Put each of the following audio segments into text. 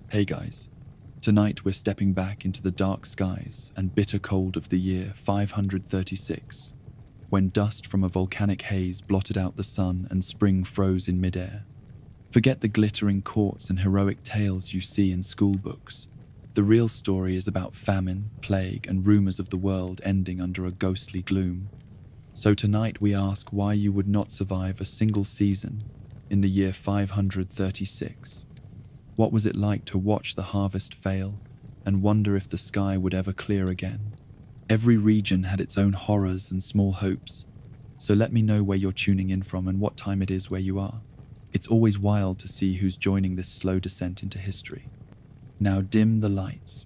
Hey guys, tonight we're stepping back into the dark skies and bitter cold of the year 536, when dust from a volcanic haze blotted out the sun and spring froze in midair. Forget the glittering courts and heroic tales you see in school books. The real story is about famine, plague, and rumors of the world ending under a ghostly gloom. So tonight we ask why you would not survive a single season in the year 536. What was it like to watch the harvest fail and wonder if the sky would ever clear again? Every region had its own horrors and small hopes, so let me know where you're tuning in from and what time it is where you are. It's always wild to see who's joining this slow descent into history. Now dim the lights,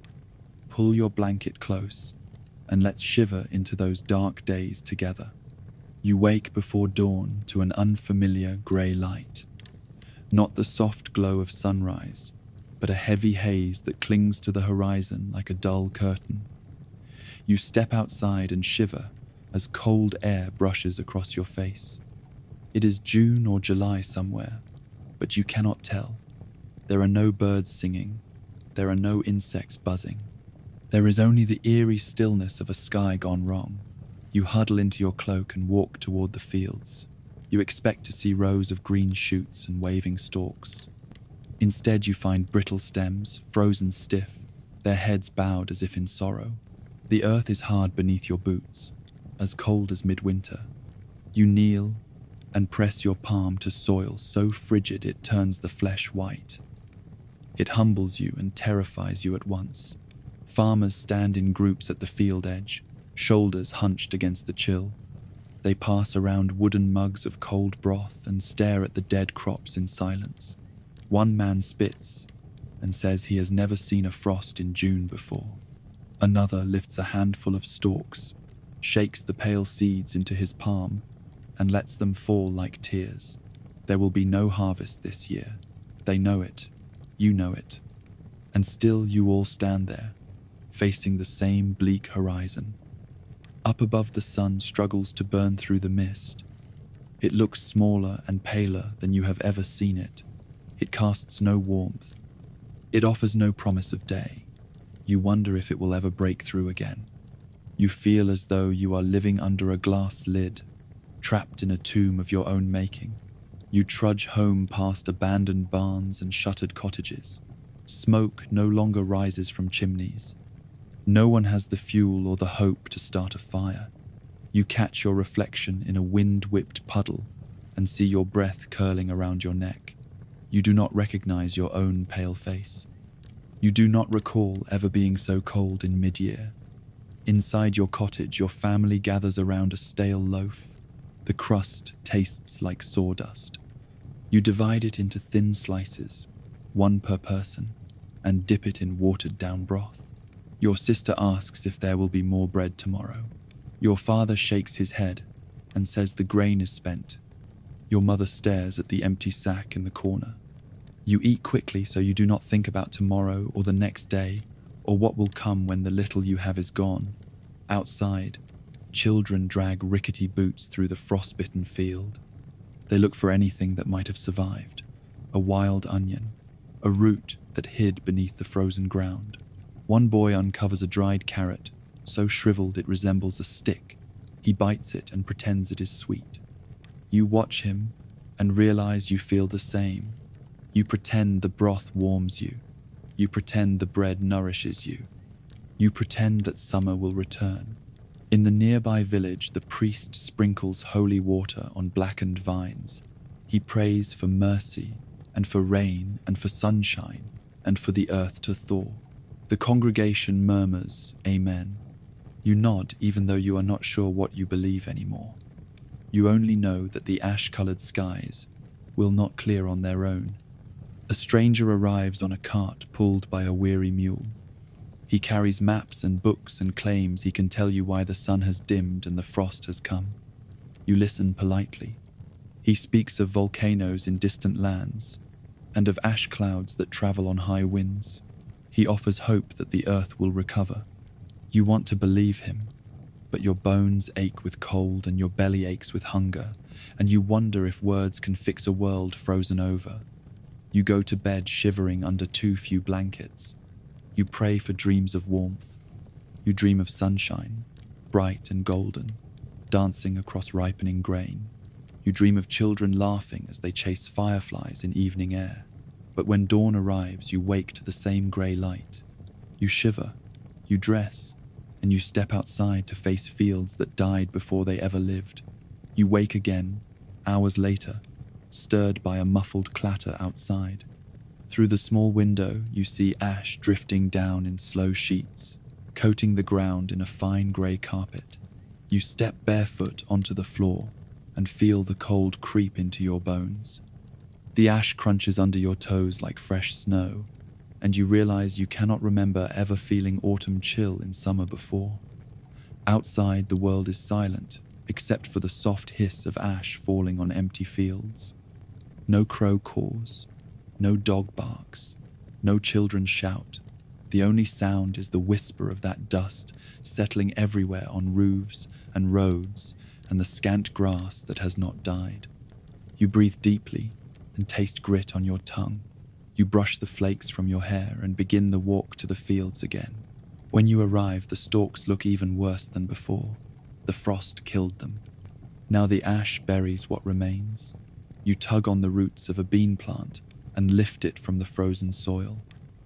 pull your blanket close, and let's shiver into those dark days together. You wake before dawn to an unfamiliar grey light. Not the soft glow of sunrise, but a heavy haze that clings to the horizon like a dull curtain. You step outside and shiver as cold air brushes across your face. It is June or July somewhere, but you cannot tell. There are no birds singing. There are no insects buzzing. There is only the eerie stillness of a sky gone wrong. You huddle into your cloak and walk toward the fields. You expect to see rows of green shoots and waving stalks. Instead, you find brittle stems, frozen stiff, their heads bowed as if in sorrow. The earth is hard beneath your boots, as cold as midwinter. You kneel and press your palm to soil so frigid it turns the flesh white. It humbles you and terrifies you at once. Farmers stand in groups at the field edge, shoulders hunched against the chill. They pass around wooden mugs of cold broth and stare at the dead crops in silence. One man spits and says he has never seen a frost in June before. Another lifts a handful of stalks, shakes the pale seeds into his palm, and lets them fall like tears. There will be no harvest this year. They know it. You know it. And still you all stand there, facing the same bleak horizon. Up above, the sun struggles to burn through the mist. It looks smaller and paler than you have ever seen it. It casts no warmth. It offers no promise of day. You wonder if it will ever break through again. You feel as though you are living under a glass lid, trapped in a tomb of your own making. You trudge home past abandoned barns and shuttered cottages. Smoke no longer rises from chimneys. No one has the fuel or the hope to start a fire. You catch your reflection in a wind-whipped puddle and see your breath curling around your neck. You do not recognize your own pale face. You do not recall ever being so cold in mid-year. Inside your cottage, your family gathers around a stale loaf. The crust tastes like sawdust. You divide it into thin slices, one per person, and dip it in watered-down broth. Your sister asks if there will be more bread tomorrow. Your father shakes his head and says the grain is spent. Your mother stares at the empty sack in the corner. You eat quickly so you do not think about tomorrow or the next day or what will come when the little you have is gone. Outside, children drag rickety boots through the frostbitten field. They look for anything that might have survived. A wild onion, a root that hid beneath the frozen ground. One boy uncovers a dried carrot, so shriveled it resembles a stick. He bites it and pretends it is sweet. You watch him and realize you feel the same. You pretend the broth warms you. You pretend the bread nourishes you. You pretend that summer will return. In the nearby village, the priest sprinkles holy water on blackened vines. He prays for mercy and for rain and for sunshine and for the earth to thaw. The congregation murmurs, Amen. You nod even though you are not sure what you believe anymore. You only know that the ash-colored skies will not clear on their own. A stranger arrives on a cart pulled by a weary mule. He carries maps and books and claims he can tell you why the sun has dimmed and the frost has come. You listen politely. He speaks of volcanoes in distant lands and of ash clouds that travel on high winds. He offers hope that the earth will recover. You want to believe him, but your bones ache with cold and your belly aches with hunger, and you wonder if words can fix a world frozen over. You go to bed shivering under too few blankets. You pray for dreams of warmth. You dream of sunshine, bright and golden, dancing across ripening grain. You dream of children laughing as they chase fireflies in evening air. But when dawn arrives, you wake to the same grey light. You shiver, you dress, and you step outside to face fields that died before they ever lived. You wake again, hours later, stirred by a muffled clatter outside. Through the small window, you see ash drifting down in slow sheets, coating the ground in a fine grey carpet. You step barefoot onto the floor and feel the cold creep into your bones. The ash crunches under your toes like fresh snow, and you realize you cannot remember ever feeling autumn chill in summer before. Outside, the world is silent, except for the soft hiss of ash falling on empty fields. No crow caws, no dog barks, no children shout. The only sound is the whisper of that dust settling everywhere on roofs and roads and the scant grass that has not died. You breathe deeply and taste grit on your tongue. You brush the flakes from your hair and begin the walk to the fields again. When you arrive, the stalks look even worse than before. The frost killed them. Now the ash buries what remains. You tug on the roots of a bean plant and lift it from the frozen soil.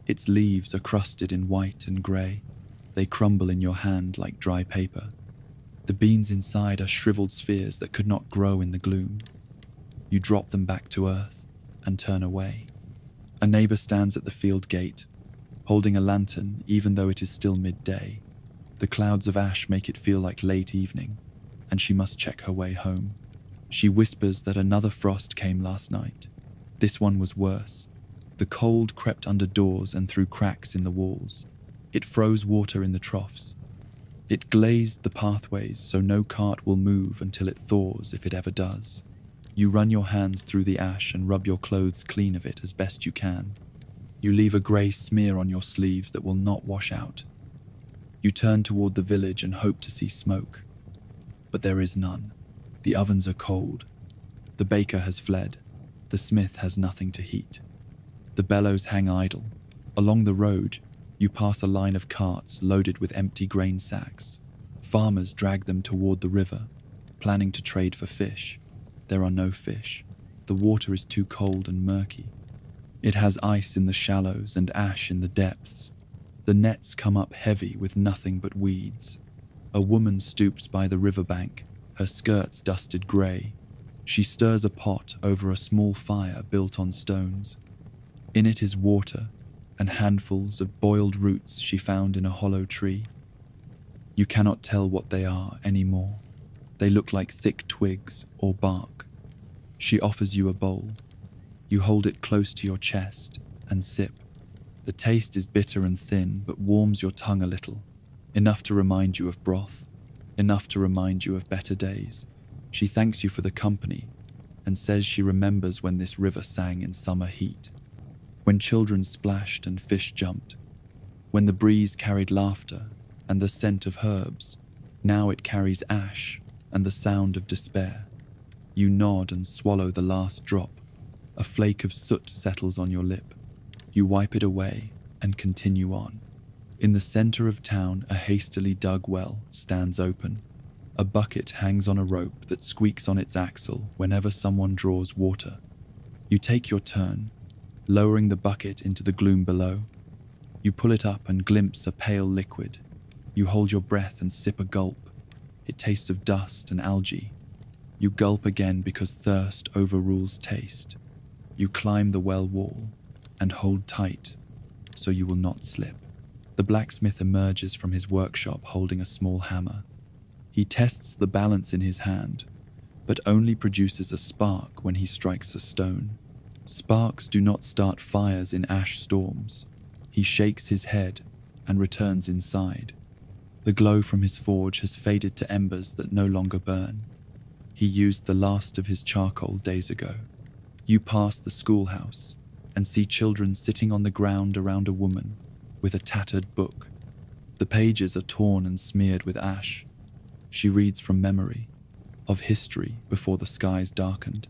Its leaves are crusted in white and grey. They crumble in your hand like dry paper. The beans inside are shriveled spheres that could not grow in the gloom. You drop them back to earth and turn away. A neighbour stands at the field gate, holding a lantern even though it is still midday. The clouds of ash make it feel like late evening, and she must check her way home. She whispers that another frost came last night. This one was worse. The cold crept under doors and through cracks in the walls. It froze water in the troughs. It glazed the pathways so no cart will move until it thaws, if it ever does. You run your hands through the ash and rub your clothes clean of it as best you can. You leave a grey smear on your sleeves that will not wash out. You turn toward the village and hope to see smoke. But there is none. The ovens are cold. The baker has fled. The smith has nothing to heat. The bellows hang idle. Along the road, you pass a line of carts loaded with empty grain sacks. Farmers drag them toward the river, planning to trade for fish. There are no fish. The water is too cold and murky. It has ice in the shallows and ash in the depths. The nets come up heavy with nothing but weeds. A woman stoops by the riverbank, her skirts dusted grey. She stirs a pot over a small fire built on stones. In it is water and handfuls of boiled roots she found in a hollow tree. You cannot tell what they are anymore. They look like thick twigs or bark. She offers you a bowl. You hold it close to your chest and sip. The taste is bitter and thin, but warms your tongue a little. Enough to remind you of broth. Enough to remind you of better days. She thanks you for the company and says she remembers when this river sang in summer heat. When children splashed and fish jumped. When the breeze carried laughter and the scent of herbs. Now it carries ash and the sound of despair. You nod and swallow the last drop. A flake of soot settles on your lip. You wipe it away and continue on. In the center of town, a hastily dug well stands open. A bucket hangs on a rope that squeaks on its axle whenever someone draws water. You take your turn, lowering the bucket into the gloom below. You pull it up and glimpse a pale liquid. You hold your breath and sip a gulp. It tastes of dust and algae. You gulp again because thirst overrules taste. You climb the well wall and hold tight so you will not slip. The blacksmith emerges from his workshop holding a small hammer. He tests the balance in his hand, but only produces a spark when he strikes a stone. Sparks do not start fires in ash storms. He shakes his head and returns inside. The glow from his forge has faded to embers that no longer burn. He used the last of his charcoal days ago. You pass the schoolhouse and see children sitting on the ground around a woman with a tattered book. The pages are torn and smeared with ash. She reads from memory, of history before the skies darkened,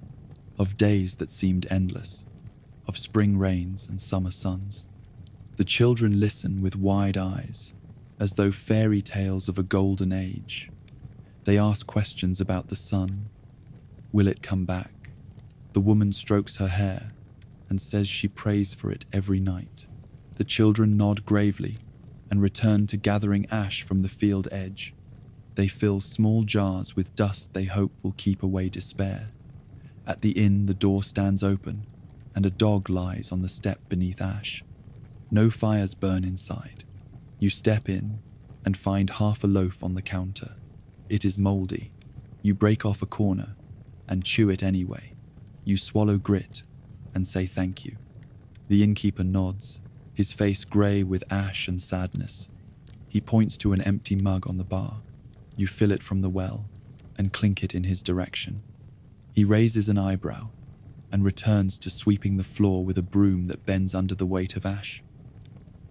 of days that seemed endless. of spring rains and summer suns. The children listen with wide eyes, as though fairy tales of a golden age. They ask questions about the sun. Will it come back? The woman strokes her hair and says she prays for it every night. The children nod gravely and return to gathering ash from the field edge. They fill small jars with dust they hope will keep away despair. At the inn, the door stands open, and a dog lies on the step beneath ash. No fires burn inside. You step in and find half a loaf on the counter. It is mouldy. You break off a corner and chew it anyway. You swallow grit and say thank you. The innkeeper nods, his face grey with ash and sadness. He points to an empty mug on the bar. You fill it from the well and clink it in his direction. He raises an eyebrow and returns to sweeping the floor with a broom that bends under the weight of ash.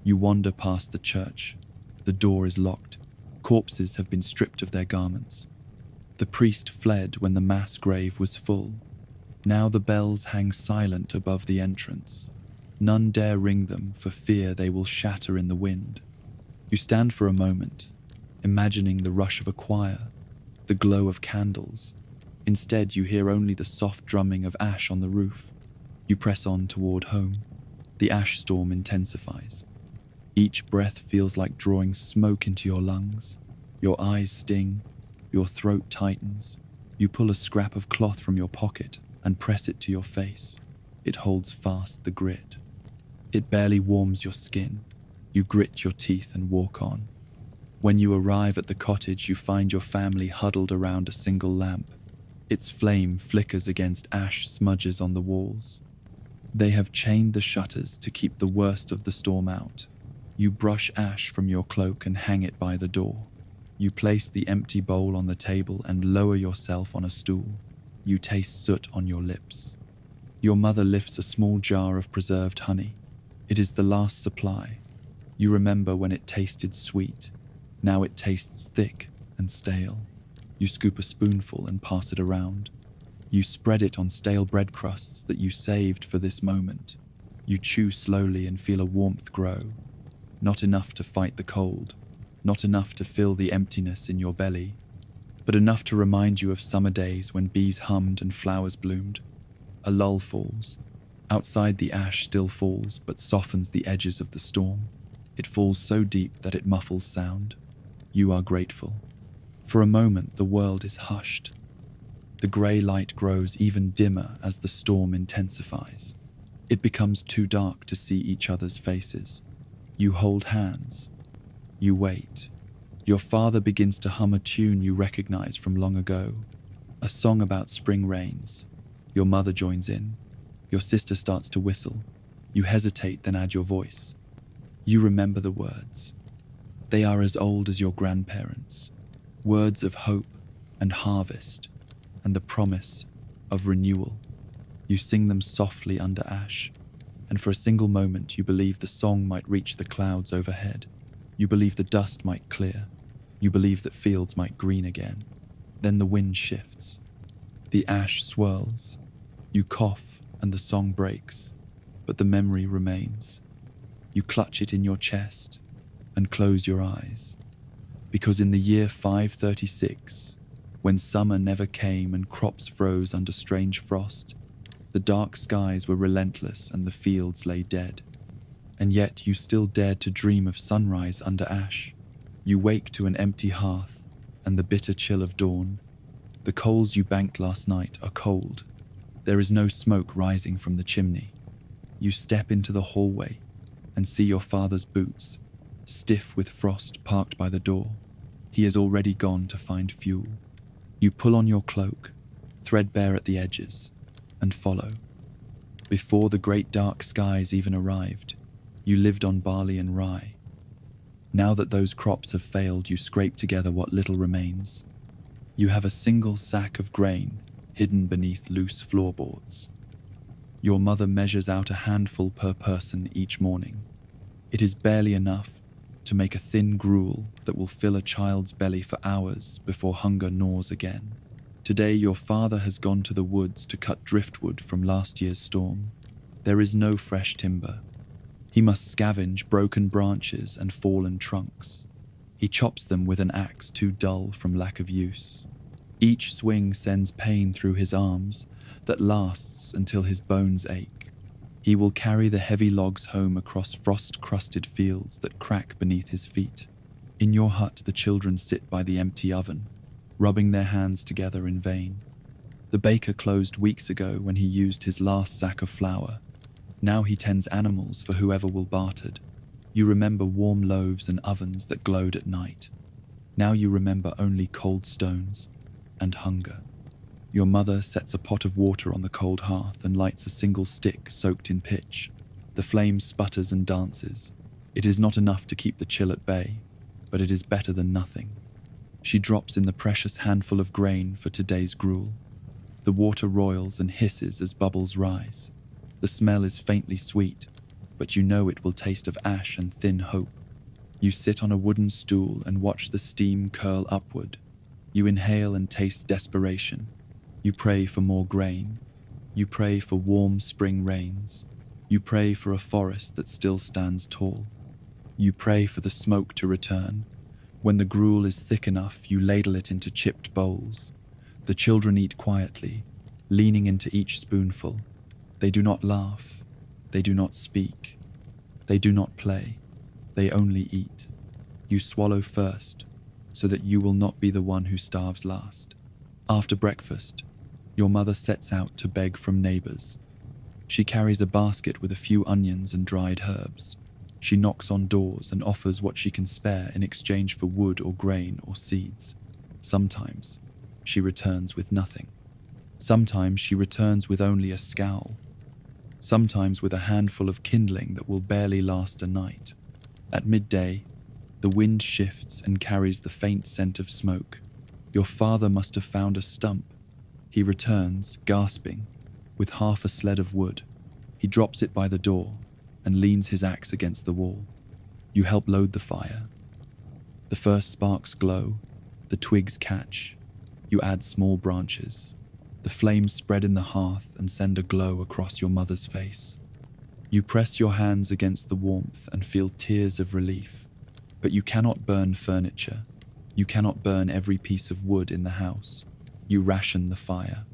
You wander past the church. The door is locked. Corpses have been stripped of their garments. The priest fled when the mass grave was full. Now the bells hang silent above the entrance. None dare ring them for fear they will shatter in the wind. You stand for a moment, imagining the rush of a choir, the glow of candles. Instead, you hear only the soft drumming of ash on the roof. You press on toward home. The ash storm intensifies. Each breath feels like drawing smoke into your lungs. Your eyes sting. Your throat tightens. You pull a scrap of cloth from your pocket and press it to your face. It holds fast the grit. It barely warms your skin. You grit your teeth and walk on. When you arrive at the cottage, you find your family huddled around a single lamp. Its flame flickers against ash smudges on the walls. They have chained the shutters to keep the worst of the storm out. You brush ash from your cloak and hang it by the door. You place the empty bowl on the table and lower yourself on a stool. You taste soot on your lips. Your mother lifts a small jar of preserved honey. It is the last supply. You remember when it tasted sweet. Now it tastes thick and stale. You scoop a spoonful and pass it around. You spread it on stale bread crusts that you saved for this moment. You chew slowly and feel a warmth grow. Not enough to fight the cold, not enough to fill the emptiness in your belly, but enough to remind you of summer days when bees hummed and flowers bloomed. A lull falls. Outside, the ash still falls, but softens the edges of the storm. It falls so deep that it muffles sound. You are grateful. For a moment, the world is hushed. The grey light grows even dimmer as the storm intensifies. It becomes too dark to see each other's faces. You hold hands. You wait. Your father begins to hum a tune you recognize from long ago, a song about spring rains. Your mother joins in. Your sister starts to whistle. You hesitate, then add your voice. You remember the words. They are as old as your grandparents. Words of hope and harvest and the promise of renewal. You sing them softly under ash, and for a single moment you believe the song might reach the clouds overhead. You believe the dust might clear. You believe that fields might green again. Then the wind shifts. The ash swirls. You cough and the song breaks, but the memory remains. You clutch it in your chest and close your eyes. Because in the year 536, when summer never came and crops froze under strange frost, the dark skies were relentless and the fields lay dead. And yet you still dared to dream of sunrise under ash. You wake to an empty hearth and the bitter chill of dawn. The coals you banked last night are cold. There is no smoke rising from the chimney. You step into the hallway and see your father's boots, stiff with frost, parked by the door. He has already gone to find fuel. You pull on your cloak, threadbare at the edges, and follow. Before the great dark skies even arrived, you lived on barley and rye. Now that those crops have failed, you scrape together what little remains. You have a single sack of grain hidden beneath loose floorboards. Your mother measures out a handful per person each morning. It is barely enough to make a thin gruel that will fill a child's belly for hours before hunger gnaws again. Today your father has gone to the woods to cut driftwood from last year's storm. There is no fresh timber. He must scavenge broken branches and fallen trunks. He chops them with an axe too dull from lack of use. Each swing sends pain through his arms that lasts until his bones ache. He will carry the heavy logs home across frost-crusted fields that crack beneath his feet. In your hut, the children sit by the empty oven, rubbing their hands together in vain. The baker closed weeks ago when he used his last sack of flour. Now he tends animals for whoever will bartered. You remember warm loaves and ovens that glowed at night. Now you remember only cold stones and hunger. Your mother sets a pot of water on the cold hearth and lights a single stick soaked in pitch. The flame sputters and dances. It is not enough to keep the chill at bay, but it is better than nothing. She drops in the precious handful of grain for today's gruel. The water roils and hisses as bubbles rise. The smell is faintly sweet, but you know it will taste of ash and thin hope. You sit on a wooden stool and watch the steam curl upward. You inhale and taste desperation. You pray for more grain. You pray for warm spring rains. You pray for a forest that still stands tall. You pray for the smoke to return. When the gruel is thick enough, you ladle it into chipped bowls. The children eat quietly, leaning into each spoonful. They do not laugh. They do not speak. They do not play. They only eat. You swallow first, so that you will not be the one who starves last. After breakfast, your mother sets out to beg from neighbors. She carries a basket with a few onions and dried herbs. She knocks on doors and offers what she can spare in exchange for wood or grain or seeds. Sometimes she returns with nothing. Sometimes she returns with only a scowl. Sometimes with a handful of kindling that will barely last a night. At midday, the wind shifts and carries the faint scent of smoke. Your father must have found a stump. He returns, gasping, with half a sled of wood. He drops it by the door and leans his axe against the wall. You help load the fire. The first sparks glow, the twigs catch. You add small branches. The flames spread in the hearth and send a glow across your mother's face. You press your hands against the warmth and feel tears of relief. But you cannot burn furniture. You cannot burn every piece of wood in the house. You ration the fire.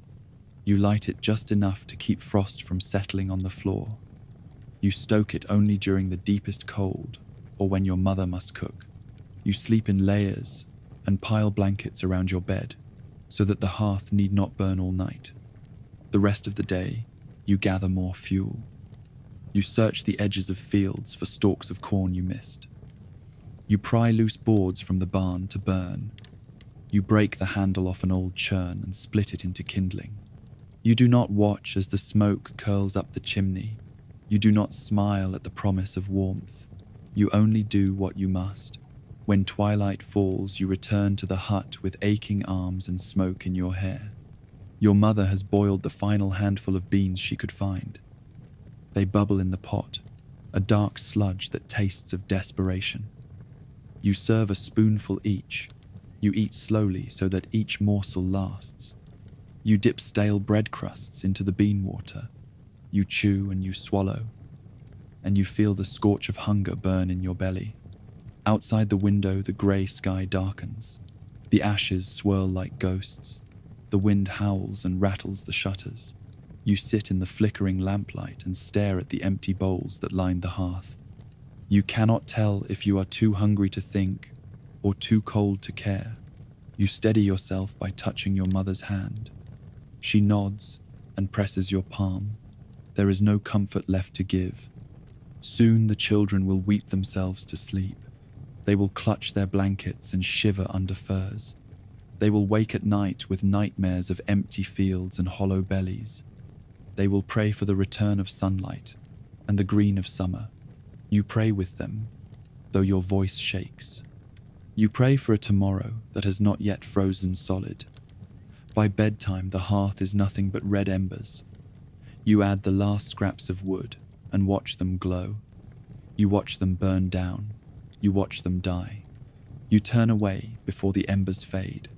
You light it just enough to keep frost from settling on the floor. You stoke it only during the deepest cold or when your mother must cook. You sleep in layers and pile blankets around your bed so that the hearth need not burn all night. The rest of the day, you gather more fuel. You search the edges of fields for stalks of corn you missed. You pry loose boards from the barn to burn. You break the handle off an old churn and split it into kindling. You do not watch as the smoke curls up the chimney. You do not smile at the promise of warmth. You only do what you must. When twilight falls, you return to the hut with aching arms and smoke in your hair. Your mother has boiled the final handful of beans she could find. They bubble in the pot, a dark sludge that tastes of desperation. You serve a spoonful each. You eat slowly so that each morsel lasts. You dip stale bread crusts into the bean water. You chew and you swallow, and you feel the scorch of hunger burn in your belly. Outside the window, the grey sky darkens. The ashes swirl like ghosts. The wind howls and rattles the shutters. You sit in the flickering lamplight and stare at the empty bowls that line the hearth. You cannot tell if you are too hungry to think or too cold to care. You steady yourself by touching your mother's hand. She nods and presses your palm. There is no comfort left to give. Soon the children will weep themselves to sleep. They will clutch their blankets and shiver under furs. They will wake at night with nightmares of empty fields and hollow bellies. They will pray for the return of sunlight and the green of summer. You pray with them, though your voice shakes. You pray for a tomorrow that has not yet frozen solid. By bedtime, the hearth is nothing but red embers. You add the last scraps of wood and watch them glow. You watch them burn down. You watch them die. You turn away before the embers fade.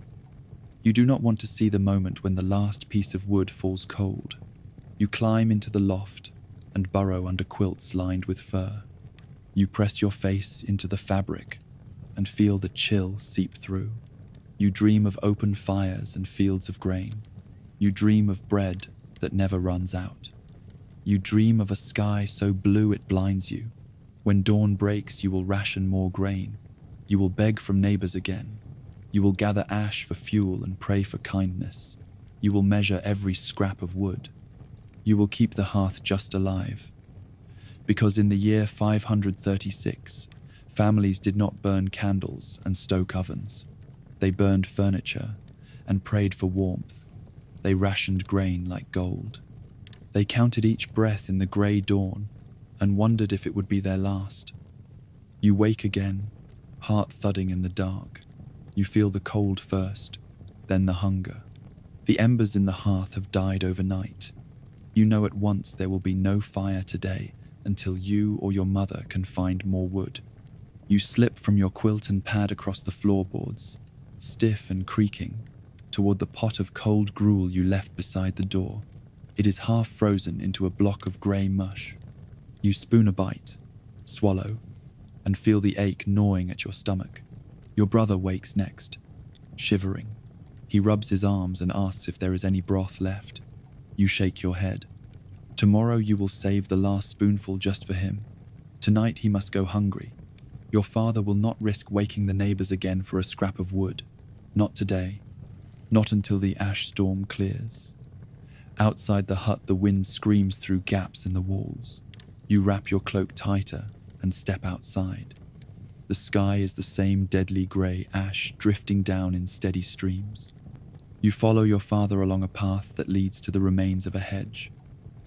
You do not want to see the moment when the last piece of wood falls cold. You climb into the loft, and burrow under quilts lined with fur. You press your face into the fabric and feel the chill seep through. You dream of open fires and fields of grain. You dream of bread that never runs out. You dream of a sky so blue it blinds you. When dawn breaks, you will ration more grain. You will beg from neighbors again. You will gather ash for fuel and pray for kindness. You will measure every scrap of wood. You will keep the hearth just alive. Because in the year 536, families did not burn candles and stoke ovens. They burned furniture and prayed for warmth. They rationed grain like gold. They counted each breath in the grey dawn and wondered if it would be their last. You wake again, heart thudding in the dark. You feel the cold first, then the hunger. The embers in the hearth have died overnight. You know at once there will be no fire today until you or your mother can find more wood. You slip from your quilt and pad across the floorboards, stiff and creaking, toward the pot of cold gruel you left beside the door. It is half frozen into a block of grey mush. You spoon a bite, swallow, and feel the ache gnawing at your stomach. Your brother wakes next, shivering. He rubs his arms and asks if there is any broth left. You shake your head. Tomorrow you will save the last spoonful just for him. Tonight he must go hungry. Your father will not risk waking the neighbors again for a scrap of wood. Not today. Not until the ash storm clears. Outside the hut, the wind screams through gaps in the walls. You wrap your cloak tighter and step outside. The sky is the same deadly grey ash drifting down in steady streams. You follow your father along a path that leads to the remains of a hedge.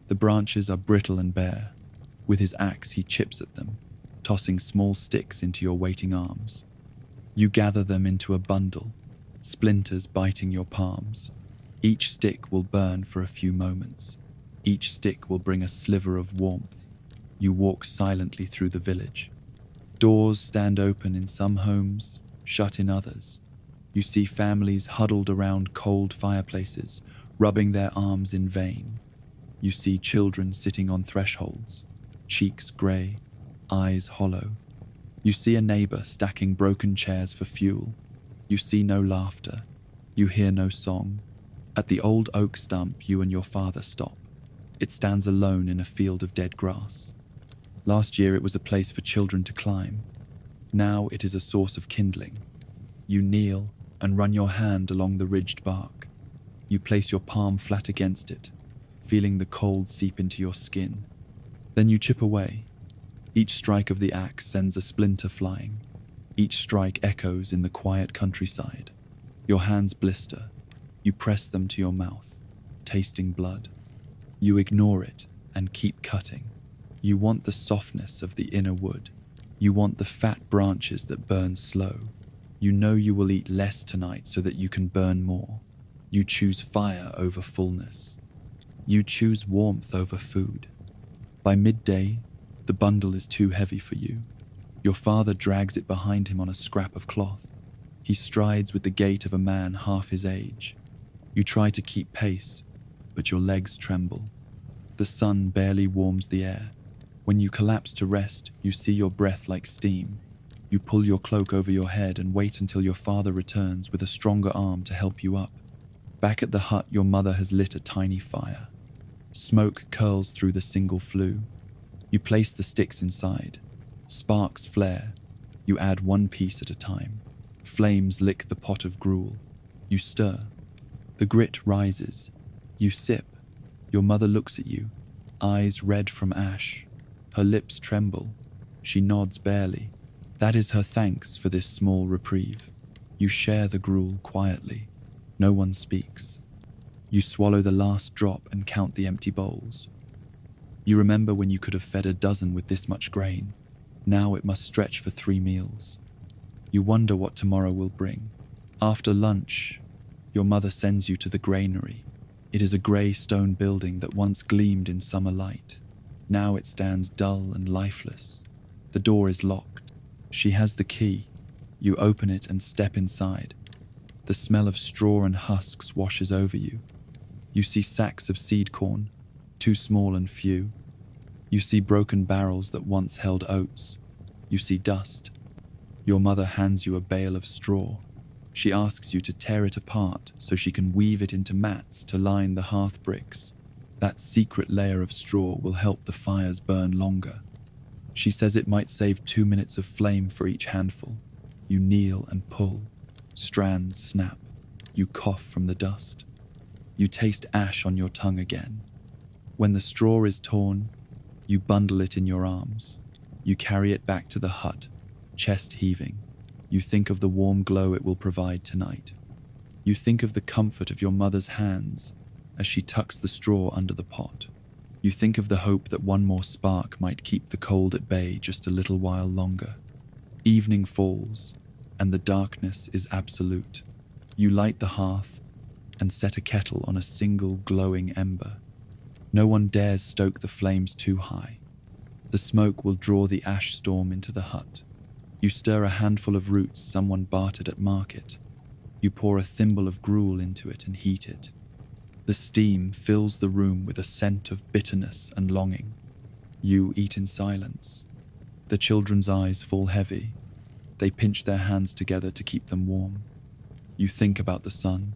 The branches are brittle and bare. With his axe he chips at them, tossing small sticks into your waiting arms. You gather them into a bundle, splinters biting your palms. Each stick will burn for a few moments. Each stick will bring a sliver of warmth. You walk silently through the village. Doors stand open in some homes, shut in others. You see families huddled around cold fireplaces, rubbing their arms in vain. You see children sitting on thresholds, cheeks grey, eyes hollow. You see a neighbor stacking broken chairs for fuel. You see no laughter. You hear no song. At the old oak stump, you and your father stop. It stands alone in a field of dead grass. Last year it was a place for children to climb. Now it is a source of kindling. You kneel and run your hand along the ridged bark. You place your palm flat against it, feeling the cold seep into your skin. Then you chip away. Each strike of the axe sends a splinter flying. Each strike echoes in the quiet countryside. Your hands blister. You press them to your mouth, tasting blood. You ignore it and keep cutting. You want the softness of the inner wood. You want the fat branches that burn slow. You know you will eat less tonight so that you can burn more. You choose fire over fullness. You choose warmth over food. By midday, the bundle is too heavy for you. Your father drags it behind him on a scrap of cloth. He strides with the gait of a man half his age. You try to keep pace, but your legs tremble. The sun barely warms the air. When you collapse to rest, you see your breath like steam. You pull your cloak over your head and wait until your father returns with a stronger arm to help you up. Back at the hut, your mother has lit a tiny fire. Smoke curls through the single flue. You place the sticks inside. Sparks flare. You add one piece at a time. Flames lick the pot of gruel. You stir. The grit rises. You sip. Your mother looks at you, eyes red from ash. Her lips tremble. She nods barely. That is her thanks for this small reprieve. You share the gruel quietly. No one speaks. You swallow the last drop and count the empty bowls. You remember when you could have fed a dozen with this much grain. Now it must stretch for 3 meals. You wonder what tomorrow will bring. After lunch, your mother sends you to the granary. It is a grey stone building that once gleamed in summer light. Now it stands dull and lifeless. The door is locked. She has the key. You open it and step inside. The smell of straw and husks washes over you. You see sacks of seed corn, too small and few. You see broken barrels that once held oats. You see dust. Your mother hands you a bale of straw. She asks you to tear it apart so she can weave it into mats to line the hearth bricks. That secret layer of straw will help the fires burn longer. She says it might save 2 minutes of flame for each handful. You kneel and pull. Strands snap. You cough from the dust. You taste ash on your tongue again. When the straw is torn, you bundle it in your arms. You carry it back to the hut, chest heaving. You think of the warm glow it will provide tonight. You think of the comfort of your mother's hands as she tucks the straw under the pot. You think of the hope that one more spark might keep the cold at bay just a little while longer. Evening falls, and the darkness is absolute. You light the hearth and set a kettle on a single glowing ember. No one dares stoke the flames too high. The smoke will draw the ash storm into the hut. You stir a handful of roots someone bartered at market. You pour a thimble of gruel into it and heat it. The steam fills the room with a scent of bitterness and longing. You eat in silence. The children's eyes fall heavy. They pinch their hands together to keep them warm. You think about the sun.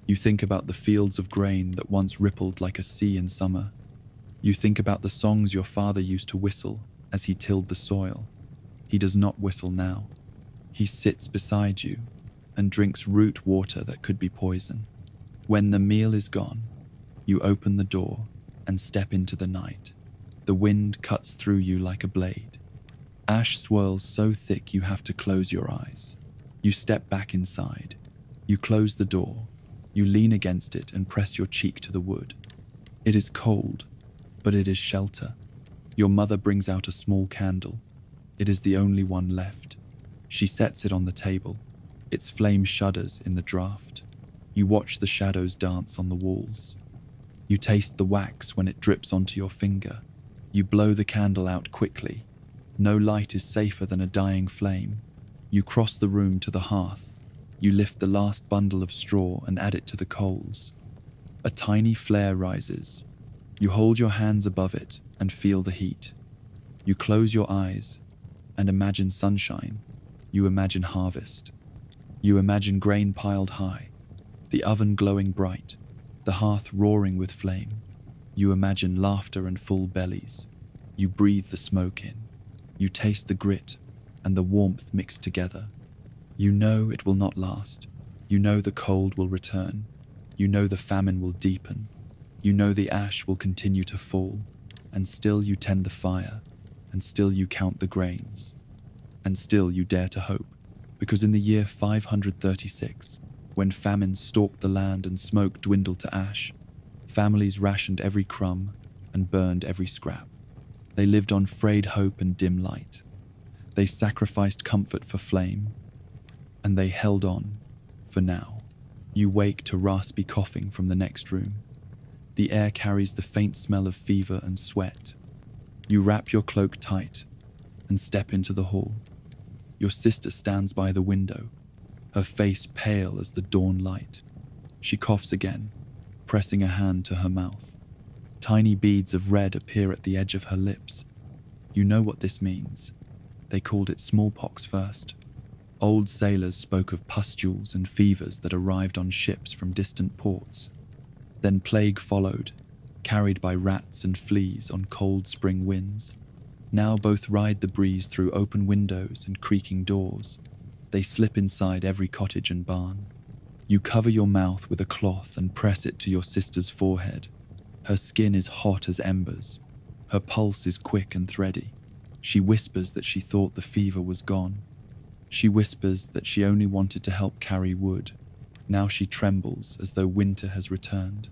You think about the fields of grain that once rippled like a sea in summer. You think about the songs your father used to whistle as he tilled the soil. He does not whistle now. He sits beside you and drinks root water that could be poison. When the meal is gone, you open the door and step into the night. The wind cuts through you like a blade. Ash swirls so thick you have to close your eyes. You step back inside. You close the door. You lean against it and press your cheek to the wood. It is cold, but it is shelter. Your mother brings out a small candle. It is the only one left. She sets it on the table. Its flame shudders in the draught. You watch the shadows dance on the walls. You taste the wax when it drips onto your finger. You blow the candle out quickly. No light is safer than a dying flame. You cross the room to the hearth. You lift the last bundle of straw and add it to the coals. A tiny flare rises. You hold your hands above it and feel the heat. You close your eyes and imagine sunshine. You imagine harvest. You imagine grain piled high, the oven glowing bright, the hearth roaring with flame. You imagine laughter and full bellies. You breathe the smoke in. You taste the grit and the warmth mixed together. You know it will not last. You know the cold will return. You know the famine will deepen. You know the ash will continue to fall. And still you tend the fire. And still you count the grains. And still you dare to hope. Because in the year 536, when famine stalked the land and smoke dwindled to ash, families rationed every crumb and burned every scrap. They lived on frayed hope and dim light. They sacrificed comfort for flame, and they held on for now. You wake to raspy coughing from the next room. The air carries the faint smell of fever and sweat. You wrap your cloak tight and step into the hall. Your sister stands by the window, her face pale as the dawn light. She coughs again, pressing a hand to her mouth. Tiny beads of red appear at the edge of her lips. You know what this means. They called it smallpox first. Old sailors spoke of pustules and fevers that arrived on ships from distant ports. Then plague followed, carried by rats and fleas on cold spring winds. Now both ride the breeze through open windows and creaking doors. They slip inside every cottage and barn. You cover your mouth with a cloth and press it to your sister's forehead. Her skin is hot as embers. Her pulse is quick and thready. She whispers that she thought the fever was gone. She whispers that she only wanted to help carry wood. Now she trembles as though winter has returned.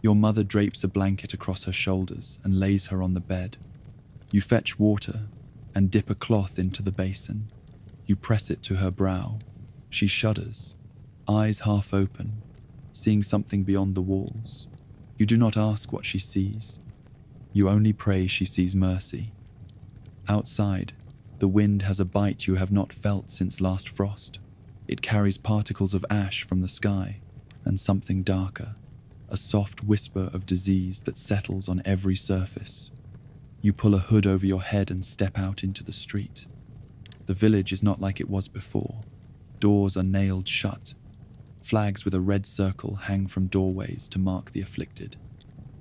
Your mother drapes a blanket across her shoulders and lays her on the bed. You fetch water and dip a cloth into the basin. You press it to her brow. She shudders, eyes half open, seeing something beyond the walls. You do not ask what she sees. You only pray she sees mercy. Outside, the wind has a bite you have not felt since last frost. It carries particles of ash from the sky and something darker, a soft whisper of disease that settles on every surface. You pull a hood over your head and step out into the street. The village is not like it was before. Doors are nailed shut. Flags with a red circle hang from doorways to mark the afflicted.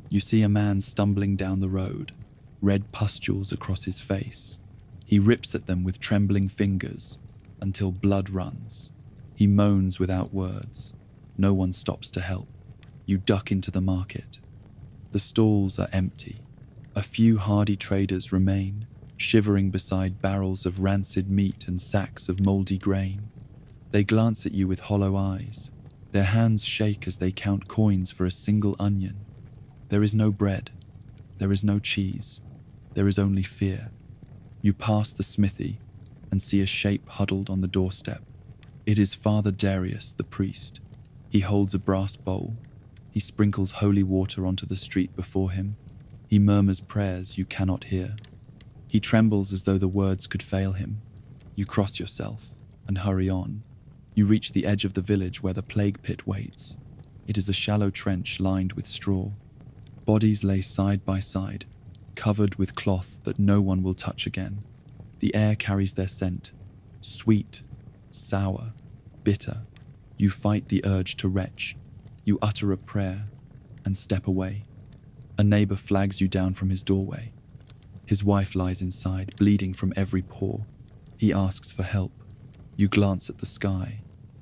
You see a man stumbling down the road, red pustules across his face. He rips at them with trembling fingers until blood runs. He moans without words. No one stops to help. You duck into the market. The stalls are empty. A few hardy traders remain, shivering beside barrels of rancid meat and sacks of mouldy grain. They glance at you with hollow eyes. Their hands shake as they count coins for a single onion. There is no bread. There is no cheese. There is only fear. You pass the smithy and see a shape huddled on the doorstep. It is Father Darius, the priest. He holds a brass bowl. He sprinkles holy water onto the street before him. He murmurs prayers you cannot hear. He trembles as though the words could fail him. You cross yourself and hurry on. You reach the edge of the village where the plague pit waits. It is a shallow trench lined with straw. Bodies lay side by side, covered with cloth that no one will touch again. The air carries their scent, sweet, sour, bitter. You fight the urge to retch. You utter a prayer and step away. A neighbor flags you down from his doorway. His wife lies inside, bleeding from every pore. He asks for help. You glance at the sky.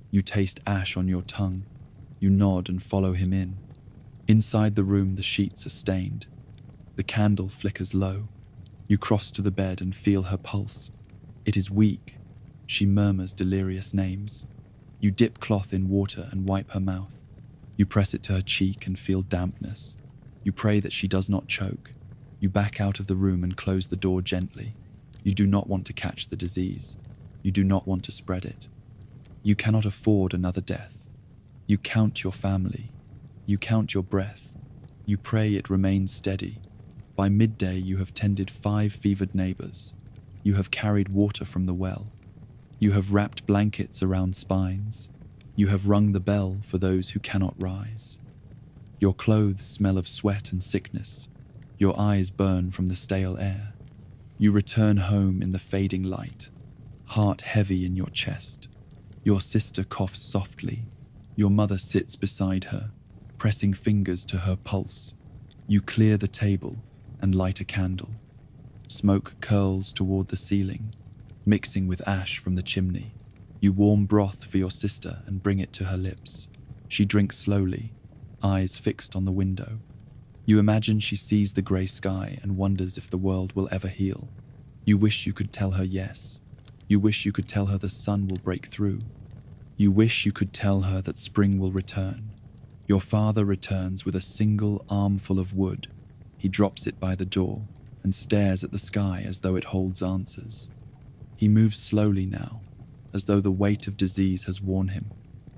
You taste ash on your tongue. You nod and follow him in. Inside the room, the sheets are stained. The candle flickers low. You cross to the bed and feel her pulse. It is weak. She murmurs delirious names. You dip cloth in water and wipe her mouth. You press it to her cheek and feel dampness. You pray that she does not choke. You back out of the room and close the door gently. You do not want to catch the disease. You do not want to spread it. You cannot afford another death. You count your family. You count your breath. You pray it remains steady. By midday, you have tended 5 fevered neighbors. You have carried water from the well. You have wrapped blankets around spines. You have rung the bell for those who cannot rise. Your clothes smell of sweat and sickness. Your eyes burn from the stale air. You return home in the fading light, heart heavy in your chest. Your sister coughs softly. Your mother sits beside her, pressing fingers to her pulse. You clear the table and light a candle. Smoke curls toward the ceiling, mixing with ash from the chimney. You warm broth for your sister and bring it to her lips. She drinks slowly, eyes fixed on the window. You imagine she sees the grey sky and wonders if the world will ever heal. You wish you could tell her yes. You wish you could tell her the sun will break through. You wish you could tell her that spring will return. Your father returns with a single armful of wood. He drops it by the door and stares at the sky as though it holds answers. He moves slowly now, as though the weight of disease has worn him.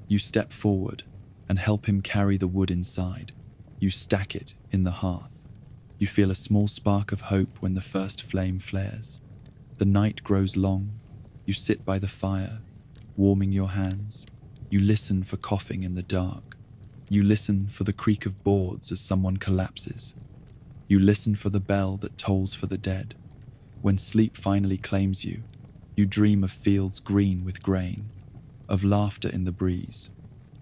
You step forward and help him carry the wood inside. You stack it in the hearth. You feel a small spark of hope when the first flame flares. The night grows long. You sit by the fire, warming your hands. You listen for coughing in the dark. You listen for the creak of boards as someone collapses. You listen for the bell that tolls for the dead. When sleep finally claims you, you dream of fields green with grain, of laughter in the breeze,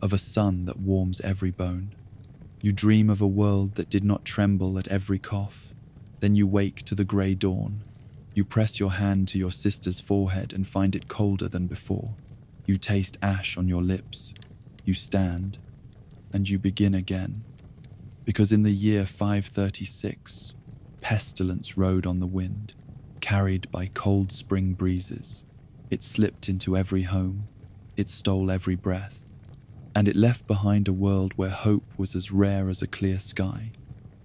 of a sun that warms every bone. You dream of a world that did not tremble at every cough. Then you wake to the grey dawn. You press your hand to your sister's forehead and find it colder than before. You taste ash on your lips. You stand, and you begin again. Because in the year 536, pestilence rode on the wind, carried by cold spring breezes. It slipped into every home. It stole every breath. And it left behind a world where hope was as rare as a clear sky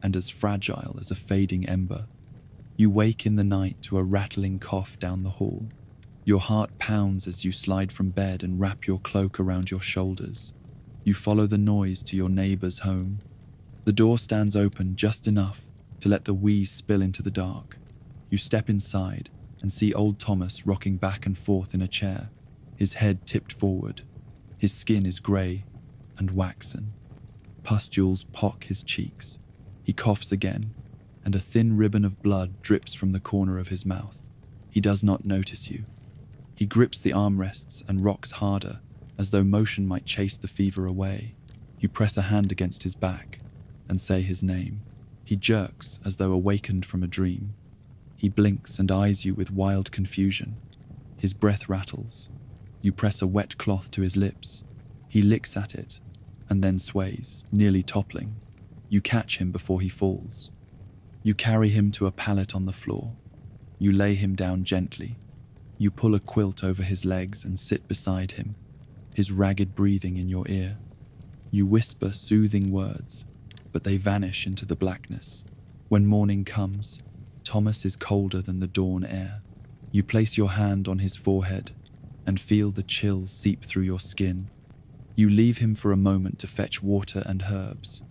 and as fragile as a fading ember. You wake in the night to a rattling cough down the hall. Your heart pounds as you slide from bed and wrap your cloak around your shoulders. You follow the noise to your neighbor's home. The door stands open just enough to let the wheeze spill into the dark. You step inside and see old Thomas rocking back and forth in a chair, his head tipped forward. His skin is grey and waxen. Pustules pock his cheeks. He coughs again, and a thin ribbon of blood drips from the corner of his mouth. He does not notice you. He grips the armrests and rocks harder, as though motion might chase the fever away. You press a hand against his back and say his name. He jerks as though awakened from a dream. He blinks and eyes you with wild confusion. His breath rattles. You press a wet cloth to his lips. He licks at it and then sways, nearly toppling. You catch him before he falls. You carry him to a pallet on the floor. You lay him down gently. You pull a quilt over his legs and sit beside him, his ragged breathing in your ear. You whisper soothing words, but they vanish into the blackness. When morning comes, Thomas is colder than the dawn air. You place your hand on his forehead and feel the chill seep through your skin. You leave him for a moment to fetch water and herbs.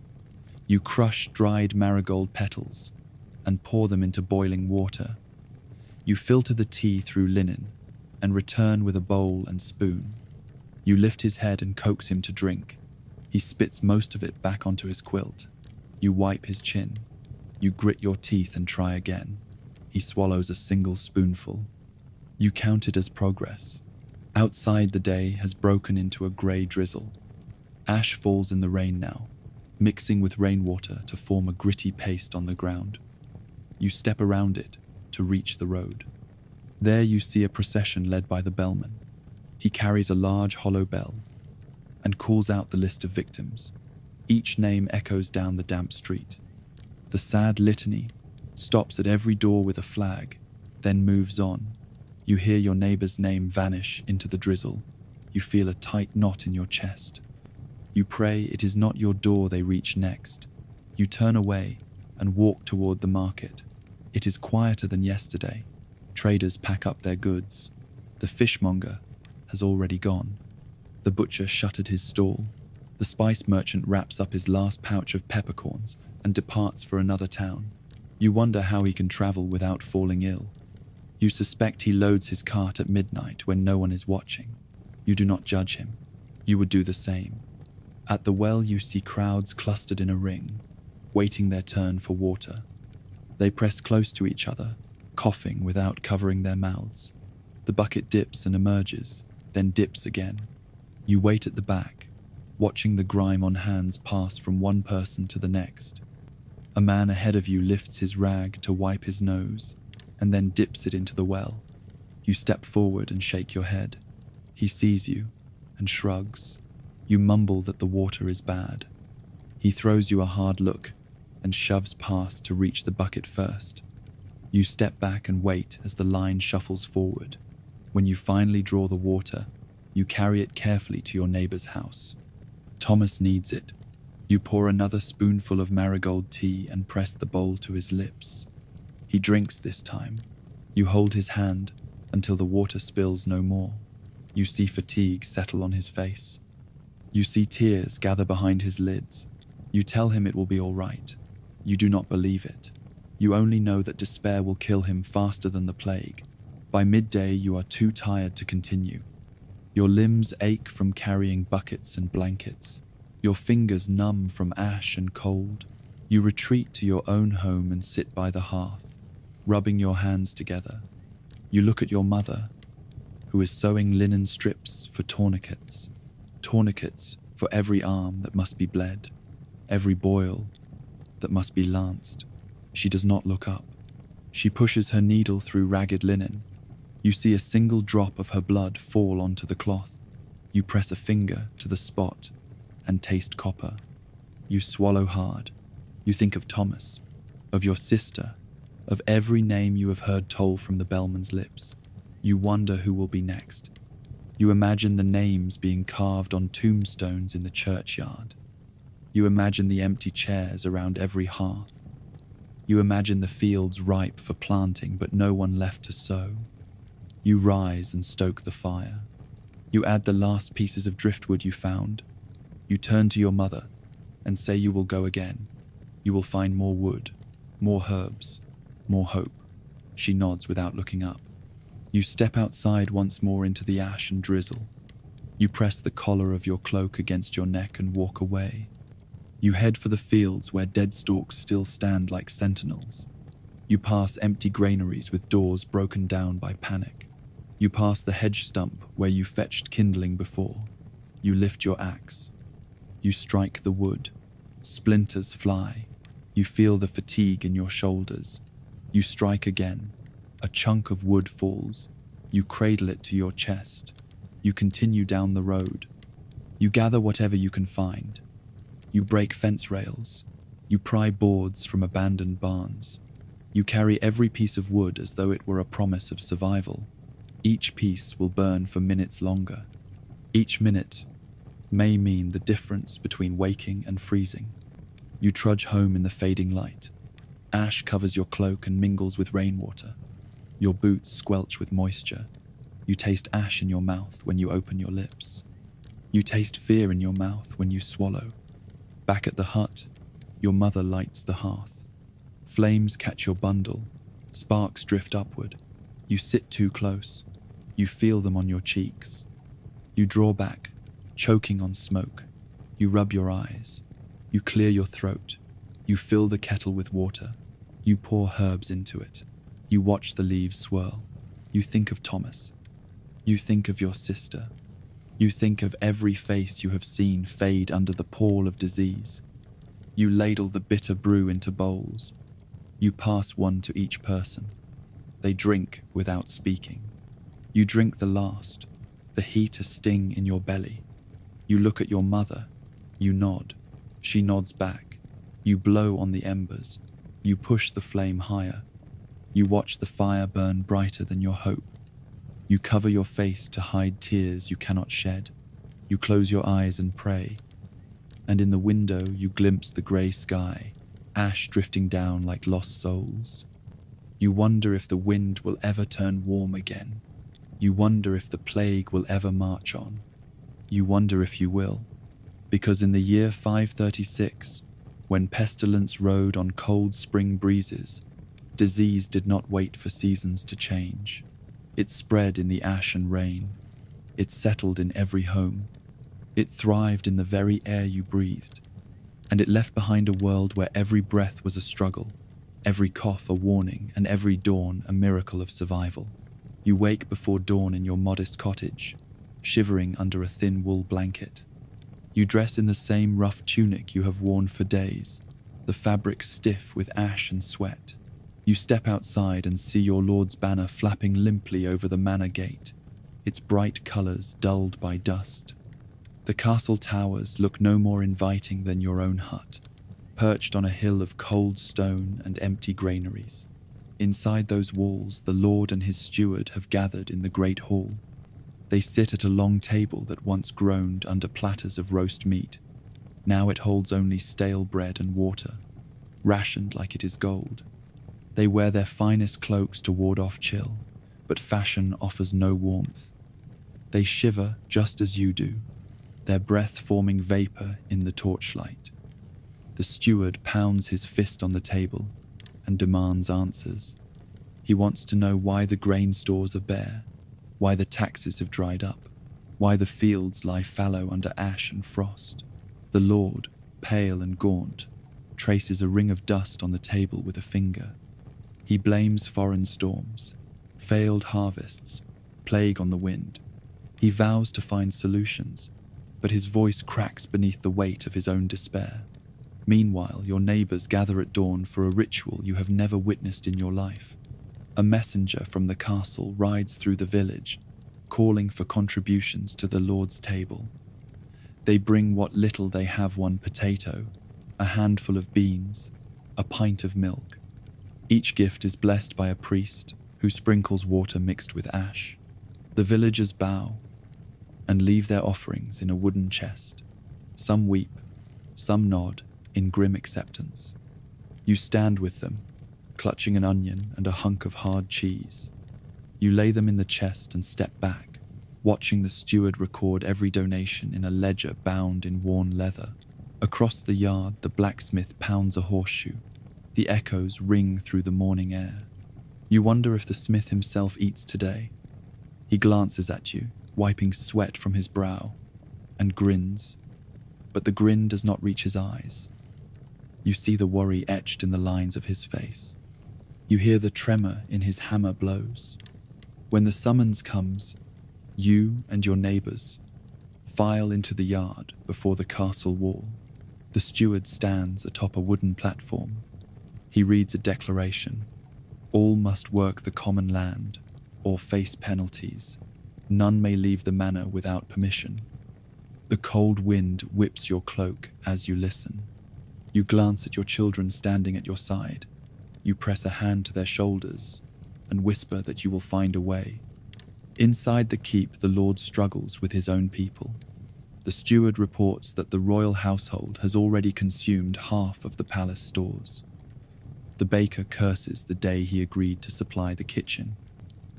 You crush dried marigold petals and pour them into boiling water. You filter the tea through linen and return with a bowl and spoon. You lift his head and coax him to drink. He spits most of it back onto his quilt. You wipe his chin. You grit your teeth and try again. He swallows a single spoonful. You count it as progress. Outside, the day has broken into a grey drizzle. Ash falls in the rain now, mixing with rainwater to form a gritty paste on the ground. You step around it to reach the road. There you see a procession led by the bellman. He carries a large hollow bell and calls out the list of victims. Each name echoes down the damp street. The sad litany stops at every door with a flag, then moves on. You hear your neighbor's name vanish into the drizzle. You feel a tight knot in your chest. You pray it is not your door they reach next. You turn away and walk toward the market. It is quieter than yesterday. Traders pack up their goods. The fishmonger has already gone. The butcher shuttered his stall. The spice merchant wraps up his last pouch of peppercorns and departs for another town. You wonder how he can travel without falling ill. You suspect he loads his cart at midnight when no one is watching. You do not judge him. You would do the same. At the well you see crowds clustered in a ring, waiting their turn for water. They press close to each other, coughing without covering their mouths. The bucket dips and emerges, then dips again. You wait at the back, watching the grime on hands pass from one person to the next. A man ahead of you lifts his rag to wipe his nose, and then dips it into the well. You step forward and shake your head. He sees you and shrugs. You mumble that the water is bad. He throws you a hard look and shoves past to reach the bucket first. You step back and wait as the line shuffles forward. When you finally draw the water, you carry it carefully to your neighbor's house. Thomas needs it. You pour another spoonful of marigold tea and press the bowl to his lips. He drinks this time. You hold his hand until the water spills no more. You see fatigue settle on his face. You see tears gather behind his lids. You tell him it will be all right. You do not believe it. You only know that despair will kill him faster than the plague. By midday, you are too tired to continue. Your limbs ache from carrying buckets and blankets. Your fingers numb from ash and cold. You retreat to your own home and sit by the hearth, rubbing your hands together. You look at your mother, who is sewing linen strips for tourniquets. Tourniquets for every arm that must be bled, every boil that must be lanced. She does not look up. She pushes her needle through ragged linen. You see a single drop of her blood fall onto the cloth. You press a finger to the spot and taste copper. You swallow hard. You think of Thomas, of your sister, of every name you have heard told from the bellman's lips. You wonder who will be next. You imagine the names being carved on tombstones in the churchyard. You imagine the empty chairs around every hearth. You imagine the fields ripe for planting but no one left to sow. You rise and stoke the fire. You add the last pieces of driftwood you found. You turn to your mother and say you will go again. You will find more wood, more herbs, more hope. She nods without looking up. You step outside once more into the ash and drizzle. You press the collar of your cloak against your neck and walk away. You head for the fields where dead stalks still stand like sentinels. You pass empty granaries with doors broken down by panic. You pass the hedge stump where you fetched kindling before. You lift your axe. You strike the wood. Splinters fly. You feel the fatigue in your shoulders. You strike again. A chunk of wood falls. You cradle it to your chest. You continue down the road. You gather whatever you can find. You break fence rails. You pry boards from abandoned barns. You carry every piece of wood as though it were a promise of survival. Each piece will burn for minutes longer. Each minute may mean the difference between waking and freezing. You trudge home in the fading light. Ash covers your cloak and mingles with rainwater. Your boots squelch with moisture. You taste ash in your mouth when you open your lips. You taste fear in your mouth when you swallow. Back at the hut, your mother lights the hearth. Flames catch your bundle. Sparks drift upward. You sit too close. You feel them on your cheeks. You draw back, choking on smoke. You rub your eyes. You clear your throat. You fill the kettle with water. You pour herbs into it. You watch the leaves swirl. You think of Thomas. You think of your sister. You think of every face you have seen fade under the pall of disease. You ladle the bitter brew into bowls. You pass one to each person. They drink without speaking. You drink the last, the heat a sting in your belly. You look at your mother. You nod. She nods back. You blow on the embers. You push the flame higher. You watch the fire burn brighter than your hope. You cover your face to hide tears you cannot shed. You close your eyes and pray. And in the window you glimpse the grey sky, ash drifting down like lost souls. You wonder if the wind will ever turn warm again. You wonder if the plague will ever march on. You wonder if you will. Because in the year 536, when pestilence rode on cold spring breezes, disease did not wait for seasons to change. It spread in the ash and rain. It settled in every home. It thrived in the very air you breathed. And it left behind a world where every breath was a struggle, every cough a warning, and every dawn a miracle of survival. You wake before dawn in your modest cottage, shivering under a thin wool blanket. You dress in the same rough tunic you have worn for days, the fabric stiff with ash and sweat. You step outside and see your lord's banner flapping limply over the manor gate, its bright colours dulled by dust. The castle towers look no more inviting than your own hut, perched on a hill of cold stone and empty granaries. Inside those walls, the lord and his steward have gathered in the great hall. They sit at a long table that once groaned under platters of roast meat. Now it holds only stale bread and water, rationed like it is gold. They wear their finest cloaks to ward off chill, but fashion offers no warmth. They shiver just as you do, their breath forming vapour in the torchlight. The steward pounds his fist on the table and demands answers. He wants to know why the grain stores are bare, why the taxes have dried up, why the fields lie fallow under ash and frost. The lord, pale and gaunt, traces a ring of dust on the table with a finger. He blames foreign storms, failed harvests, plague on the wind. He vows to find solutions, but his voice cracks beneath the weight of his own despair. Meanwhile, your neighbours gather at dawn for a ritual you have never witnessed in your life. A messenger from the castle rides through the village, calling for contributions to the Lord's table. They bring what little they have: one potato, a handful of beans, a pint of milk. Each gift is blessed by a priest who sprinkles water mixed with ash. The villagers bow and leave their offerings in a wooden chest. Some weep, some nod in grim acceptance. You stand with them, clutching an onion and a hunk of hard cheese. You lay them in the chest and step back, watching the steward record every donation in a ledger bound in worn leather. Across the yard, the blacksmith pounds a horseshoe. The echoes ring through the morning air. You wonder if the smith himself eats today. He glances at you, wiping sweat from his brow, and grins. But the grin does not reach his eyes. You see the worry etched in the lines of his face. You hear the tremor in his hammer blows. When the summons comes, you and your neighbors file into the yard before the castle wall. The steward stands atop a wooden platform. He reads a declaration. All must work the common land or face penalties. None may leave the manor without permission. The cold wind whips your cloak as you listen. You glance at your children standing at your side. You press a hand to their shoulders and whisper that you will find a way. Inside the keep, the Lord struggles with his own people. The steward reports that the royal household has already consumed half of the palace stores. The baker curses the day he agreed to supply the kitchen.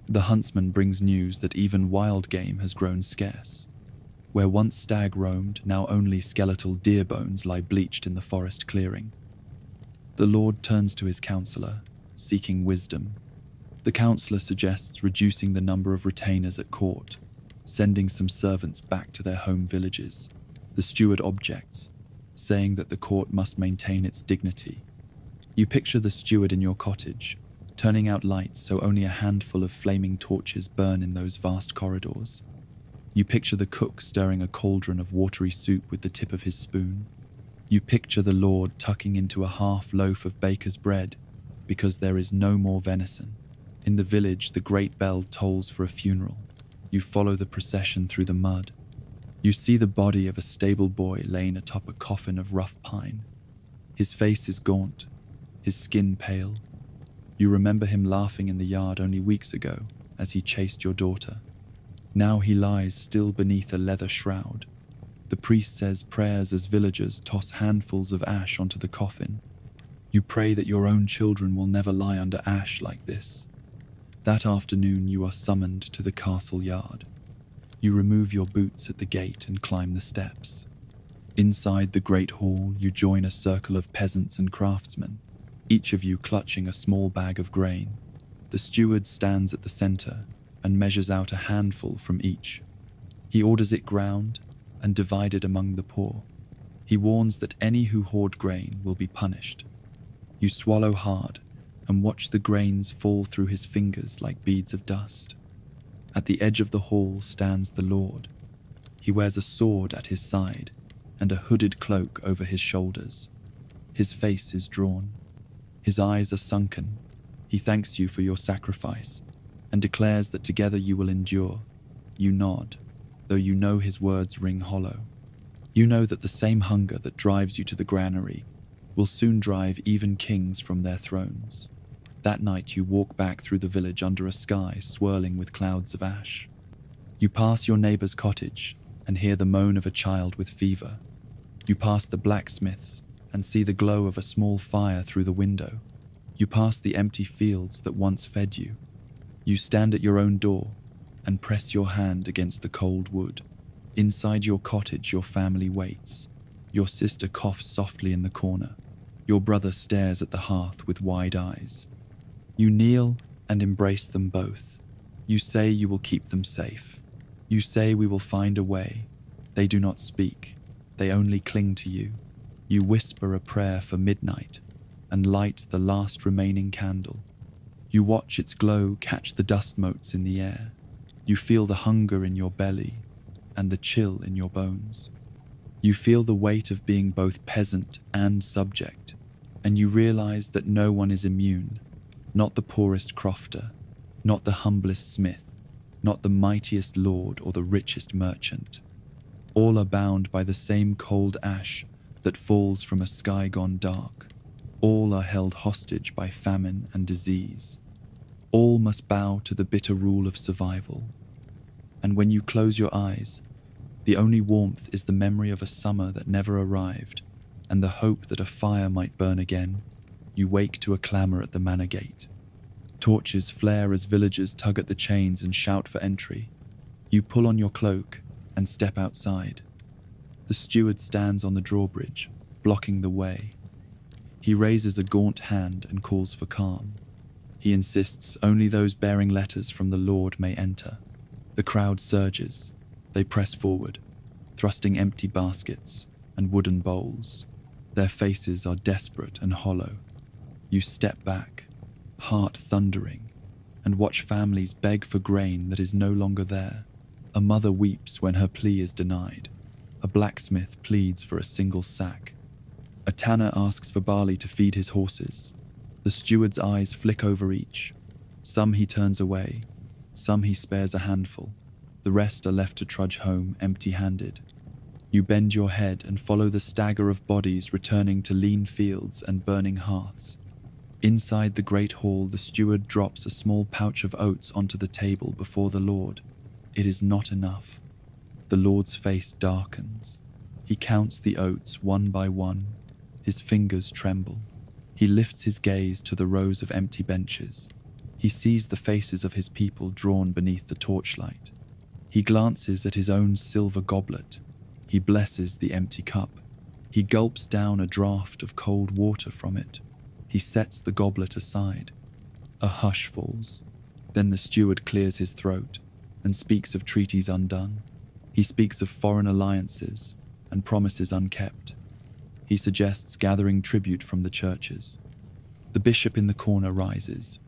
The huntsman brings news that even wild game has grown scarce. Where once stag roamed, now only skeletal deer bones lie bleached in the forest clearing. The Lord turns to his counselor, seeking wisdom. The counselor suggests reducing the number of retainers at court, sending some servants back to their home villages. The steward objects, saying that the court must maintain its dignity. You picture the steward in your cottage, turning out lights so only a handful of flaming torches burn in those vast corridors. You picture the cook stirring a cauldron of watery soup with the tip of his spoon. You picture the Lord tucking into a half loaf of baker's bread because there is no more venison. In the village, the great bell tolls for a funeral. You follow the procession through the mud. You see the body of a stable boy laying atop a coffin of rough pine. His face is gaunt, his skin pale. You remember him laughing in the yard only weeks ago as he chased your daughter. Now he lies still beneath a leather shroud. The priest says prayers as villagers toss handfuls of ash onto the coffin. You pray that your own children will never lie under ash like this. That afternoon you are summoned to the castle yard. You remove your boots at the gate and climb the steps. Inside the great hall, you join a circle of peasants and craftsmen, each of you clutching a small bag of grain. The steward stands at the center and measures out a handful from each. He orders it ground and divided among the poor. He warns that any who hoard grain will be punished. You swallow hard and watch the grains fall through his fingers like beads of dust. At the edge of the hall stands the Lord. He wears a sword at his side and a hooded cloak over his shoulders. His face is drawn. His eyes are sunken. He thanks you for your sacrifice and declares that together you will endure. You nod, though you know his words ring hollow. You know that the same hunger that drives you to the granary will soon drive even kings from their thrones. That night you walk back through the village under a sky swirling with clouds of ash. You pass your neighbor's cottage and hear the moan of a child with fever. You pass the blacksmith's and see the glow of a small fire through the window. You pass the empty fields that once fed you. You stand at your own door and press your hand against the cold wood. Inside your cottage, your family waits. Your sister coughs softly in the corner. Your brother stares at the hearth with wide eyes. You kneel and embrace them both. You say you will keep them safe. You say we will find a way. They do not speak. They only cling to you. You whisper a prayer for midnight and light the last remaining candle. You watch its glow catch the dust motes in the air. You feel the hunger in your belly and the chill in your bones. You feel the weight of being both peasant and subject, and you realize that no one is immune, not the poorest crofter, not the humblest smith, not the mightiest lord or the richest merchant. All are bound by the same cold ash that falls from a sky gone dark. All are held hostage by famine and disease. All must bow to the bitter rule of survival. And when you close your eyes, the only warmth is the memory of a summer that never arrived and the hope that a fire might burn again. You wake to a clamor at the manor gate. Torches flare as villagers tug at the chains and shout for entry. You pull on your cloak and step outside. The steward stands on the drawbridge, blocking the way. He raises a gaunt hand and calls for calm. He insists only those bearing letters from the Lord may enter. The crowd surges. They press forward, thrusting empty baskets and wooden bowls. Their faces are desperate and hollow. You step back, heart thundering, and watch families beg for grain that is no longer there. A mother weeps when her plea is denied. A blacksmith pleads for a single sack. A tanner asks for barley to feed his horses. The steward's eyes flick over each. Some he turns away, some he spares a handful. The rest are left to trudge home empty-handed. You bend your head and follow the stagger of bodies returning to lean fields and burning hearths. Inside the great hall, the steward drops a small pouch of oats onto the table before the Lord. It is not enough. The Lord's face darkens. He counts the oats one by one. His fingers tremble. He lifts his gaze to the rows of empty benches. He sees the faces of his people drawn beneath the torchlight. He glances at his own silver goblet. He blesses the empty cup. He gulps down a draught of cold water from it. He sets the goblet aside. A hush falls. Then the steward clears his throat and speaks of treaties undone. He speaks of foreign alliances and promises unkept. He suggests gathering tribute from the churches. The bishop in the corner rises,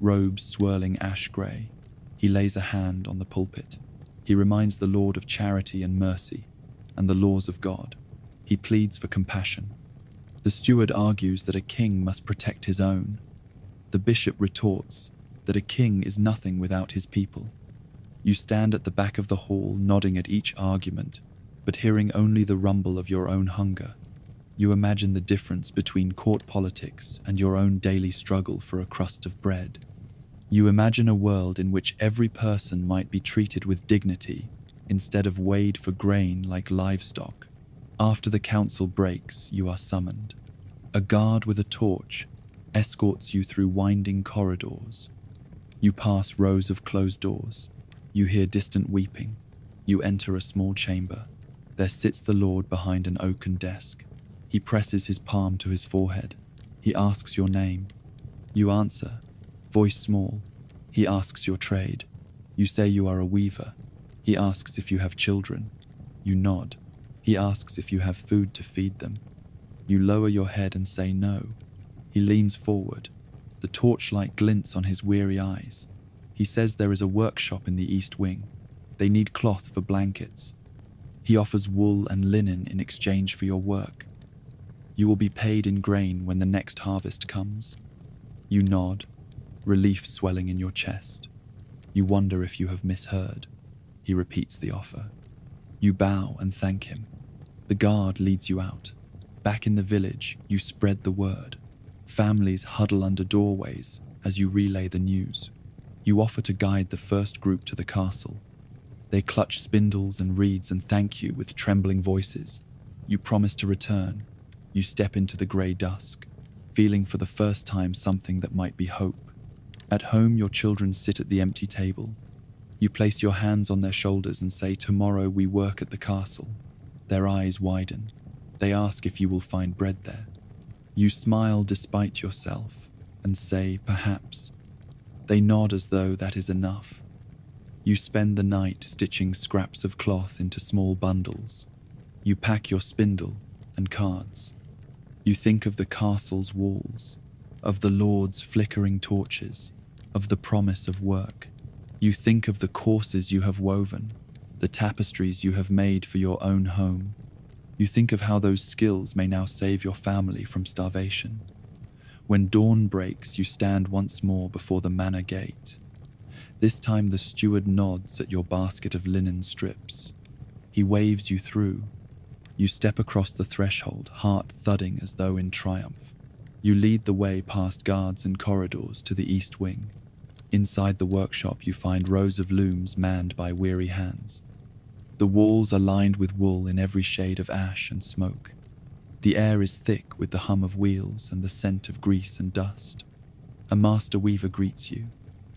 robes swirling ash-grey. He lays a hand on the pulpit. He reminds the Lord of charity and mercy and the laws of God. He pleads for compassion. The steward argues that a king must protect his own. The bishop retorts that a king is nothing without his people. You stand at the back of the hall, nodding at each argument, but hearing only the rumble of your own hunger. You imagine the difference between court politics and your own daily struggle for a crust of bread. You imagine a world in which every person might be treated with dignity instead of weighed for grain like livestock. After the council breaks, you are summoned. A guard with a torch escorts you through winding corridors. You pass rows of closed doors. You hear distant weeping. You enter a small chamber. There sits the Lord behind an oaken desk. He presses his palm to his forehead. He asks your name. You answer, voice small. He asks your trade. You say you are a weaver. He asks if you have children. You nod. He asks if you have food to feed them. You lower your head and say no. He leans forward. The torchlight glints on his weary eyes. He says there is a workshop in the east wing. They need cloth for blankets. He offers wool and linen in exchange for your work. You will be paid in grain when the next harvest comes. You nod, relief swelling in your chest. You wonder if you have misheard. He repeats the offer. You bow and thank him. The guard leads you out. Back in the village, you spread the word. Families huddle under doorways as you relay the news. You offer to guide the first group to the castle. They clutch spindles and reeds and thank you with trembling voices. You promise to return. You step into the grey dusk, feeling for the first time something that might be hope. At home, your children sit at the empty table. You place your hands on their shoulders and say, "Tomorrow we work at the castle." Their eyes widen. They ask if you will find bread there. You smile despite yourself and say, "Perhaps." They nod as though that is enough. You spend the night stitching scraps of cloth into small bundles. You pack your spindle and cards. You think of the castle's walls, of the Lord's flickering torches, of the promise of work. You think of the courses you have woven, the tapestries you have made for your own home. You think of how those skills may now save your family from starvation. When dawn breaks, you stand once more before the manor gate. This time the steward nods at your basket of linen strips. He waves you through. You step across the threshold, heart thudding as though in triumph. You lead the way past guards and corridors to the east wing. Inside the workshop you find rows of looms manned by weary hands. The walls are lined with wool in every shade of ash and smoke. The air is thick with the hum of wheels and the scent of grease and dust. A master weaver greets you.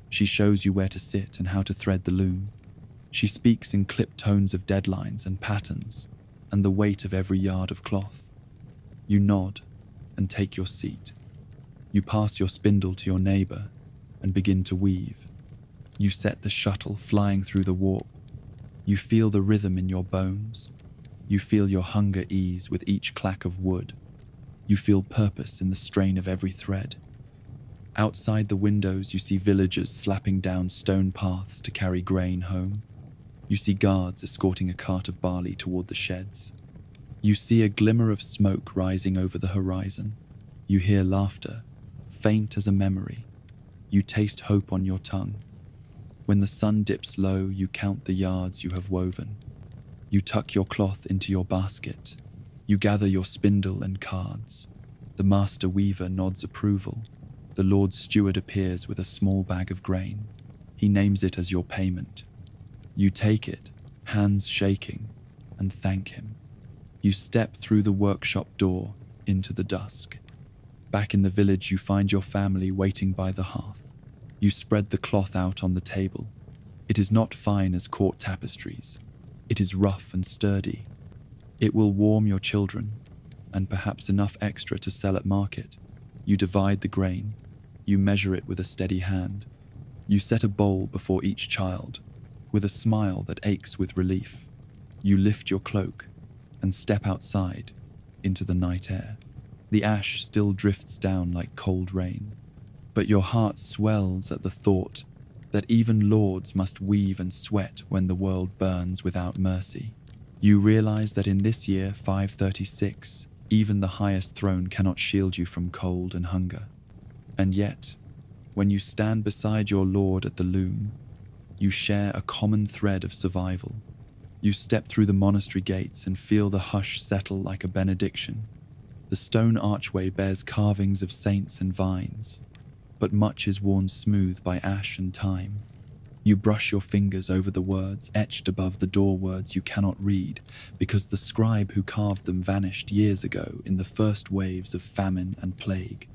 She shows you where to sit and how to thread the loom. She speaks in clipped tones of deadlines and patterns and the weight of every yard of cloth. You nod and take your seat. You pass your spindle to your neighbor and begin to weave. You set the shuttle flying through the warp. You feel the rhythm in your bones. You feel your hunger ease with each clack of wood. You feel purpose in the strain of every thread. Outside the windows, you see villagers slapping down stone paths to carry grain home. You see guards escorting a cart of barley toward the sheds. You see a glimmer of smoke rising over the horizon. You hear laughter, faint as a memory. You taste hope on your tongue. When the sun dips low, you count the yards you have woven. You tuck your cloth into your basket. You gather your spindle and cards. The master weaver nods approval. The Lord Steward appears with a small bag of grain. He names it as your payment. You take it, hands shaking, and thank him. You step through the workshop door into the dusk. Back in the village, you find your family waiting by the hearth. You spread the cloth out on the table. It is not fine as court tapestries. It is rough and sturdy. It will warm your children, and perhaps enough extra to sell at market. You divide the grain. You measure it with a steady hand. You set a bowl before each child, with a smile that aches with relief. You lift your cloak and step outside into the night air. The ash still drifts down like cold rain, but your heart swells at the thought that even lords must weave and sweat when the world burns without mercy. You realize that in this year 536, even the highest throne cannot shield you from cold and hunger. And yet, when you stand beside your lord at the loom, you share a common thread of survival. You step through the monastery gates and feel the hush settle like a benediction. The stone archway bears carvings of saints and vines, but much is worn smooth by ash and time. You brush your fingers over the words etched above the door, words you cannot read because the scribe who carved them vanished years ago in the first waves of famine and plague.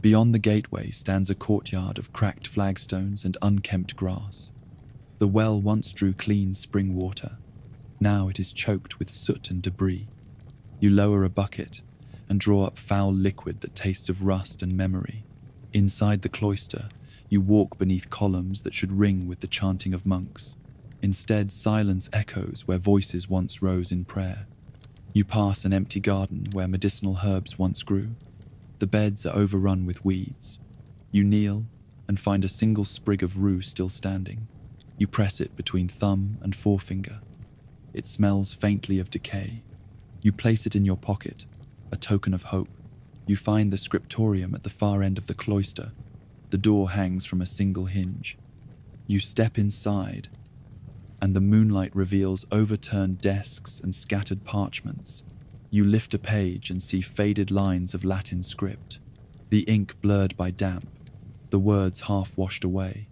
Beyond the gateway stands a courtyard of cracked flagstones and unkempt grass. The well once drew clean spring water. Now it is choked with soot and debris. You lower a bucket and draw up foul liquid that tastes of rust and memory. Inside the cloister, you walk beneath columns that should ring with the chanting of monks. Instead, silence echoes where voices once rose in prayer. You pass an empty garden where medicinal herbs once grew. The beds are overrun with weeds. You kneel and find a single sprig of rue still standing. You press it between thumb and forefinger. It smells faintly of decay. You place it in your pocket, a token of hope. You find the scriptorium at the far end of the cloister. The door hangs from a single hinge. You step inside, and the moonlight reveals overturned desks and scattered parchments. You lift a page and see faded lines of Latin script, the ink blurred by damp, the words half washed away.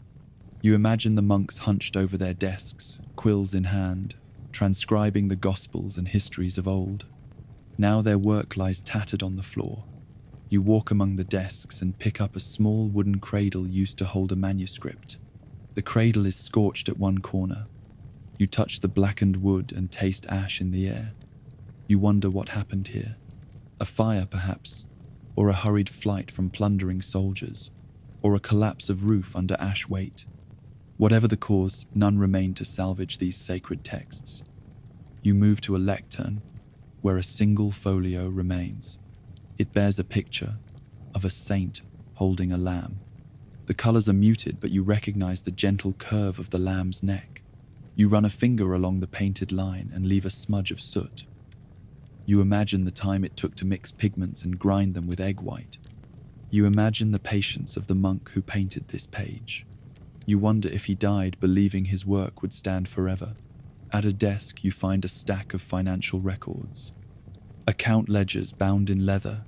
You imagine the monks hunched over their desks, quills in hand, transcribing the Gospels and histories of old. Now their work lies tattered on the floor. You walk among the desks and pick up a small wooden cradle used to hold a manuscript. The cradle is scorched at one corner. You touch the blackened wood and taste ash in the air. You wonder what happened here. A fire, perhaps, or a hurried flight from plundering soldiers, or a collapse of roof under ash weight. Whatever the cause, none remain to salvage these sacred texts. You move to a lectern, where a single folio remains. It bears a picture of a saint holding a lamb. The colors are muted, but you recognize the gentle curve of the lamb's neck. You run a finger along the painted line and leave a smudge of soot. You imagine the time it took to mix pigments and grind them with egg white. You imagine the patience of the monk who painted this page. You wonder if he died believing his work would stand forever. At a desk, you find a stack of financial records. Account ledgers bound in leather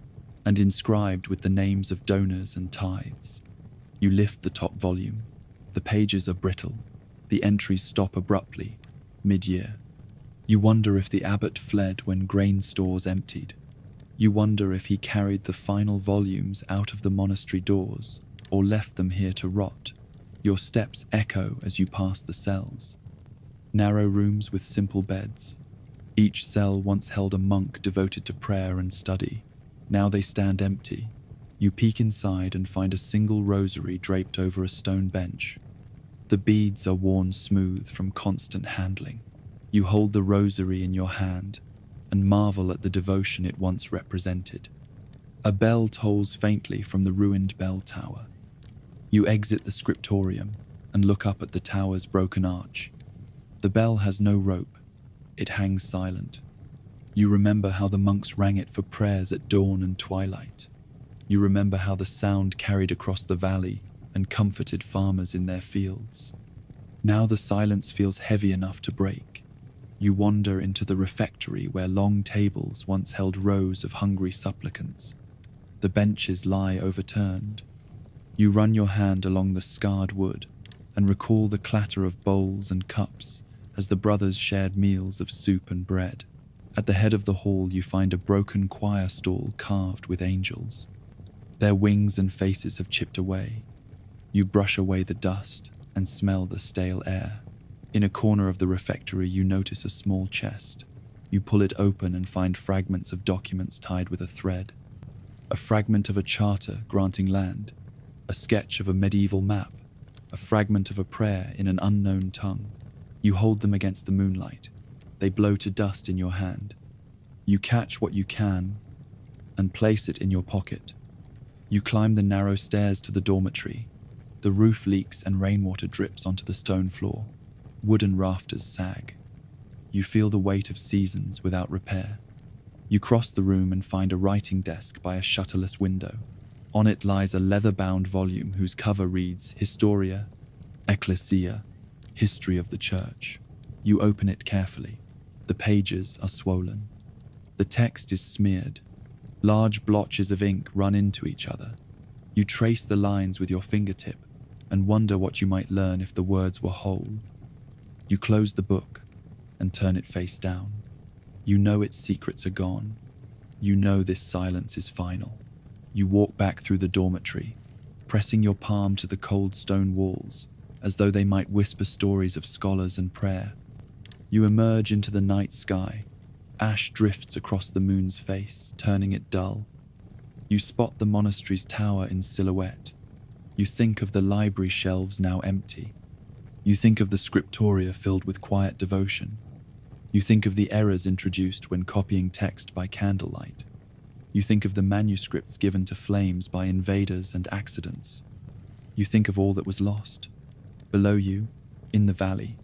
and inscribed with the names of donors and tithes. You lift the top volume. The pages are brittle. The entries stop abruptly, mid-year. You wonder if the abbot fled when grain stores emptied. You wonder if he carried the final volumes out of the monastery doors or left them here to rot. Your steps echo as you pass the cells. Narrow rooms with simple beds. Each cell once held a monk devoted to prayer and study. Now they stand empty. You peek inside and find a single rosary draped over a stone bench. The beads are worn smooth from constant handling. You hold the rosary in your hand and marvel at the devotion it once represented. A bell tolls faintly from the ruined bell tower. You exit the scriptorium and look up at the tower's broken arch. The bell has no rope. It hangs silent. You remember how the monks rang it for prayers at dawn and twilight. You remember how the sound carried across the valley and comforted farmers in their fields. Now the silence feels heavy enough to break. You wander into the refectory where long tables once held rows of hungry supplicants. The benches lie overturned. You run your hand along the scarred wood and recall the clatter of bowls and cups as the brothers shared meals of soup and bread. At the head of the hall you find a broken choir stall carved with angels. Their wings and faces have chipped away. You brush away the dust and smell the stale air. In a corner of the refectory you notice a small chest. You pull it open and find fragments of documents tied with a thread. A fragment of a charter granting land, a sketch of a medieval map, a fragment of a prayer in an unknown tongue. You hold them against the moonlight. They blow to dust in your hand. You catch what you can and place it in your pocket. You climb the narrow stairs to the dormitory. The roof leaks and rainwater drips onto the stone floor. Wooden rafters sag. You feel the weight of seasons without repair. You cross the room and find a writing desk by a shutterless window. On it lies a leather-bound volume whose cover reads Historia Ecclesia, History of the Church. You open it carefully. The pages are swollen. The text is smeared. Large blotches of ink run into each other. You trace the lines with your fingertip and wonder what you might learn if the words were whole. You close the book and turn it face down. You know its secrets are gone. You know this silence is final. You walk back through the dormitory, pressing your palm to the cold stone walls, as though they might whisper stories of scholars and prayer. You emerge into the night sky. Ash drifts across the moon's face, turning it dull. You spot the monastery's tower in silhouette. You think of the library shelves now empty. You think of the scriptoria filled with quiet devotion. You think of the errors introduced when copying text by candlelight. You think of the manuscripts given to flames by invaders and accidents. You think of all that was lost. Below you, in the valley,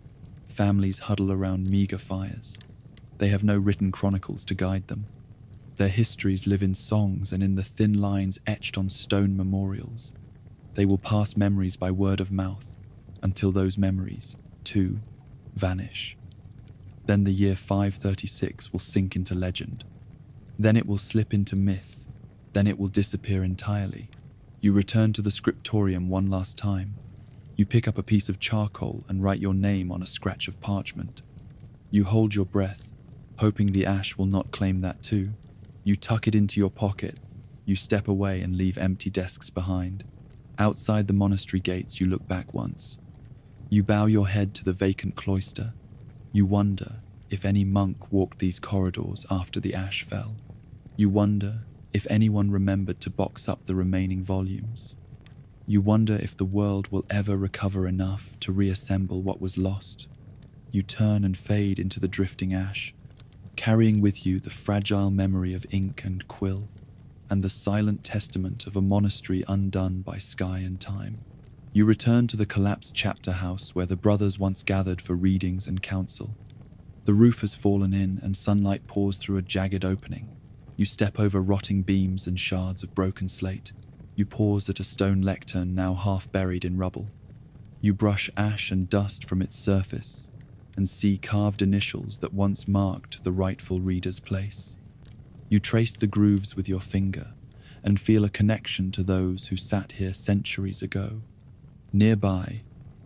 families huddle around meager fires. They have no written chronicles to guide them. Their histories live in songs and in the thin lines etched on stone memorials. They will pass memories by word of mouth until those memories, too, vanish. Then the year 536 will sink into legend. Then it will slip into myth. Then it will disappear entirely. You return to the scriptorium one last time. You pick up a piece of charcoal and write your name on a scratch of parchment. You hold your breath, hoping the ash will not claim that too. You tuck it into your pocket. You step away and leave empty desks behind. Outside the monastery gates, you look back once. You bow your head to the vacant cloister. You wonder if any monk walked these corridors after the ash fell. You wonder if anyone remembered to box up the remaining volumes. You wonder if the world will ever recover enough to reassemble what was lost. You turn and fade into the drifting ash, carrying with you the fragile memory of ink and quill, and the silent testament of a monastery undone by sky and time. You return to the collapsed chapter house where the brothers once gathered for readings and counsel. The roof has fallen in and sunlight pours through a jagged opening. You step over rotting beams and shards of broken slate. You pause at a stone lectern now half buried in rubble. You brush ash and dust from its surface and see carved initials that once marked the rightful reader's place. You trace the grooves with your finger and feel a connection to those who sat here centuries ago. Nearby,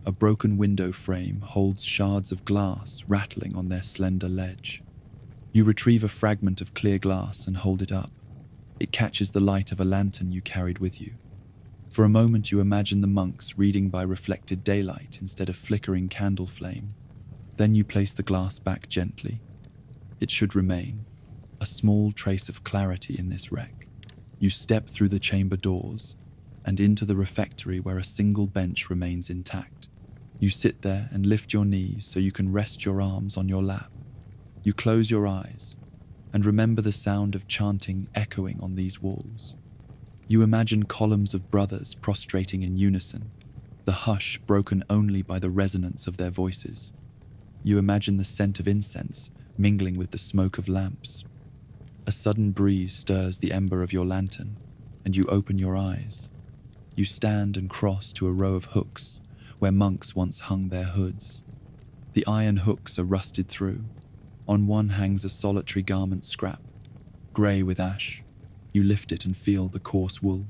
a broken window frame holds shards of glass rattling on their slender ledge. You retrieve a fragment of clear glass and hold it up. It catches the light of a lantern you carried with you. For a moment you imagine the monks reading by reflected daylight instead of flickering candle flame. Then you place the glass back gently. It should remain, a small trace of clarity in this wreck. You step through the chamber doors and into the refectory where a single bench remains intact. You sit there and lift your knees so you can rest your arms on your lap. You close your eyes and remember the sound of chanting echoing on these walls. You imagine columns of brothers prostrating in unison, the hush broken only by the resonance of their voices. You imagine the scent of incense mingling with the smoke of lamps. A sudden breeze stirs the ember of your lantern, and you open your eyes. You stand and cross to a row of hooks where monks once hung their hoods. The iron hooks are rusted through. On one hangs a solitary garment scrap, grey with ash. You lift it and feel the coarse wool.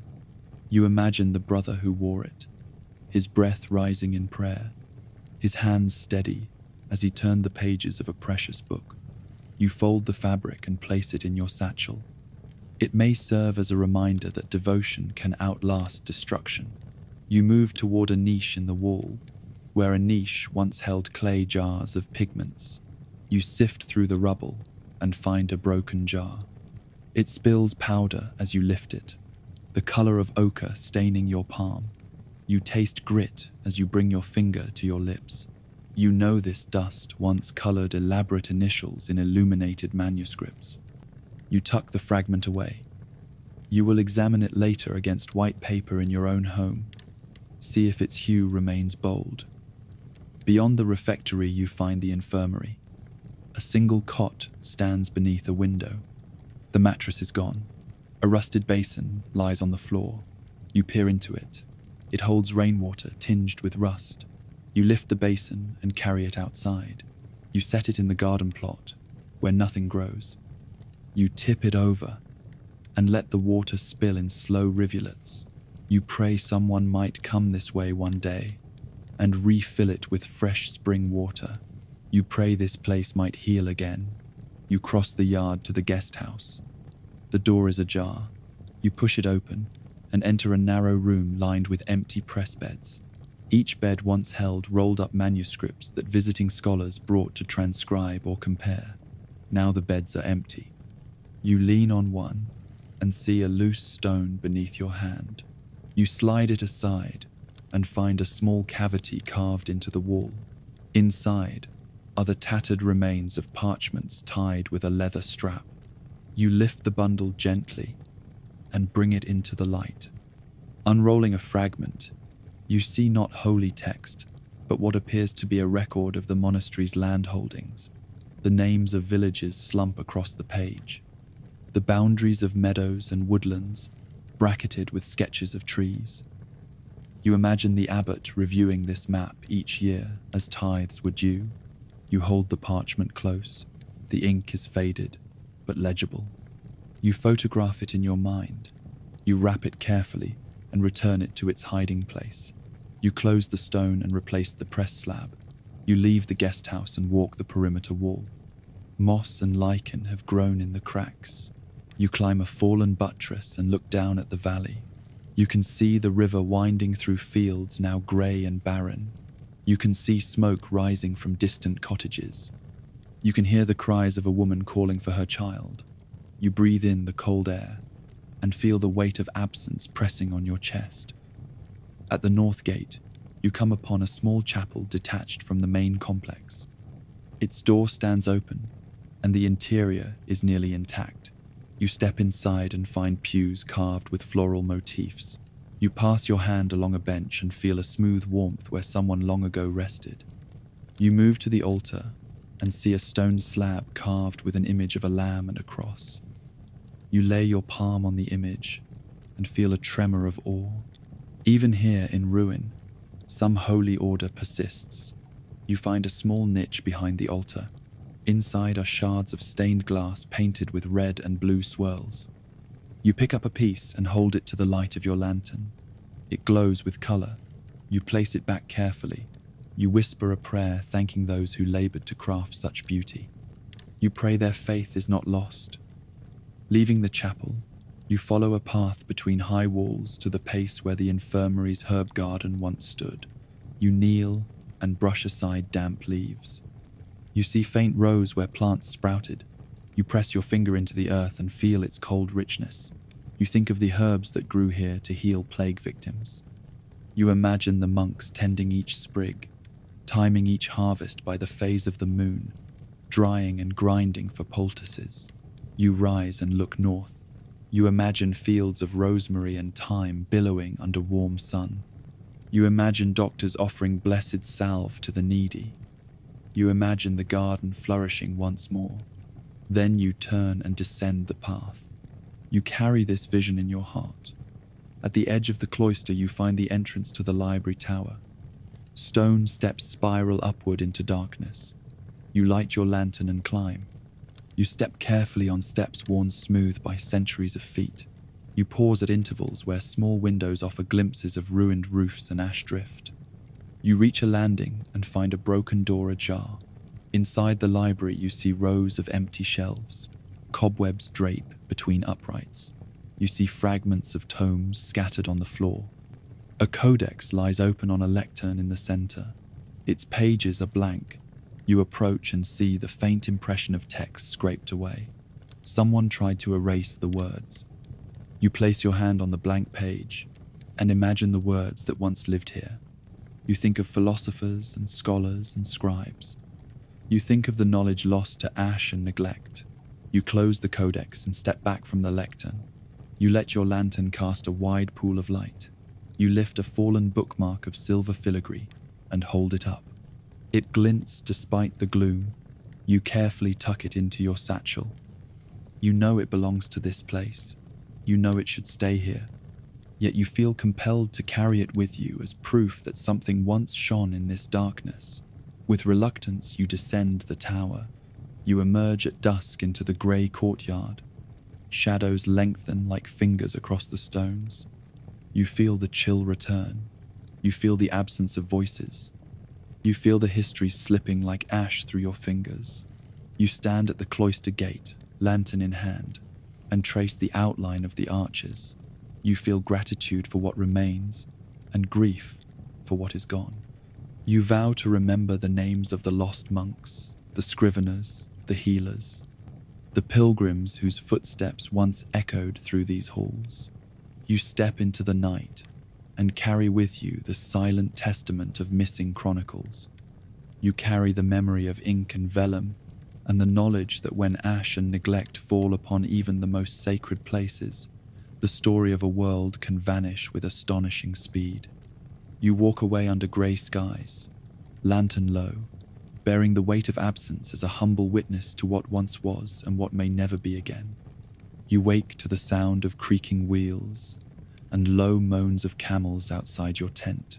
You imagine the brother who wore it, his breath rising in prayer, his hands steady as he turned the pages of a precious book. You fold the fabric and place it in your satchel. It may serve as a reminder that devotion can outlast destruction. You move toward a niche in the wall, where a niche once held clay jars of pigments. You sift through the rubble and find a broken jar. It spills powder as you lift it, the color of ochre staining your palm. You taste grit as you bring your finger to your lips. You know this dust once colored elaborate initials in illuminated manuscripts. You tuck the fragment away. You will examine it later against white paper in your own home. See if its hue remains bold. Beyond the refectory, you find the infirmary. A single cot stands beneath a window. The mattress is gone. A rusted basin lies on the floor. You peer into it. It holds rainwater tinged with rust. You lift the basin and carry it outside. You set it in the garden plot, where nothing grows. You tip it over and let the water spill in slow rivulets. You pray someone might come this way one day and refill it with fresh spring water. You pray this place might heal again. You cross the yard to the guest house. The door is ajar. You push it open and enter a narrow room lined with empty press beds. Each bed once held rolled up manuscripts that visiting scholars brought to transcribe or compare. Now the beds are empty. You lean on one and see a loose stone beneath your hand. You slide it aside and find a small cavity carved into the wall. Inside are the tattered remains of parchments tied with a leather strap. You lift the bundle gently and bring it into the light. Unrolling a fragment, you see not holy text, but what appears to be a record of the monastery's land holdings. The names of villages slump across the page. The boundaries of meadows and woodlands, bracketed with sketches of trees. You imagine the abbot reviewing this map each year as tithes were due. You hold the parchment close. The ink is faded, but legible. You photograph it in your mind. You wrap it carefully and return it to its hiding place. You close the stone and replace the press slab. You leave the guest house and walk the perimeter wall. Moss and lichen have grown in the cracks. You climb a fallen buttress and look down at the valley. You can see the river winding through fields now grey and barren. You can see smoke rising from distant cottages. You can hear the cries of a woman calling for her child. You breathe in the cold air and feel the weight of absence pressing on your chest. At the north gate, you come upon a small chapel detached from the main complex. Its door stands open, and the interior is nearly intact. You step inside and find pews carved with floral motifs. You pass your hand along a bench and feel a smooth warmth where someone long ago rested. You move to the altar and see a stone slab carved with an image of a lamb and a cross. You lay your palm on the image and feel a tremor of awe. Even here in ruin, some holy order persists. You find a small niche behind the altar. Inside are shards of stained glass painted with red and blue swirls. You pick up a piece and hold it to the light of your lantern. It glows with color. You place it back carefully. You whisper a prayer thanking those who labored to craft such beauty. You pray their faith is not lost. Leaving the chapel, you follow a path between high walls to the place where the infirmary's herb garden once stood. You kneel and brush aside damp leaves. You see faint rows where plants sprouted. You press your finger into the earth and feel its cold richness. You think of the herbs that grew here to heal plague victims. You imagine the monks tending each sprig, timing each harvest by the phase of the moon, drying and grinding for poultices. You rise and look north. You imagine fields of rosemary and thyme billowing under warm sun. You imagine doctors offering blessed salve to the needy. You imagine the garden flourishing once more. Then you turn and descend the path. You carry this vision in your heart. At the edge of the cloister, you find the entrance to the library tower. Stone steps spiral upward into darkness. You light your lantern and climb. You step carefully on steps worn smooth by centuries of feet. You pause at intervals where small windows offer glimpses of ruined roofs and ash drift. You reach a landing and find a broken door ajar. Inside the library, you see rows of empty shelves. Cobwebs drape between uprights. You see fragments of tomes scattered on the floor. A codex lies open on a lectern in the center. Its pages are blank. You approach and see the faint impression of text scraped away. Someone tried to erase the words. You place your hand on the blank page and imagine the words that once lived here. You think of philosophers and scholars and scribes. You think of the knowledge lost to ash and neglect. You close the codex and step back from the lectern. You let your lantern cast a wide pool of light. You lift a fallen bookmark of silver filigree and hold it up. It glints despite the gloom. You carefully tuck it into your satchel. You know it belongs to this place. You know it should stay here. Yet you feel compelled to carry it with you as proof that something once shone in this darkness. With reluctance, you descend the tower. You emerge at dusk into the grey courtyard. Shadows lengthen like fingers across the stones. You feel the chill return. You feel the absence of voices. You feel the history slipping like ash through your fingers. You stand at the cloister gate, lantern in hand, and trace the outline of the arches. You feel gratitude for what remains, and grief for what is gone. You vow to remember the names of the lost monks, the scriveners, the healers, the pilgrims whose footsteps once echoed through these halls. You step into the night and carry with you the silent testament of missing chronicles. You carry the memory of ink and vellum and the knowledge that when ash and neglect fall upon even the most sacred places, the story of a world can vanish with astonishing speed. You walk away under grey skies, lantern low, bearing the weight of absence as a humble witness to what once was and what may never be again. You wake to the sound of creaking wheels and low moans of camels outside your tent.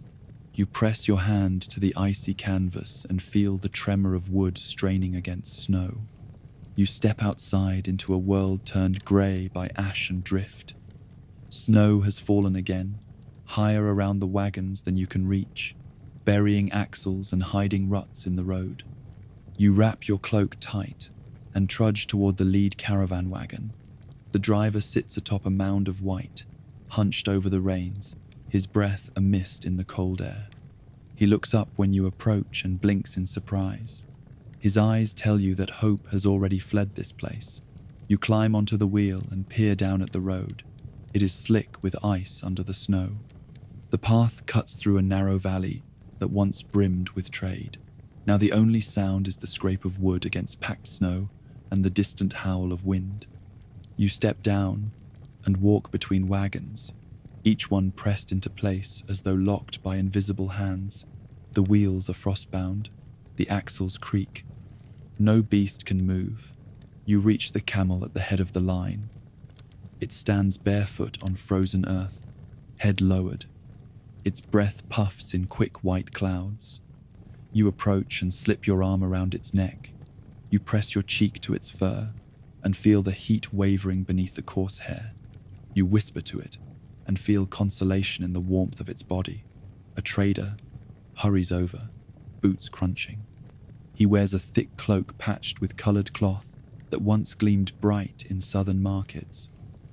You press your hand to the icy canvas and feel the tremor of wood straining against snow. You step outside into a world turned grey by ash and drift. Snow has fallen again, higher around the wagons than you can reach, burying axles and hiding ruts in the road. You wrap your cloak tight and trudge toward the lead caravan wagon. The driver sits atop a mound of white, hunched over the reins, his breath a mist in the cold air. He looks up when you approach and blinks in surprise. His eyes tell you that hope has already fled this place. You climb onto the wheel and peer down at the road. It is slick with ice under the snow. The path cuts through a narrow valley that once brimmed with trade. Now the only sound is the scrape of wood against packed snow and the distant howl of wind. You step down and walk between wagons, each one pressed into place as though locked by invisible hands. The wheels are frostbound, the axles creak. No beast can move. You reach the camel at the head of the line. It stands barefoot on frozen earth, head lowered. Its breath puffs in quick white clouds. You approach and slip your arm around its neck. You press your cheek to its fur and feel the heat wavering beneath the coarse hair. You whisper to it and feel consolation in the warmth of its body. A trader hurries over, boots crunching. He wears a thick cloak patched with colored cloth that once gleamed bright in southern markets.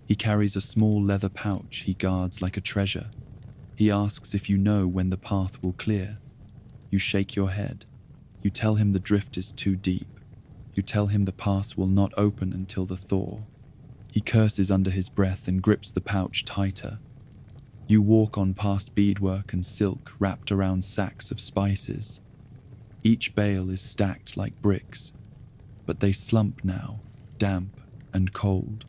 He carries a small leather pouch he guards like a treasure. He asks if you know when the path will clear. You shake your head. You tell him the drift is too deep. You tell him the pass will not open until the thaw. He curses under his breath and grips the pouch tighter. You walk on past beadwork and silk wrapped around sacks of spices. Each bale is stacked like bricks, but they slump now, damp and cold.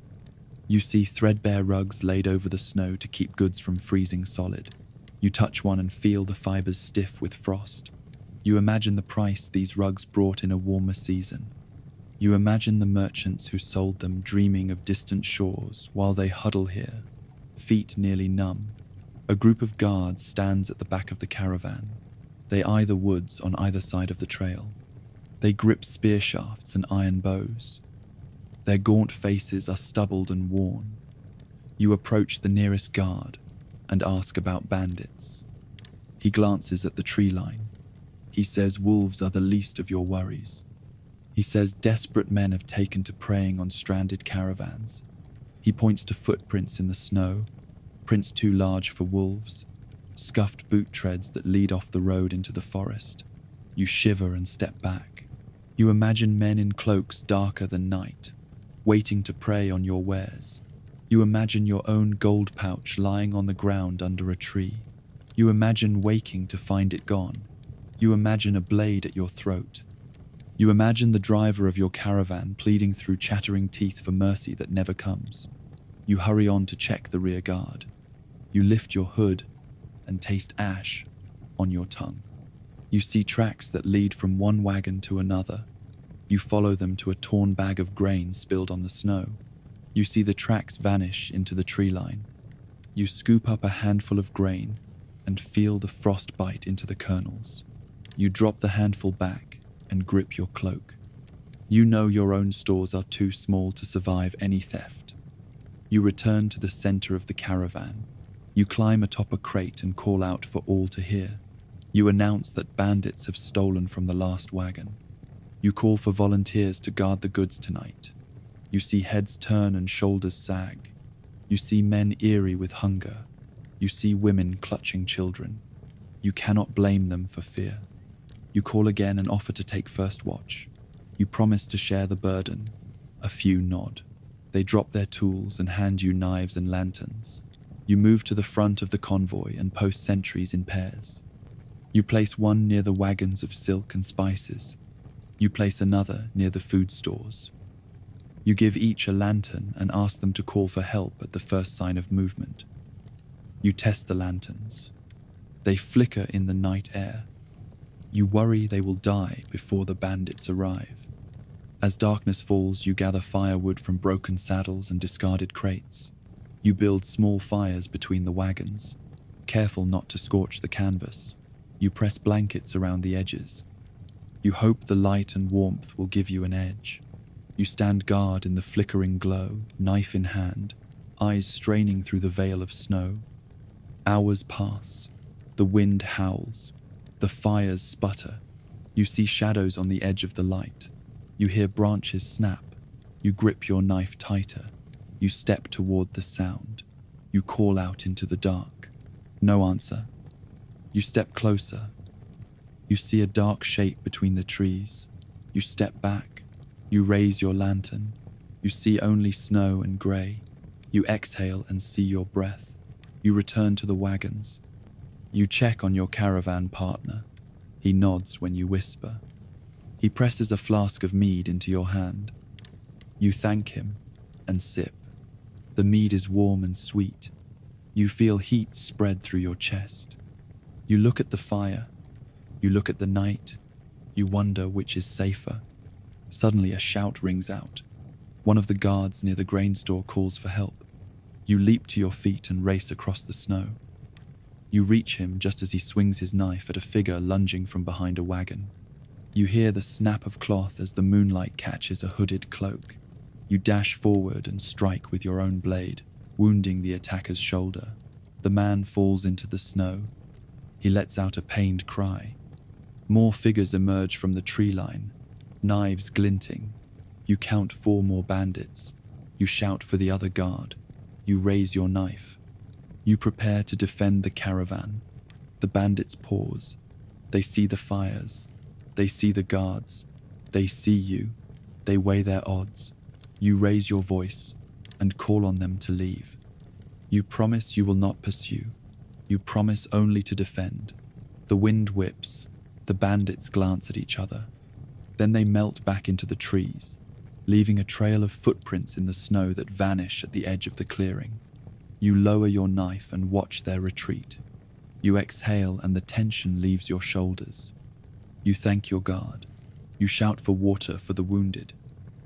You see threadbare rugs laid over the snow to keep goods from freezing solid. You touch one and feel the fibers stiff with frost. You imagine the price these rugs brought in a warmer season. You imagine the merchants who sold them dreaming of distant shores while they huddle here, feet nearly numb. A group of guards stands at the back of the caravan. They eye the woods on either side of the trail. They grip spear shafts and iron bows. Their gaunt faces are stubbled and worn. You approach the nearest guard and ask about bandits. He glances at the tree line. He says wolves are the least of your worries. He says desperate men have taken to preying on stranded caravans. He points to footprints in the snow, prints too large for wolves, scuffed boot treads that lead off the road into the forest. You shiver and step back. You imagine men in cloaks darker than night, waiting to prey on your wares. You imagine your own gold pouch lying on the ground under a tree. You imagine waking to find it gone. You imagine a blade at your throat. You imagine the driver of your caravan pleading through chattering teeth for mercy that never comes. You hurry on to check the rear guard. You lift your hood and taste ash on your tongue. You see tracks that lead from one wagon to another. You follow them to a torn bag of grain spilled on the snow. You see the tracks vanish into the tree line. You scoop up a handful of grain and feel the frost bite into the kernels. You drop the handful back and grip your cloak. You know your own stores are too small to survive any theft. You return to the center of the caravan. You climb atop a crate and call out for all to hear. You announce that bandits have stolen from the last wagon. You call for volunteers to guard the goods tonight. You see heads turn and shoulders sag. You see men eerie with hunger. You see women clutching children. You cannot blame them for fear. You call again and offer to take first watch. You promise to share the burden. A few nod. They drop their tools and hand you knives and lanterns. You move to the front of the convoy and post sentries in pairs. You place one near the wagons of silk and spices. You place another near the food stores. You give each a lantern and ask them to call for help at the first sign of movement. You test the lanterns. They flicker in the night air. You worry they will die before the bandits arrive. As darkness falls, you gather firewood from broken saddles and discarded crates. You build small fires between the wagons, careful not to scorch the canvas. You press blankets around the edges. You hope the light and warmth will give you an edge. You stand guard in the flickering glow, knife in hand, eyes straining through the veil of snow. Hours pass. The wind howls. The fires sputter. You see shadows on the edge of the light. You hear branches snap. You grip your knife tighter. You step toward the sound. You call out into the dark. No answer. You step closer. You see a dark shape between the trees. You step back. You raise your lantern. You see only snow and grey. You exhale and see your breath. You return to the wagons. You check on your caravan partner. He nods when you whisper. He presses a flask of mead into your hand. You thank him and sip. The mead is warm and sweet. You feel heat spread through your chest. You look at the fire. You look at the night. You wonder which is safer. Suddenly a shout rings out. One of the guards near the grain store calls for help. You leap to your feet and race across the snow. You reach him just as he swings his knife at a figure lunging from behind a wagon. You hear the snap of cloth as the moonlight catches a hooded cloak. You dash forward and strike with your own blade, wounding the attacker's shoulder. The man falls into the snow. He lets out a pained cry. More figures emerge from the tree line, knives glinting. You count 4 more bandits. You shout for the other guard. You raise your knife. You prepare to defend the caravan. The bandits pause. They see the fires. They see the guards. They see you. They weigh their odds. You raise your voice and call on them to leave. You promise you will not pursue. You promise only to defend. The wind whips. The bandits glance at each other. Then they melt back into the trees. leaving a trail of footprints in the snow that vanish at the edge of the clearing. You lower your knife and watch their retreat. You exhale and the tension leaves your shoulders. You thank your guard. You shout for water for the wounded.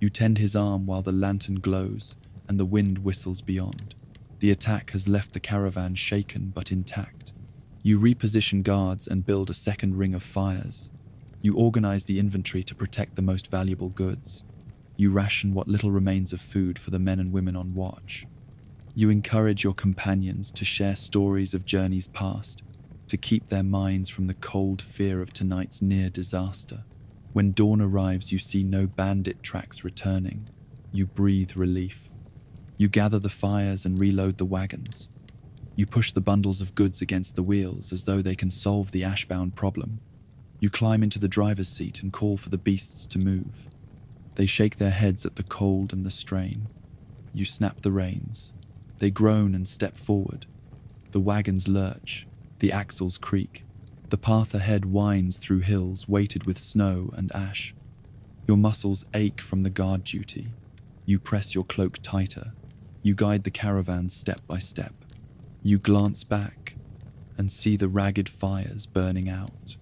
You tend his arm while the lantern glows and the wind whistles beyond. The attack has left the caravan shaken but intact. You reposition guards and build a second ring of fires. You organize the inventory to protect the most valuable goods. You ration what little remains of food for the men and women on watch. You encourage your companions to share stories of journeys past, to keep their minds from the cold fear of tonight's near disaster. When dawn arrives, you see no bandit tracks returning. You breathe relief. You gather the fires and reload the wagons. You push the bundles of goods against the wheels as though they can solve the ashbound problem. You climb into the driver's seat and call for the beasts to move. They shake their heads at the cold and the strain. You snap the reins. They groan and step forward. The wagons lurch. The axles creak. The path ahead winds through hills weighted with snow and ash. Your muscles ache from the guard duty. You press your cloak tighter. You guide the caravan step by step. You glance back and see the ragged fires burning out.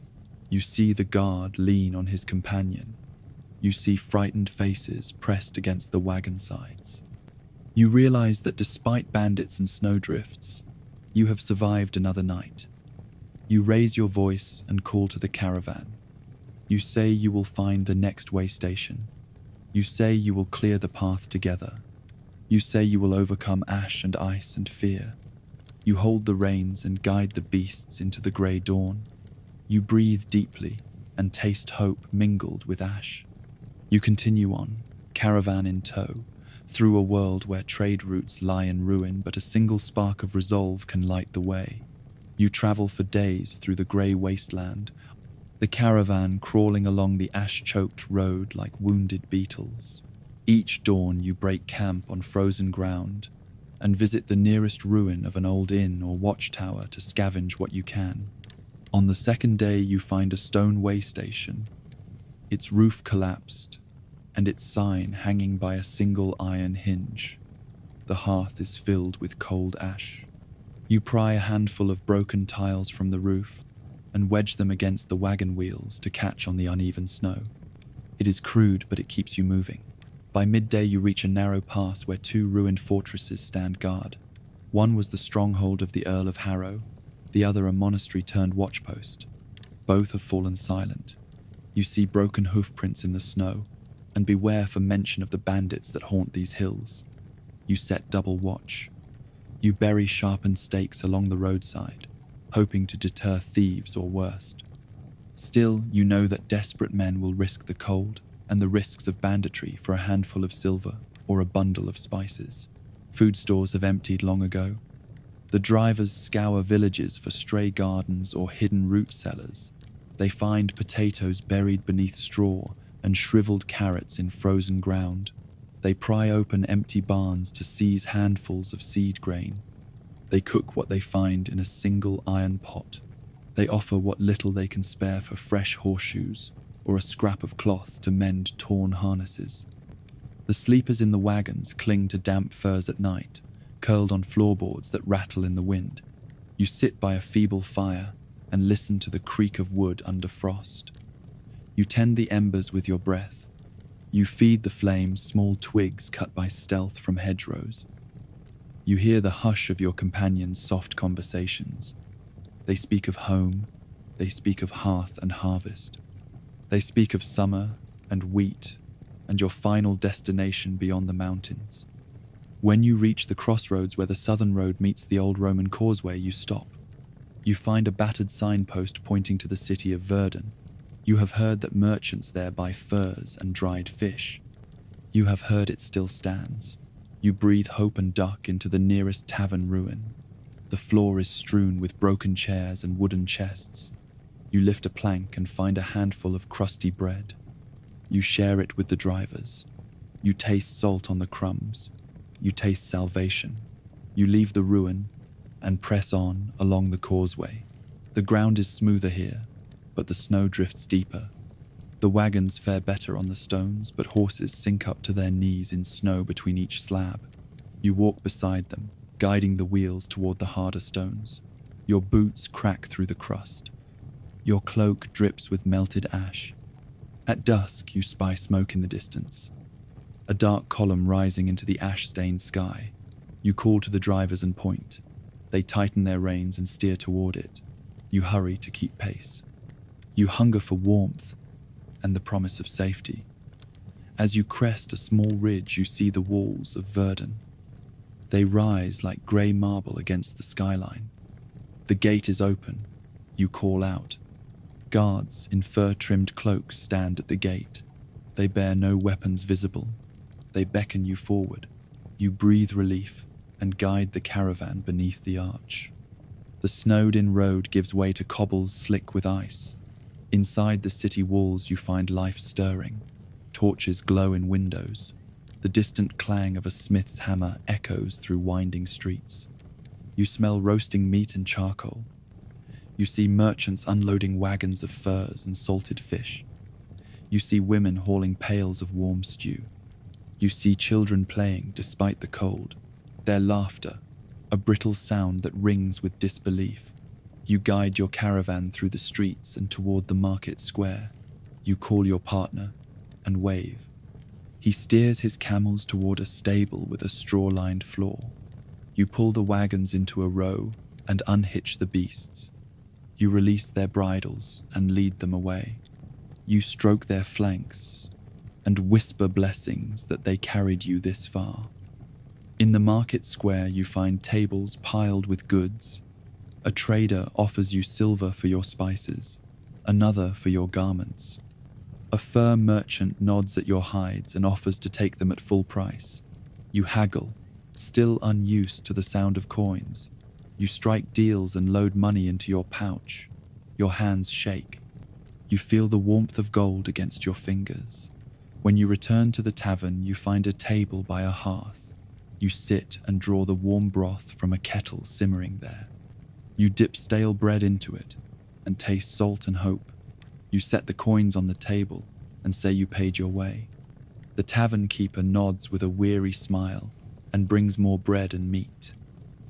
You see the guard lean on his companion. You see frightened faces pressed against the wagon sides. You realize that despite bandits and snowdrifts, you have survived another night. You raise your voice and call to the caravan. You say you will find the next way station. You say you will clear the path together. You say you will overcome ash and ice and fear. You hold the reins and guide the beasts into the grey dawn. You breathe deeply and taste hope mingled with ash. You continue on, caravan in tow, through a world where trade routes lie in ruin, but a single spark of resolve can light the way. You travel for days through the grey wasteland, the caravan crawling along the ash-choked road like wounded beetles. Each dawn you break camp on frozen ground and visit the nearest ruin of an old inn or watchtower to scavenge what you can. On the second day you find a stone way station, its roof collapsed and its sign hanging by a single iron hinge. The hearth is filled with cold ash. You pry a handful of broken tiles from the roof and wedge them against the wagon wheels to catch on the uneven snow. It is crude, but it keeps you moving. By midday you reach a narrow pass where two ruined fortresses stand guard. One was the stronghold of the Earl of Harrow, the other a monastery turned watchpost. Both have fallen silent. You see broken hoofprints in the snow, and beware for mention of the bandits that haunt these hills. You set double watch. You bury sharpened stakes along the roadside, hoping to deter thieves or worst. Still, you know that desperate men will risk the cold and the risks of banditry for a handful of silver or a bundle of spices. Food stores have emptied long ago. The drivers scour villages for stray gardens or hidden root cellars. They find potatoes buried beneath straw and shriveled carrots in frozen ground. They pry open empty barns to seize handfuls of seed grain. They cook what they find in a single iron pot. They offer what little they can spare for fresh horseshoes or a scrap of cloth to mend torn harnesses. The sleepers in the wagons cling to damp furs at night, curled on floorboards that rattle in the wind. You sit by a feeble fire and listen to the creak of wood under frost. You tend the embers with your breath. You feed the flames small twigs cut by stealth from hedgerows. You hear the hush of your companions' soft conversations. They speak of home, they speak of hearth and harvest. They speak of summer and wheat and your final destination beyond the mountains. When you reach the crossroads where the southern road meets the old Roman causeway, you stop. You find a battered signpost pointing to the city of Verdun. You have heard that merchants there buy furs and dried fish. You have heard it still stands. You breathe hope and duck into the nearest tavern ruin. The floor is strewn with broken chairs and wooden chests. You lift a plank and find a handful of crusty bread. You share it with the drivers. You taste salt on the crumbs. You taste salvation. You leave the ruin and press on along the causeway. The ground is smoother here, but the snow drifts deeper. The wagons fare better on the stones, but horses sink up to their knees in snow between each slab. You walk beside them, guiding the wheels toward the harder stones. Your boots crack through the crust. Your cloak drips with melted ash. At dusk, you spy smoke in the distance, a dark column rising into the ash-stained sky. You call to the drivers and point. They tighten their reins and steer toward it. You hurry to keep pace. You hunger for warmth and the promise of safety. As you crest a small ridge, you see the walls of Verdun. They rise like grey marble against the skyline. The gate is open. You call out. Guards in fur-trimmed cloaks stand at the gate. They bear no weapons visible. They beckon you forward. You breathe relief and guide the caravan beneath the arch. The snowed-in road gives way to cobbles slick with ice. Inside the city walls you find life stirring. Torches glow in windows. The distant clang of a smith's hammer echoes through winding streets. You smell roasting meat and charcoal. You see merchants unloading wagons of furs and salted fish. You see women hauling pails of warm stew. You see children playing despite the cold, their laughter, a brittle sound that rings with disbelief. You guide your caravan through the streets and toward the market square. You call your partner and wave. He steers his camels toward a stable with a straw-lined floor. You pull the wagons into a row and unhitch the beasts. You release their bridles and lead them away. You stroke their flanks and whisper blessings that they carried you this far. In the market square you find tables piled with goods. A trader offers you silver for your spices, another for your garments. A fur merchant nods at your hides and offers to take them at full price. You haggle, still unused to the sound of coins. You strike deals and load money into your pouch. Your hands shake. You feel the warmth of gold against your fingers. When you return to the tavern, you find a table by a hearth. You sit and draw the warm broth from a kettle simmering there. You dip stale bread into it and taste salt and hope. You set the coins on the table and say you paid your way. The tavern keeper nods with a weary smile and brings more bread and meat.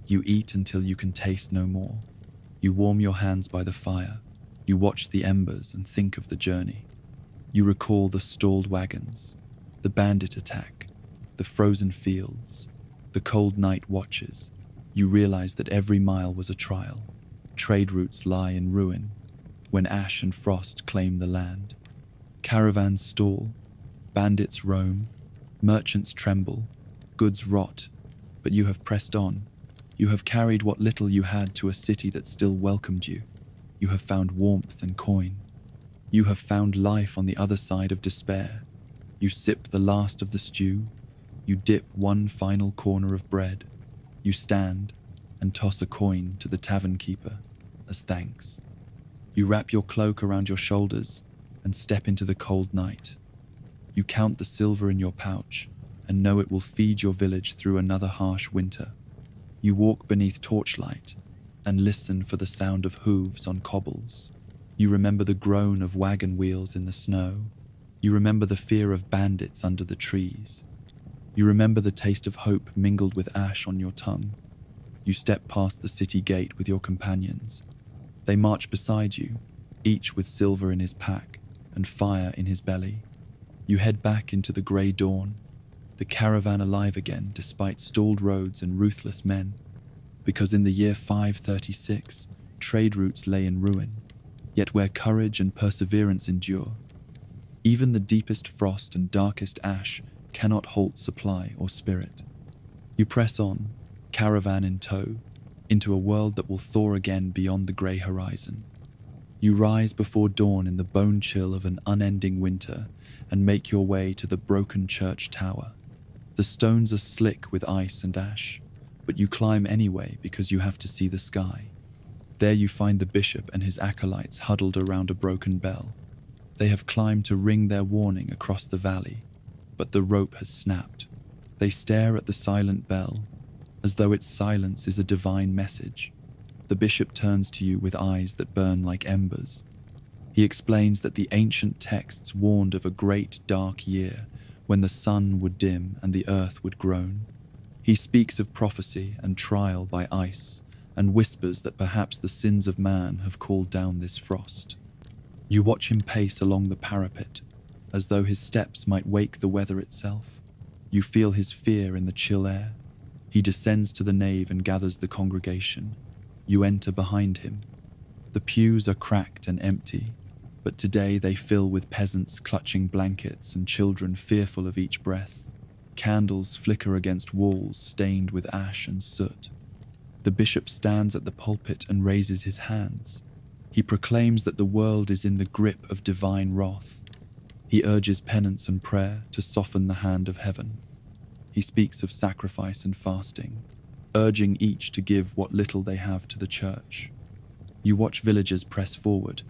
You eat until you can taste no more. You warm your hands by the fire. You watch the embers and think of the journey. You recall the stalled wagons, the bandit attack, the frozen fields, the cold night watches. You realize that every mile was a trial. Trade routes lie in ruin when ash and frost claim the land. Caravans stall, bandits roam, merchants tremble, goods rot, but you have pressed on. You have carried what little you had to a city that still welcomed you. You have found warmth and coin. You have found life on the other side of despair. You sip the last of the stew. You dip one final corner of bread. You stand and toss a coin to the tavern keeper as thanks. You wrap your cloak around your shoulders and step into the cold night. You count the silver in your pouch and know it will feed your village through another harsh winter. You walk beneath torchlight and listen for the sound of hooves on cobbles. You remember the groan of wagon wheels in the snow. You remember the fear of bandits under the trees. You remember the taste of hope mingled with ash on your tongue. You step past the city gate with your companions. They march beside you, each with silver in his pack and fire in his belly. You head back into the grey dawn, the caravan alive again despite stalled roads and ruthless men. Because in the year 536, trade routes lay in ruin, yet where courage and perseverance endure, even the deepest frost and darkest ash cannot halt supply or spirit. You press on, caravan in tow, into a world that will thaw again beyond the grey horizon. You rise before dawn in the bone chill of an unending winter and make your way to the broken church tower. The stones are slick with ice and ash, but you climb anyway because you have to see the sky. There you find the bishop and his acolytes huddled around a broken bell. They have climbed to ring their warning across the valley, but the rope has snapped. They stare at the silent bell, as though its silence is a divine message. The bishop turns to you with eyes that burn like embers. He explains that the ancient texts warned of a great dark year when the sun would dim and the earth would groan. He speaks of prophecy and trial by ice, and whispers that perhaps the sins of man have called down this frost. You watch him pace along the parapet, as though his steps might wake the weather itself. You feel his fear in the chill air. He descends to the nave and gathers the congregation. You enter behind him. The pews are cracked and empty, but today they fill with peasants clutching blankets and children fearful of each breath. Candles flicker against walls stained with ash and soot. The bishop stands at the pulpit and raises his hands. He proclaims that the world is in the grip of divine wrath. He urges penance and prayer to soften the hand of heaven. He speaks of sacrifice and fasting, urging each to give what little they have to the church. You watch villagers press forward,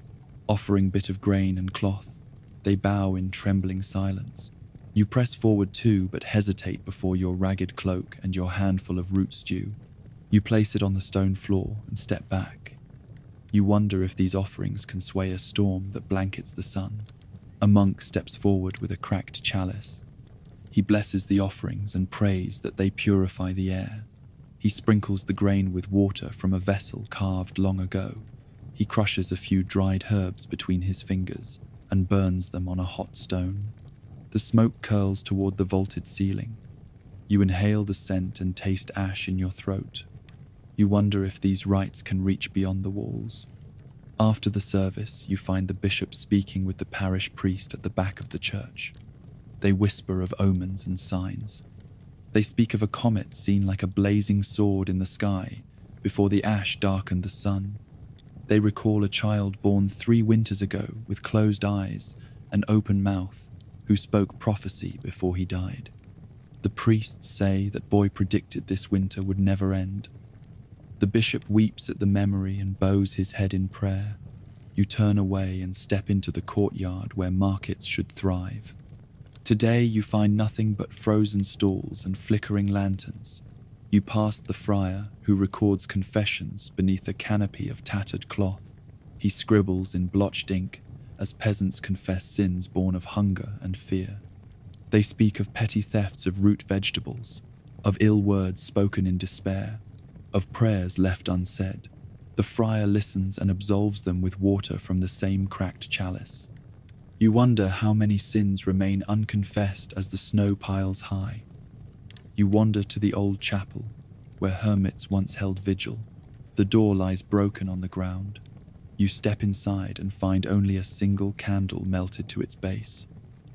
offering bit of grain and cloth. They bow in trembling silence. You press forward too, but hesitate before your ragged cloak and your handful of root stew. You place it on the stone floor and step back. You wonder if these offerings can sway a storm that blankets the sun. A monk steps forward with a cracked chalice. He blesses the offerings and prays that they purify the air. He sprinkles the grain with water from a vessel carved long ago. He crushes a few dried herbs between his fingers and burns them on a hot stone. The smoke curls toward the vaulted ceiling. You inhale the scent and taste ash in your throat. You wonder if these rites can reach beyond the walls. After the service, you find the bishop speaking with the parish priest at the back of the church. They whisper of omens and signs. They speak of a comet seen like a blazing sword in the sky before the ash darkened the sun. They recall a child born 3 winters ago with closed eyes and open mouth who spoke prophecy before he died. The priests say that boy predicted this winter would never end. The bishop weeps at the memory and bows his head in prayer. You turn away and step into the courtyard where markets should thrive. Today you find nothing but frozen stalls and flickering lanterns. You pass the friar who records confessions beneath a canopy of tattered cloth. He scribbles in blotched ink as peasants confess sins born of hunger and fear. They speak of petty thefts of root vegetables, of ill words spoken in despair, of prayers left unsaid. The friar listens and absolves them with water from the same cracked chalice. You wonder how many sins remain unconfessed as the snow piles high. You wander to the old chapel, where hermits once held vigil. The door lies broken on the ground. You step inside and find only a single candle melted to its base.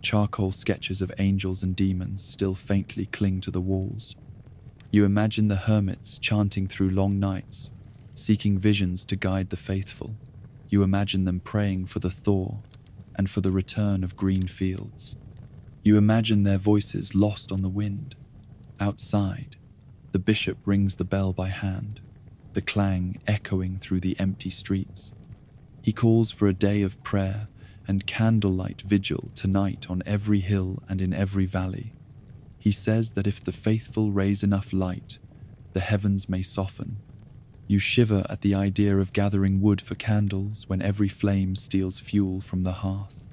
Charcoal sketches of angels and demons still faintly cling to the walls. You imagine the hermits chanting through long nights, seeking visions to guide the faithful. You imagine them praying for the thaw and for the return of green fields. You imagine their voices lost on the wind. Outside, the bishop rings the bell by hand, the clang echoing through the empty streets. He calls for a day of prayer and candlelight vigil tonight on every hill and in every valley. He says that if the faithful raise enough light, the heavens may soften. You shiver at the idea of gathering wood for candles when every flame steals fuel from the hearth.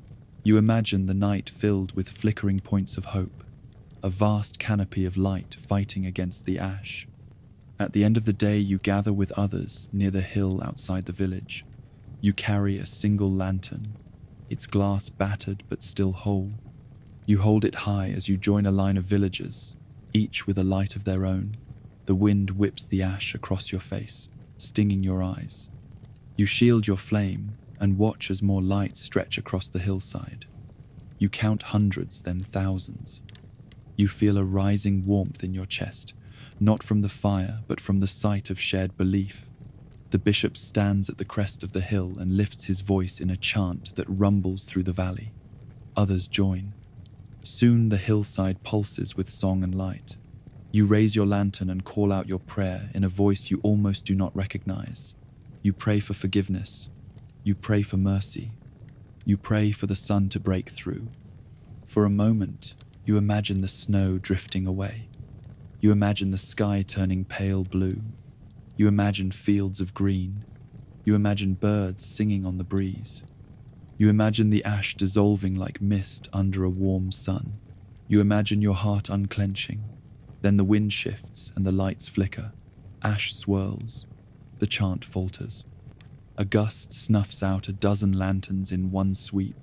You imagine the night filled with flickering points of hope, a vast canopy of light fighting against the ash. At the end of the day, you gather with others near the hill outside the village. You carry a single lantern, its glass battered but still whole. You hold it high as you join a line of villagers, each with a light of their own. The wind whips the ash across your face, stinging your eyes. You shield your flame and watch as more lights stretch across the hillside. You count hundreds, then thousands. You feel a rising warmth in your chest, not from the fire, but from the sight of shared belief. The bishop stands at the crest of the hill and lifts his voice in a chant that rumbles through the valley. Others join. Soon the hillside pulses with song and light. You raise your lantern and call out your prayer in a voice you almost do not recognize. You pray for forgiveness. You pray for mercy. You pray for the sun to break through. For a moment, you imagine the snow drifting away. You imagine the sky turning pale blue. You imagine fields of green. You imagine birds singing on the breeze. You imagine the ash dissolving like mist under a warm sun. You imagine your heart unclenching. Then the wind shifts and the lights flicker. Ash swirls. The chant falters. A gust snuffs out a dozen lanterns in one sweep.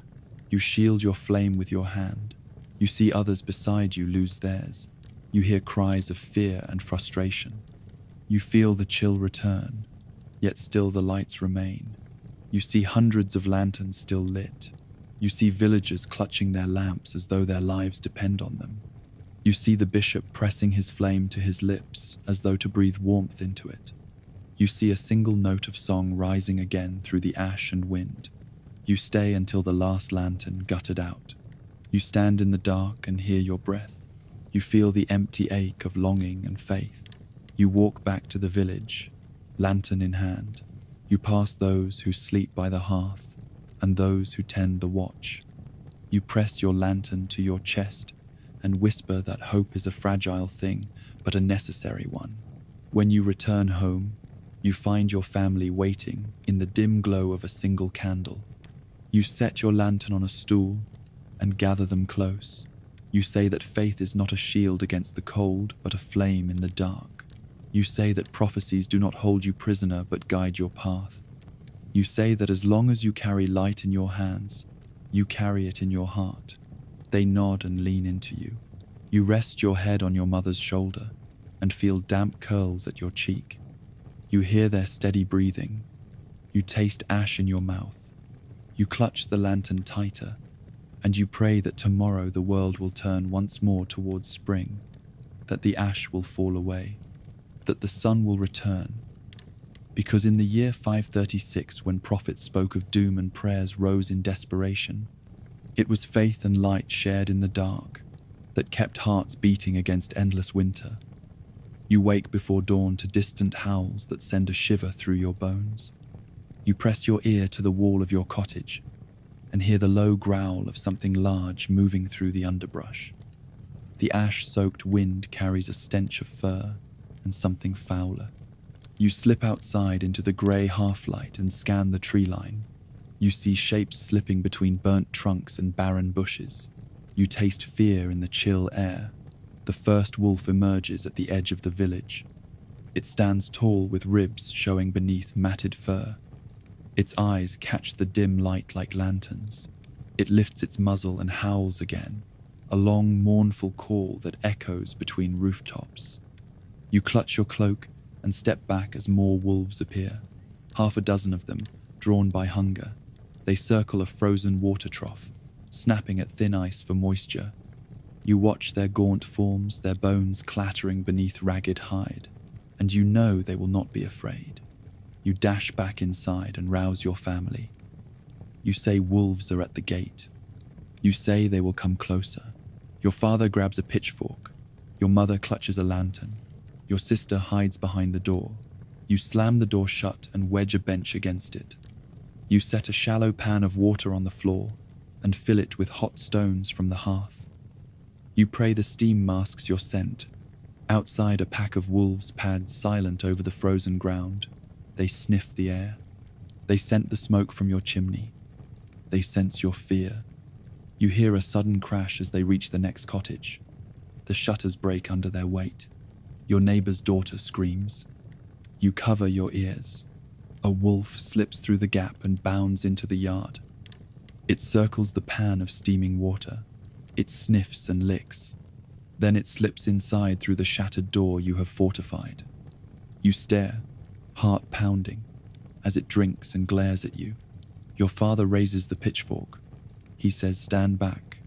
You shield your flame with your hand. You see others beside you lose theirs. You hear cries of fear and frustration. You feel the chill return, yet still the lights remain. You see hundreds of lanterns still lit. You see villagers clutching their lamps as though their lives depend on them. You see the bishop pressing his flame to his lips as though to breathe warmth into it. You see a single note of song rising again through the ash and wind. You stay until the last lantern guttered out. You stand in the dark and hear your breath. You feel the empty ache of longing and faith. You walk back to the village, lantern in hand. You pass those who sleep by the hearth and those who tend the watch. You press your lantern to your chest and whisper that hope is a fragile thing, but a necessary one. When you return home, you find your family waiting in the dim glow of a single candle. You set your lantern on a stool and gather them close. You say that faith is not a shield against the cold, but a flame in the dark. You say that prophecies do not hold you prisoner, but guide your path. You say that as long as you carry light in your hands, you carry it in your heart. They nod and lean into you. You rest your head on your mother's shoulder and feel damp curls at your cheek. You hear their steady breathing. You taste ash in your mouth. You clutch the lantern tighter, and you pray that tomorrow the world will turn once more towards spring, that the ash will fall away, that the sun will return. Because in the year 536, when prophets spoke of doom and prayers rose in desperation, it was faith and light shared in the dark that kept hearts beating against endless winter. You wake before dawn to distant howls that send a shiver through your bones. You press your ear to the wall of your cottage and hear the low growl of something large moving through the underbrush. The ash-soaked wind carries a stench of fur and something fouler. You slip outside into the grey half-light and scan the tree line. You see shapes slipping between burnt trunks and barren bushes. You taste fear in the chill air. The first wolf emerges at the edge of the village. It stands tall with ribs showing beneath matted fur. Its eyes catch the dim light like lanterns. It lifts its muzzle and howls again, a long, mournful call that echoes between rooftops. You clutch your cloak and step back as more wolves appear. 6 of them, drawn by hunger. They circle a frozen water trough, snapping at thin ice for moisture. You watch their gaunt forms, their bones clattering beneath ragged hide, and you know they will not be afraid. You dash back inside and rouse your family. You say wolves are at the gate. You say they will come closer. Your father grabs a pitchfork. Your mother clutches a lantern. Your sister hides behind the door. You slam the door shut and wedge a bench against it. You set a shallow pan of water on the floor and fill it with hot stones from the hearth. You pray the steam masks your scent. Outside, a pack of wolves pads silent over the frozen ground. They sniff the air. They scent the smoke from your chimney. They sense your fear. You hear a sudden crash as they reach the next cottage. The shutters break under their weight. Your neighbor's daughter screams. You cover your ears. A wolf slips through the gap and bounds into the yard. It circles the pan of steaming water. It sniffs and licks. Then it slips inside through the shattered door you have fortified. You stare, heart pounding, as it drinks and glares at you. Your father raises the pitchfork. He says, "Stand back."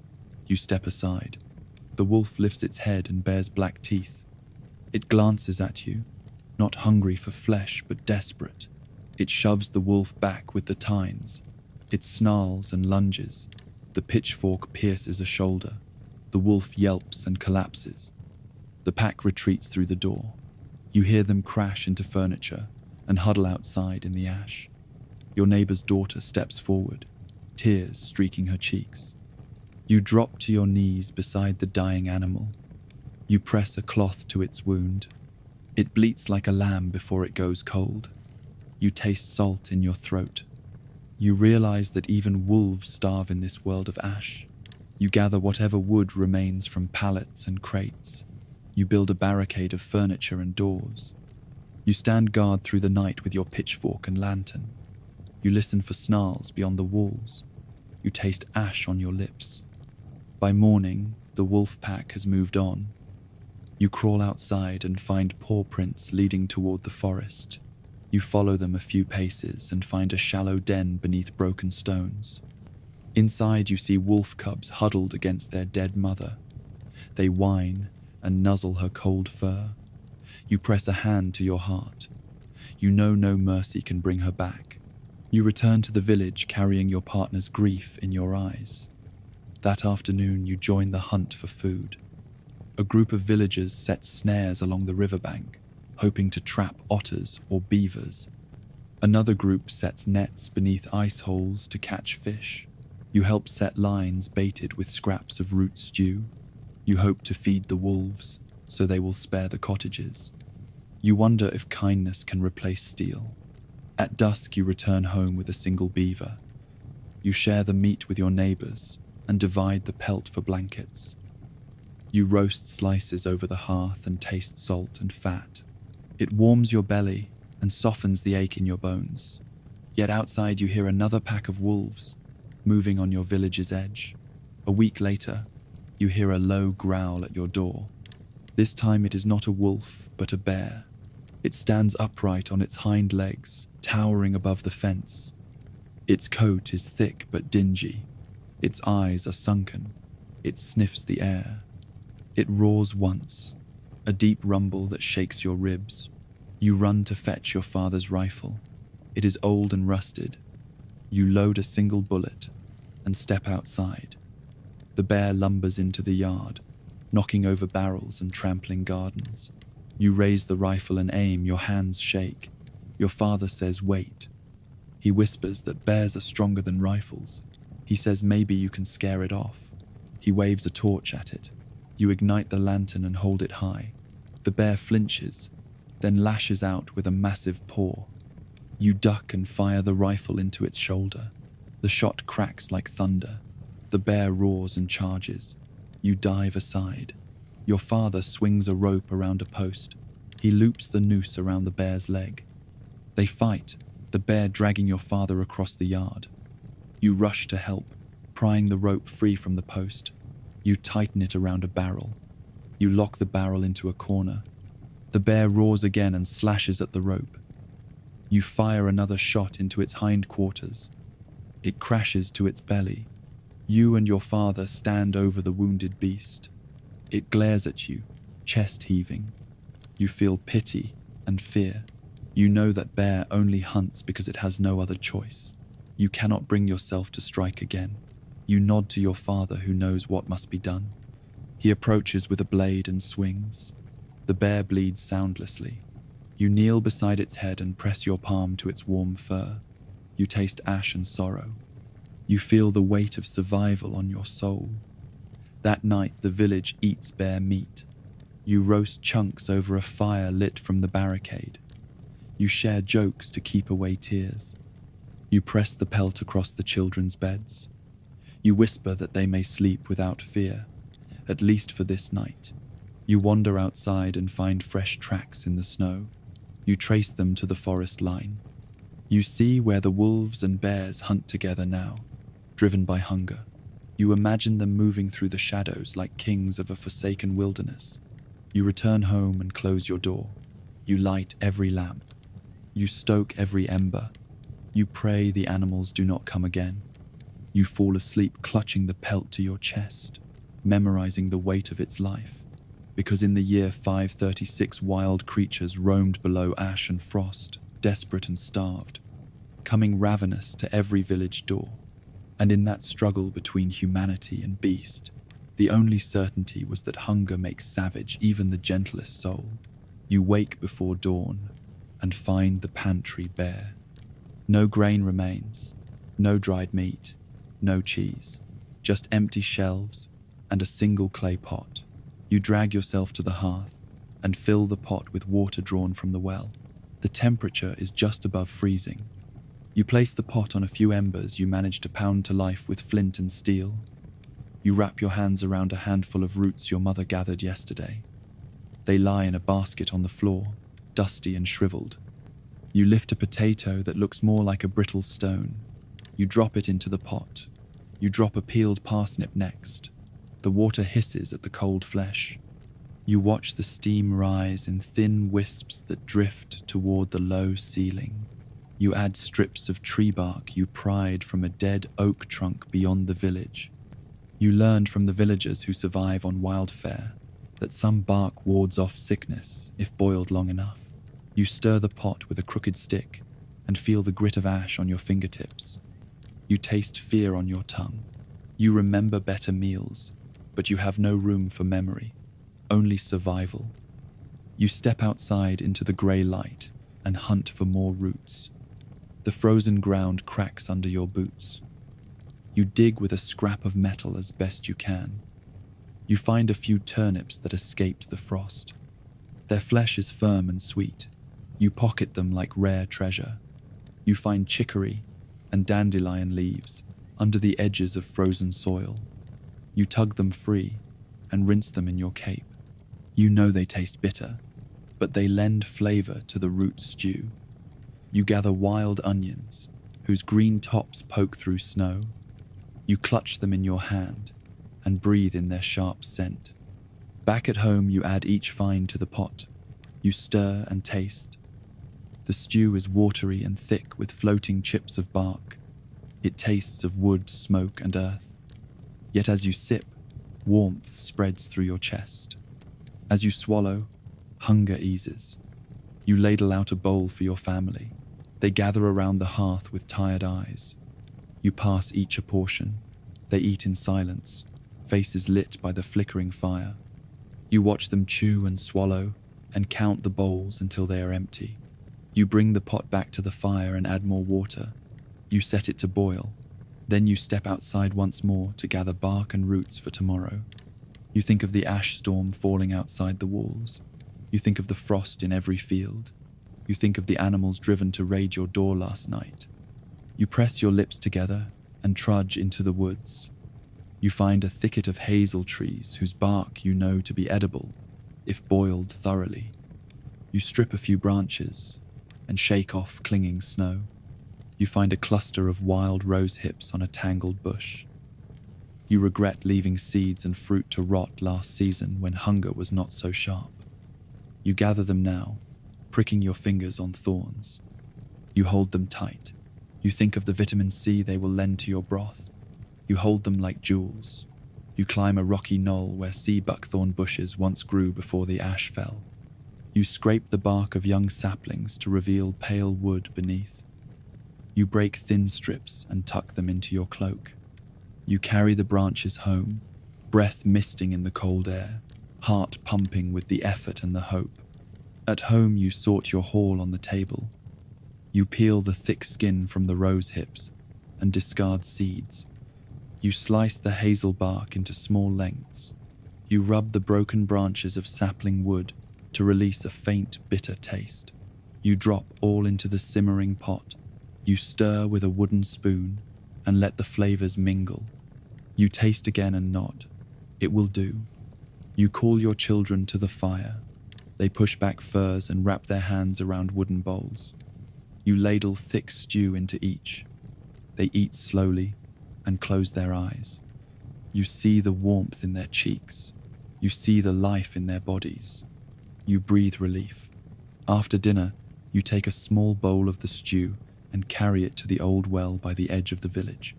You step aside. The wolf lifts its head and bares black teeth. It glances at you, not hungry for flesh but desperate. It shoves the wolf back with the tines. It snarls and lunges. The pitchfork pierces a shoulder. The wolf yelps and collapses. The pack retreats through the door. You hear them crash into furniture and huddle outside in the ash. Your neighbor's daughter steps forward, tears streaking her cheeks. You drop to your knees beside the dying animal. You press a cloth to its wound. It bleats like a lamb before it goes cold. You taste salt in your throat. You realize that even wolves starve in this world of ash. You gather whatever wood remains from pallets and crates. You build a barricade of furniture and doors. You stand guard through the night with your pitchfork and lantern. You listen for snarls beyond the walls. You taste ash on your lips. By morning, the wolf pack has moved on. You crawl outside and find paw prints leading toward the forest. You follow them a few paces and find a shallow den beneath broken stones. Inside you see wolf cubs huddled against their dead mother. They whine and nuzzle her cold fur. You press a hand to your heart. You know no mercy can bring her back. You return to the village carrying your partner's grief in your eyes. That afternoon you join the hunt for food. A group of villagers set snares along the riverbank, hoping to trap otters or beavers. Another group sets nets beneath ice holes to catch fish. You help set lines baited with scraps of root stew. You hope to feed the wolves, so they will spare the cottages. You wonder if kindness can replace steel. At dusk you return home with a single beaver. You share the meat with your neighbors and divide the pelt for blankets. You roast slices over the hearth and taste salt and fat. It warms your belly and softens the ache in your bones. Yet outside you hear another pack of wolves moving on your village's edge. A week later, you hear a low growl at your door. This time it is not a wolf, but a bear. It stands upright on its hind legs, towering above the fence. Its coat is thick but dingy. Its eyes are sunken. It sniffs the air. It roars once, a deep rumble that shakes your ribs. You run to fetch your father's rifle. It is old and rusted. You load a single bullet and step outside. The bear lumbers into the yard, knocking over barrels and trampling gardens. You raise the rifle and aim, your hands shake. Your father says, "Wait." He whispers that bears are stronger than rifles. He says maybe you can scare it off. He waves a torch at it. You ignite the lantern and hold it high. The bear flinches, then lashes out with a massive paw. You duck and fire the rifle into its shoulder. The shot cracks like thunder. The bear roars and charges. You dive aside. Your father swings a rope around a post. He loops the noose around the bear's leg. They fight, the bear dragging your father across the yard. You rush to help, prying the rope free from the post. You tighten it around a barrel. You lock the barrel into a corner. The bear roars again and slashes at the rope. You fire another shot into its hindquarters. It crashes to its belly. You and your father stand over the wounded beast. It glares at you, chest heaving. You feel pity and fear. You know that bear only hunts because it has no other choice. You cannot bring yourself to strike again. You nod to your father, who knows what must be done. He approaches with a blade and swings. The bear bleeds soundlessly. You kneel beside its head and press your palm to its warm fur. You taste ash and sorrow. You feel the weight of survival on your soul. That night, the village eats bear meat. You roast chunks over a fire lit from the barricade. You share jokes to keep away tears. You press the pelt across the children's beds. You whisper that they may sleep without fear, at least for this night. You wander outside and find fresh tracks in the snow. You trace them to the forest line. You see where the wolves and bears hunt together now, driven by hunger. You imagine them moving through the shadows like kings of a forsaken wilderness. You return home and close your door. You light every lamp. You stoke every ember. You pray the animals do not come again. You fall asleep clutching the pelt to your chest, memorizing the weight of its life. Because in the year 536 wild creatures roamed below ash and frost, desperate and starved, coming ravenous to every village door. And in that struggle between humanity and beast, the only certainty was that hunger makes savage even the gentlest soul. You wake before dawn and find the pantry bare. No grain remains, no dried meat, no cheese, just empty shelves and a single clay pot. You drag yourself to the hearth and fill the pot with water drawn from the well. The temperature is just above freezing. You place the pot on a few embers you manage to pound to life with flint and steel. You wrap your hands around a handful of roots your mother gathered yesterday. They lie in a basket on the floor, dusty and shriveled. You lift a potato that looks more like a brittle stone. You drop it into the pot. You drop a peeled parsnip next. The water hisses at the cold flesh. You watch the steam rise in thin wisps that drift toward the low ceiling. You add strips of tree bark you pried from a dead oak trunk beyond the village. You learned from the villagers who survive on wildfare that some bark wards off sickness if boiled long enough. You stir the pot with a crooked stick and feel the grit of ash on your fingertips. You taste fear on your tongue. You remember better meals, but you have no room for memory, only survival. You step outside into the grey light and hunt for more roots. The frozen ground cracks under your boots. You dig with a scrap of metal as best you can. You find a few turnips that escaped the frost. Their flesh is firm and sweet. You pocket them like rare treasure. You find chicory and dandelion leaves under the edges of frozen soil. You tug them free and rinse them in your cape. You know they taste bitter, but they lend flavor to the root stew. You gather wild onions, whose green tops poke through snow. You clutch them in your hand and breathe in their sharp scent. Back at home, you add each find to the pot. You stir and taste. The stew is watery and thick with floating chips of bark. It tastes of wood, smoke, and earth. Yet as you sip, warmth spreads through your chest. As you swallow, hunger eases. You ladle out a bowl for your family. They gather around the hearth with tired eyes. You pass each a portion. They eat in silence, faces lit by the flickering fire. You watch them chew and swallow and count the bowls until they are empty. You bring the pot back to the fire and add more water. You set it to boil. Then you step outside once more to gather bark and roots for tomorrow. You think of the ash storm falling outside the walls. You think of the frost in every field. You think of the animals driven to raid your door last night. You press your lips together and trudge into the woods. You find a thicket of hazel trees whose bark you know to be edible, if boiled thoroughly. You strip a few branches and shake off clinging snow. You find a cluster of wild rose hips on a tangled bush. You regret leaving seeds and fruit to rot last season when hunger was not so sharp. You gather them now, pricking your fingers on thorns. You hold them tight. You think of the vitamin C they will lend to your broth. You hold them like jewels. You climb a rocky knoll where sea buckthorn bushes once grew before the ash fell. You scrape the bark of young saplings to reveal pale wood beneath. You break thin strips and tuck them into your cloak. You carry the branches home, breath misting in the cold air, heart pumping with the effort and the hope. At home you sort your haul on the table. You peel the thick skin from the rose hips and discard seeds. You slice the hazel bark into small lengths. You rub the broken branches of sapling wood to release a faint, bitter taste. You drop all into the simmering pot. You stir with a wooden spoon and let the flavors mingle. You taste again and nod. It will do. You call your children to the fire. They push back furs and wrap their hands around wooden bowls. You ladle thick stew into each. They eat slowly and close their eyes. You see the warmth in their cheeks. You see the life in their bodies. You breathe relief. After dinner, you take a small bowl of the stew and carry it to the old well by the edge of the village.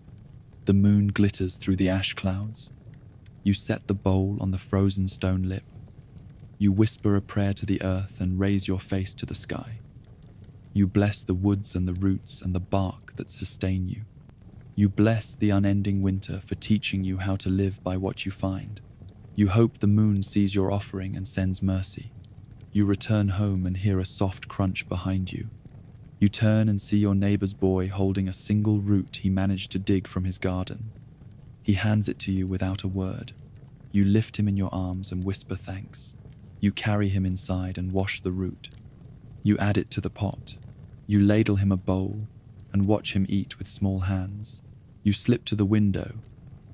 The moon glitters through the ash clouds. You set the bowl on the frozen stone lip. You whisper a prayer to the earth and raise your face to the sky. You bless the woods and the roots and the bark that sustain you. You bless the unending winter for teaching you how to live by what you find. You hope the moon sees your offering and sends mercy. You return home and hear a soft crunch behind you. You turn and see your neighbor's boy holding a single root he managed to dig from his garden. He hands it to you without a word. You lift him in your arms and whisper thanks. You carry him inside and wash the root. You add it to the pot. You ladle him a bowl and watch him eat with small hands. You slip to the window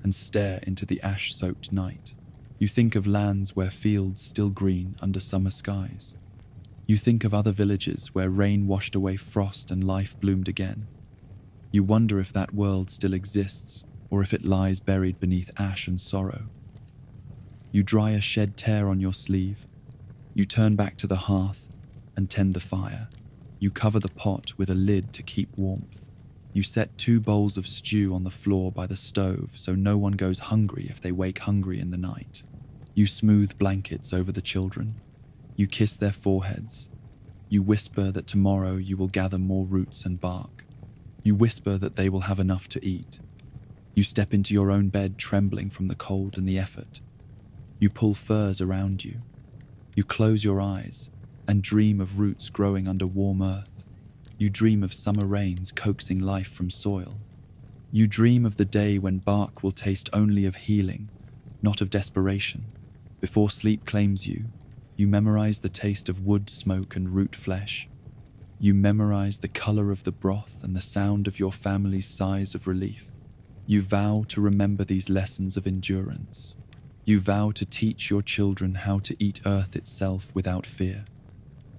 and stare into the ash-soaked night. You think of lands where fields still green under summer skies. You think of other villages where rain washed away frost and life bloomed again. You wonder if that world still exists, or if it lies buried beneath ash and sorrow. You dry a shed tear on your sleeve. You turn back to the hearth and tend the fire. You cover the pot with a lid to keep warmth. You set 2 bowls of stew on the floor by the stove so no one goes hungry if they wake hungry in the night. You smooth blankets over the children. You kiss their foreheads. You whisper that tomorrow you will gather more roots and bark. You whisper that they will have enough to eat. You step into your own bed trembling from the cold and the effort. You pull furs around you. You close your eyes and dream of roots growing under warm earth. You dream of summer rains coaxing life from soil. You dream of the day when bark will taste only of healing, not of desperation. Before sleep claims you, you memorize the taste of wood smoke and root flesh. You memorize the color of the broth and the sound of your family's sighs of relief. You vow to remember these lessons of endurance. You vow to teach your children how to eat earth itself without fear.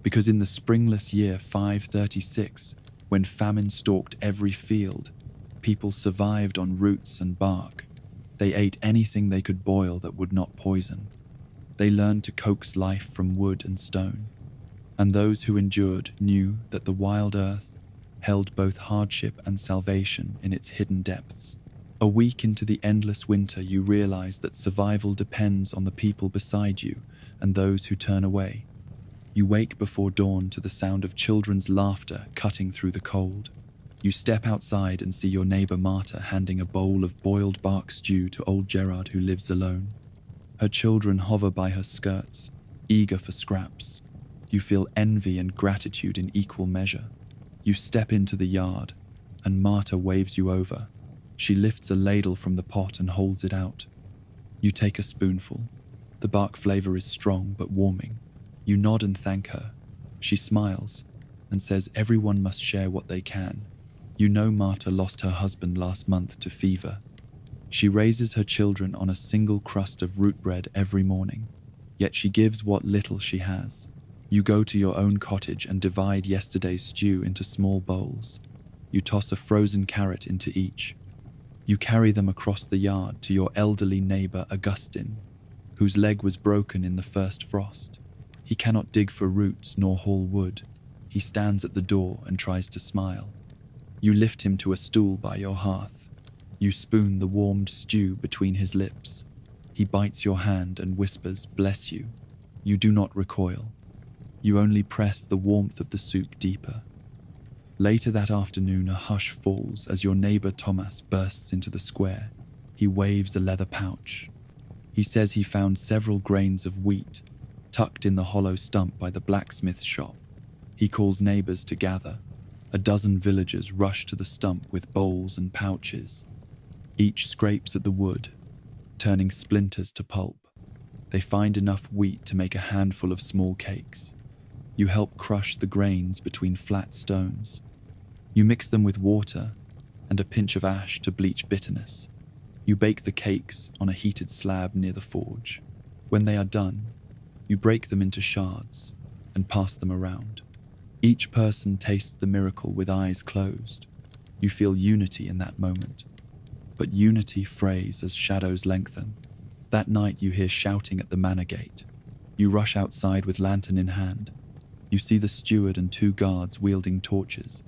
Because in the springless year 536, when famine stalked every field, people survived on roots and bark. They ate anything they could boil that would not poison. They learned to coax life from wood and stone. And those who endured knew that the wild earth held both hardship and salvation in its hidden depths. A week into the endless winter, you realize that survival depends on the people beside you and those who turn away. You wake before dawn to the sound of children's laughter cutting through the cold. You step outside and see your neighbor Marta handing a bowl of boiled bark stew to old Gerard, who lives alone. Her children hover by her skirts, eager for scraps. You feel envy and gratitude in equal measure. You step into the yard, and Marta waves you over. She lifts a ladle from the pot and holds it out. You take a spoonful. The bark flavor is strong but warming. You nod and thank her. She smiles and says everyone must share what they can. You know Marta lost her husband last month to fever. She raises her children on a single crust of root bread every morning, yet she gives what little she has. You go to your own cottage and divide yesterday's stew into small bowls. You toss a frozen carrot into each. You carry them across the yard to your elderly neighbor Augustin, whose leg was broken in the first frost. He cannot dig for roots nor haul wood. He stands at the door and tries to smile. You lift him to a stool by your hearth. You spoon the warmed stew between his lips. He bites your hand and whispers, "Bless you." You do not recoil. You only press the warmth of the soup deeper. Later that afternoon, a hush falls as your neighbor Thomas bursts into the square. He waves a leather pouch. He says he found several grains of wheat tucked in the hollow stump by the blacksmith shop. He calls neighbors to gather. A dozen villagers rush to the stump with bowls and pouches. Each scrapes at the wood, turning splinters to pulp. They find enough wheat to make a handful of small cakes. You help crush the grains between flat stones. You mix them with water and a pinch of ash to bleach bitterness. You bake the cakes on a heated slab near the forge. When they are done, you break them into shards and pass them around. Each person tastes the miracle with eyes closed. You feel unity in that moment. But unity frays as shadows lengthen. That night you hear shouting at the manor gate. You rush outside with lantern in hand. You see the steward and 2 guards wielding torches.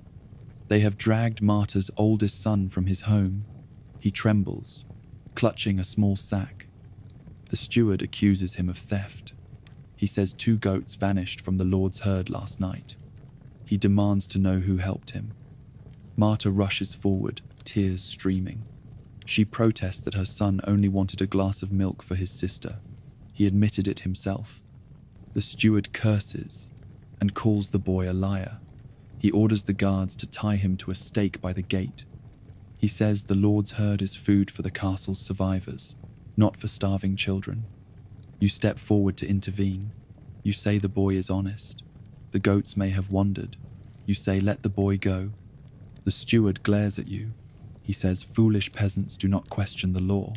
They have dragged Marta's oldest son from his home. He trembles, clutching a small sack. The steward accuses him of theft. He says 2 goats vanished from the Lord's herd last night. He demands to know who helped him. Marta rushes forward, tears streaming. She protests that her son only wanted a glass of milk for his sister. He admitted it himself. The steward curses and calls the boy a liar. He orders the guards to tie him to a stake by the gate. He says the Lord's herd is food for the castle's survivors, not for starving children. You step forward to intervene. You say the boy is honest. The goats may have wandered. You say let the boy go. The steward glares at you. He says, "Foolish peasants do not question the law."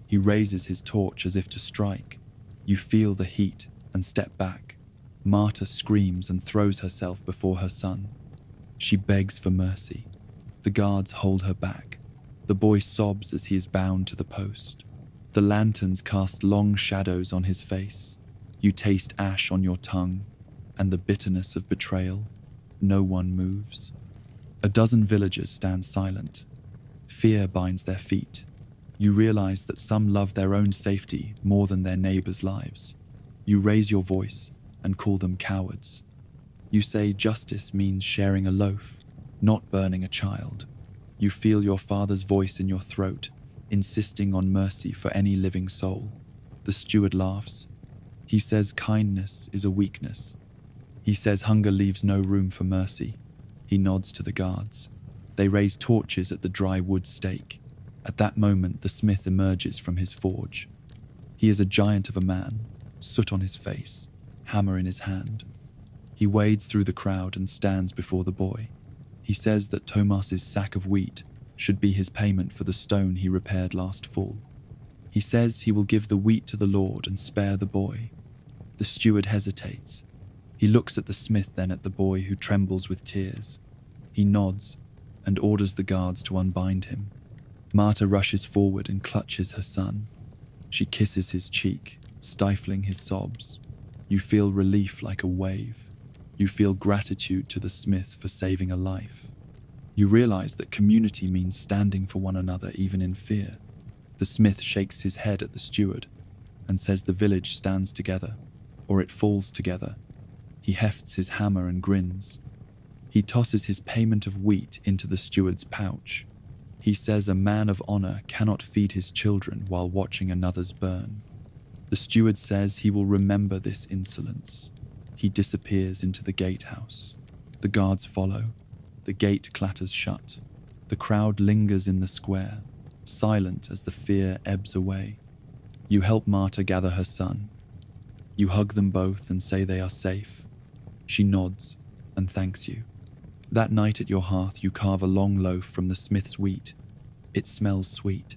He raises his torch as if to strike. You feel the heat and step back. Marta screams and throws herself before her son. She begs for mercy. The guards hold her back. The boy sobs as he is bound to the post. The lanterns cast long shadows on his face. You taste ash on your tongue and the bitterness of betrayal. No one moves. A dozen villagers stand silent. Fear binds their feet. You realize that some love their own safety more than their neighbors' lives. You raise your voice and call them cowards. You say justice means sharing a loaf, not burning a child. You feel your father's voice in your throat, insisting on mercy for any living soul. The steward laughs. He says kindness is a weakness. He says hunger leaves no room for mercy. He nods to the guards. They raise torches at the dry wood stake. At that moment, the smith emerges from his forge. He is a giant of a man, soot on his face, hammer in his hand. He wades through the crowd and stands before the boy. He says that Tomas's sack of wheat should be his payment for the stone he repaired last fall. He says he will give the wheat to the Lord and spare the boy. The steward hesitates. He looks at the smith, then at the boy, who trembles with tears. He nods and orders the guards to unbind him. Marta rushes forward and clutches her son. She kisses his cheek, stifling his sobs. You feel relief like a wave. You feel gratitude to the smith for saving a life. You realize that community means standing for one another even in fear. The smith shakes his head at the steward and says the village stands together, or it falls together. He hefts his hammer and grins. He tosses his payment of wheat into the steward's pouch. He says a man of honor cannot feed his children while watching another's burn. The steward says he will remember this insolence. He disappears into the gatehouse. The guards follow. The gate clatters shut. The crowd lingers in the square, silent as the fear ebbs away. You help Marta gather her son. You hug them both and say they are safe. She nods and thanks you. That night at your hearth, you carve a long loaf from the smith's wheat. It smells sweet.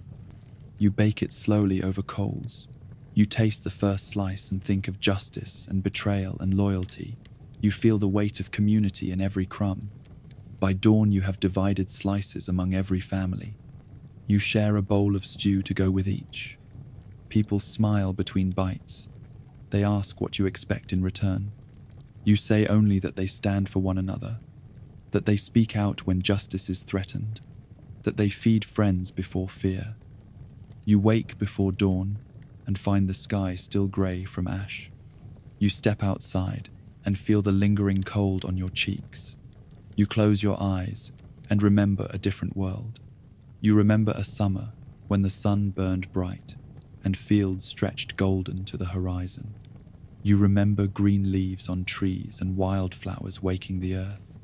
You bake it slowly over coals. You taste the first slice and think of justice and betrayal and loyalty. You feel the weight of community in every crumb. By dawn, you have divided slices among every family. You share a bowl of stew to go with each. People smile between bites. They ask what you expect in return. You say only that they stand for one another, that they speak out when justice is threatened, that they feed friends before fear. You wake before dawn and find the sky still grey from ash. You step outside and feel the lingering cold on your cheeks. You close your eyes and remember a different world. You remember a summer when the sun burned bright and fields stretched golden to the horizon. You remember green leaves on trees and wildflowers waking the earth.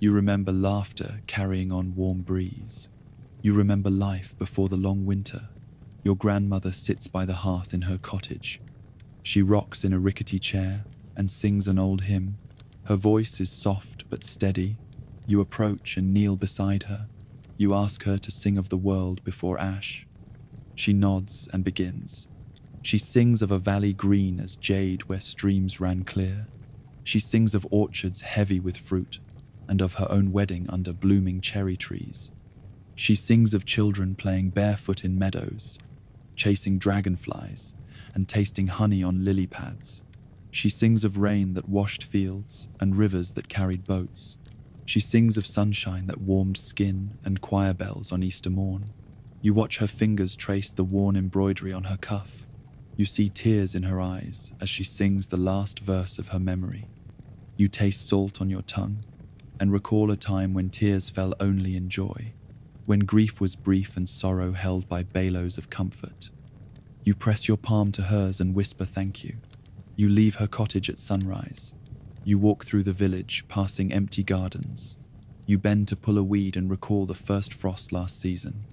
You remember laughter carrying on warm breeze. You remember life before the long winter. Your grandmother sits by the hearth in her cottage. She rocks in a rickety chair and sings an old hymn. Her voice is soft but steady. You approach and kneel beside her. You ask her to sing of the world before ash. She nods and begins. She sings of a valley green as jade where streams ran clear. She sings of orchards heavy with fruit and of her own wedding under blooming cherry trees. She sings of children playing barefoot in meadows, chasing dragonflies and tasting honey on lily pads. She sings of rain that washed fields and rivers that carried boats. She sings of sunshine that warmed skin and choir bells on Easter morn. You watch her fingers trace the worn embroidery on her cuff. You see tears in her eyes as she sings the last verse of her memory. You taste salt on your tongue and recall a time when tears fell only in joy, when grief was brief and sorrow held by balows of comfort. You press your palm to hers and whisper thank you. You leave her cottage at sunrise. You walk through the village, passing empty gardens. You bend to pull a weed and recall the first frost last season.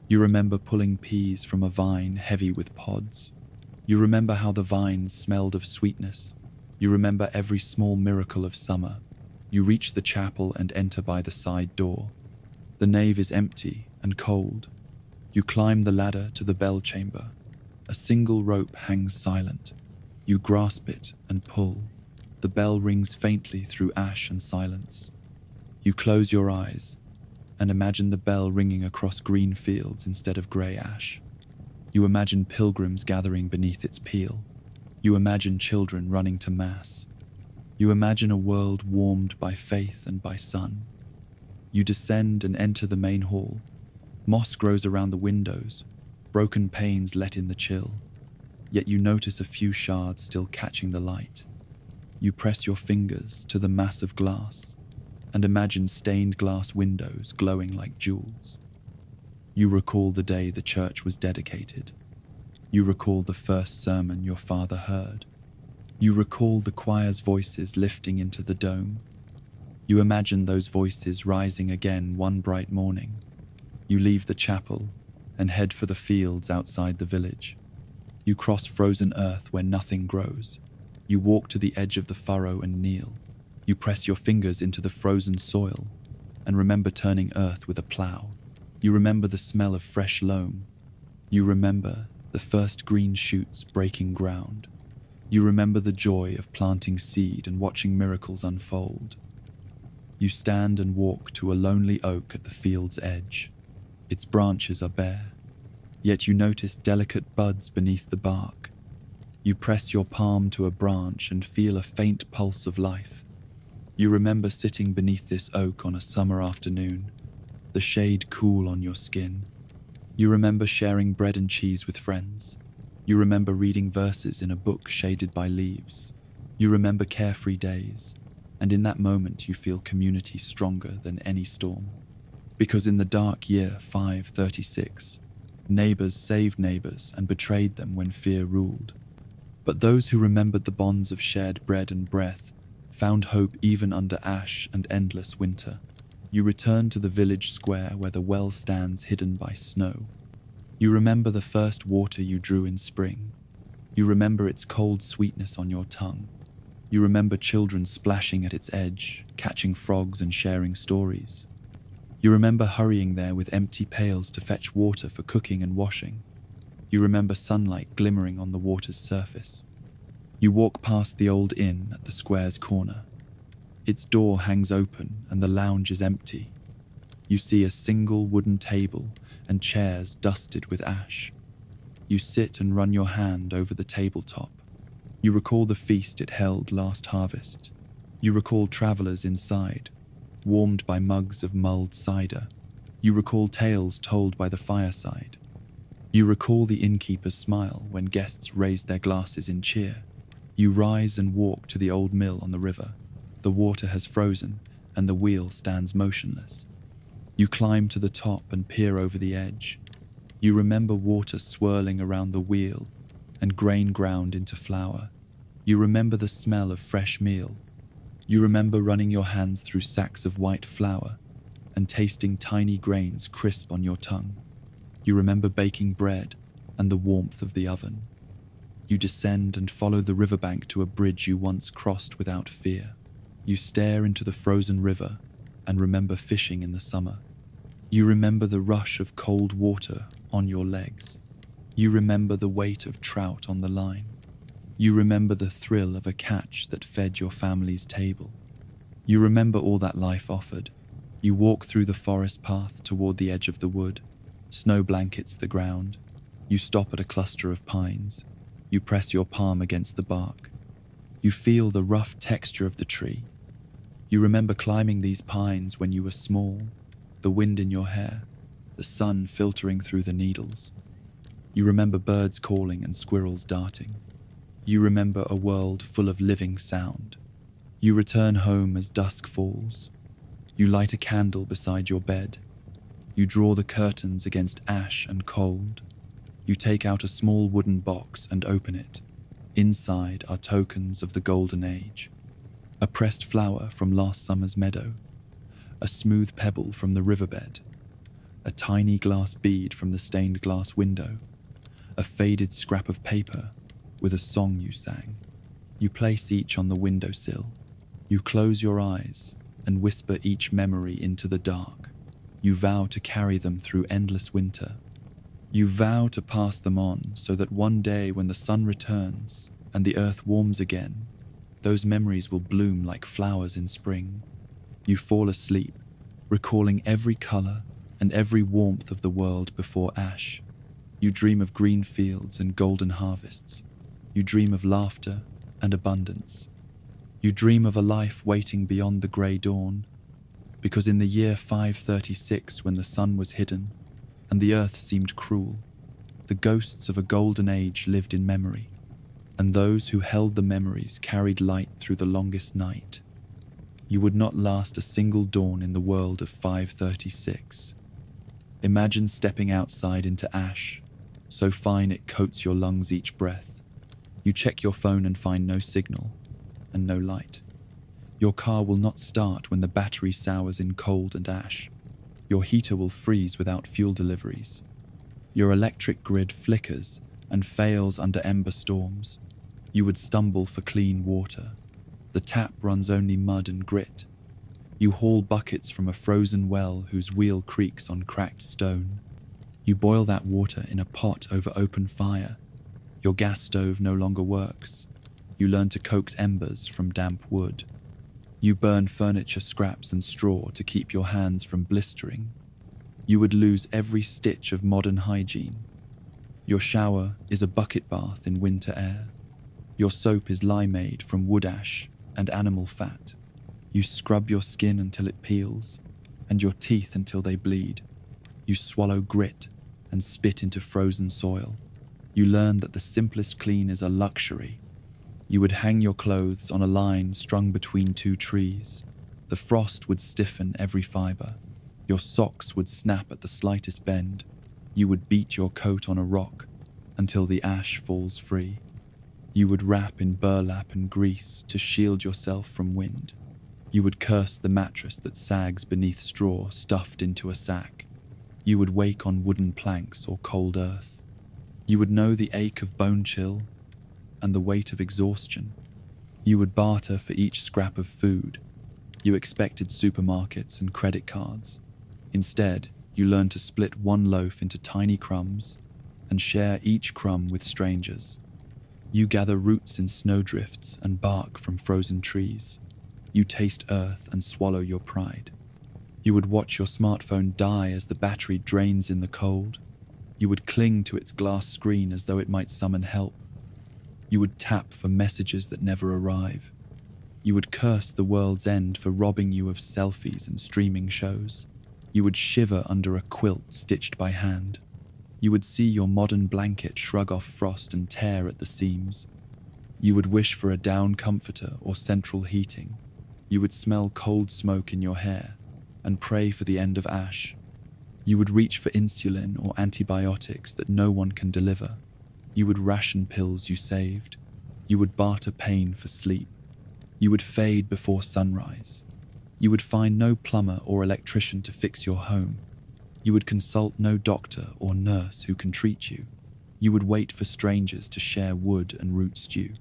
You remember pulling peas from a vine heavy with pods. You remember how the vines smelled of sweetness. You remember every small miracle of summer. You reach the chapel and enter by the side door. The nave is empty and cold. You climb the ladder to the bell chamber. A single rope hangs silent. You grasp it and pull. The bell rings faintly through ash and silence. You close your eyes and imagine the bell ringing across green fields instead of grey ash. You imagine pilgrims gathering beneath its peal. You imagine children running to mass. You imagine a world warmed by faith and by sun. You descend and enter the main hall. Moss grows around the windows. Broken panes let in the chill. Yet you notice a few shards still catching the light. You press your fingers to the mass of glass and imagine stained glass windows glowing like jewels. You recall the day the church was dedicated. You recall the first sermon your father heard. You recall the choir's voices lifting into the dome. You imagine those voices rising again one bright morning. You leave the chapel and head for the fields outside the village. You cross frozen earth where nothing grows. You walk to the edge of the furrow and kneel. You press your fingers into the frozen soil and remember turning earth with a plow. You remember the smell of fresh loam. You remember the first green shoots breaking ground. You remember the joy of planting seed and watching miracles unfold. You stand and walk to a lonely oak at the field's edge. Its branches are bare, yet you notice delicate buds beneath the bark. You press your palm to a branch and feel a faint pulse of life. You remember sitting beneath this oak on a summer afternoon, the shade cool on your skin. You remember sharing bread and cheese with friends. You remember reading verses in a book shaded by leaves. You remember carefree days, and in that moment you feel community stronger than any storm. Because in the dark year 536, neighbors saved neighbors and betrayed them when fear ruled. But those who remembered the bonds of shared bread and breath found hope even under ash and endless winter. You return to the village square where the well stands hidden by snow. You remember the first water you drew in spring. You remember its cold sweetness on your tongue. You remember children splashing at its edge, catching frogs and sharing stories. You remember hurrying there with empty pails to fetch water for cooking and washing. You remember sunlight glimmering on the water's surface. You walk past the old inn at the square's corner. Its door hangs open and the lounge is empty. You see a single wooden table and chairs dusted with ash. You sit and run your hand over the tabletop. You recall the feast it held last harvest. You recall travelers inside, warmed by mugs of mulled cider. You recall tales told by the fireside. You recall the innkeeper's smile when guests raised their glasses in cheer. You rise and walk to the old mill on the river. The water has frozen and the wheel stands motionless. You climb to the top and peer over the edge. You remember water swirling around the wheel and grain ground into flour. You remember the smell of fresh meal. You remember running your hands through sacks of white flour and tasting tiny grains crisp on your tongue. You remember baking bread and the warmth of the oven. You descend and follow the riverbank to a bridge you once crossed without fear. You stare into the frozen river and remember fishing in the summer. You remember the rush of cold water on your legs. You remember the weight of trout on the line. You remember the thrill of a catch that fed your family's table. You remember all that life offered. You walk through the forest path toward the edge of the wood. Snow blankets the ground. You stop at a cluster of pines. You press your palm against the bark. You feel the rough texture of the tree. You remember climbing these pines when you were small, the wind in your hair, the sun filtering through the needles. You remember birds calling and squirrels darting. You remember a world full of living sound. You return home as dusk falls. You light a candle beside your bed. You draw the curtains against ash and cold. You take out a small wooden box and open it. Inside are tokens of the golden age. A pressed flower from last summer's meadow. A smooth pebble from the riverbed. A tiny glass bead from the stained glass window. A faded scrap of paper with a song you sang. You place each on the windowsill. You close your eyes and whisper each memory into the dark. You vow to carry them through endless winter. You vow to pass them on so that one day when the sun returns and the earth warms again, those memories will bloom like flowers in spring. You fall asleep, recalling every color and every warmth of the world before ash. You dream of green fields and golden harvests. You dream of laughter and abundance. You dream of a life waiting beyond the grey dawn, because in the year 536, when the sun was hidden and the earth seemed cruel, the ghosts of a golden age lived in memory, and those who held the memories carried light through the longest night. You would not last a single dawn in the world of 536. Imagine stepping outside into ash, so fine it coats your lungs each breath. You check your phone and find no signal and no light. Your car will not start when the battery sours in cold and ash. Your heater will freeze without fuel deliveries. Your electric grid flickers and fails under ember storms. You would stumble for clean water. The tap runs only mud and grit. You haul buckets from a frozen well whose wheel creaks on cracked stone. You boil that water in a pot over open fire. Your gas stove no longer works. You learn to coax embers from damp wood. You burn furniture scraps and straw to keep your hands from blistering. You would lose every stitch of modern hygiene. Your shower is a bucket bath in winter air. Your soap is limeade from wood ash and animal fat. You scrub your skin until it peels, and your teeth until they bleed. You swallow grit and spit into frozen soil. You learn that the simplest clean is a luxury. You would hang your clothes on a line strung between two trees. The frost would stiffen every fiber. Your socks would snap at the slightest bend. You would beat your coat on a rock until the ash falls free. You would wrap in burlap and grease to shield yourself from wind. You would curse the mattress that sags beneath straw stuffed into a sack. You would wake on wooden planks or cold earth. You would know the ache of bone chill and the weight of exhaustion. You would barter for each scrap of food. You expected supermarkets and credit cards. Instead, you learned to split one loaf into tiny crumbs and share each crumb with strangers. You gather roots in snowdrifts and bark from frozen trees. You taste earth and swallow your pride. You would watch your smartphone die as the battery drains in the cold. You would cling to its glass screen as though it might summon help. You would tap for messages that never arrive. You would curse the world's end for robbing you of selfies and streaming shows. You would shiver under a quilt stitched by hand. You would see your modern blanket shrug off frost and tear at the seams. You would wish for a down comforter or central heating. You would smell cold smoke in your hair and pray for the end of ash. You would reach for insulin or antibiotics that no one can deliver. You would ration pills you saved. You would barter pain for sleep. You would fade before sunrise. You would find no plumber or electrician to fix your home. You would consult no doctor or nurse who can treat you. You would wait for strangers to share wood and root stew.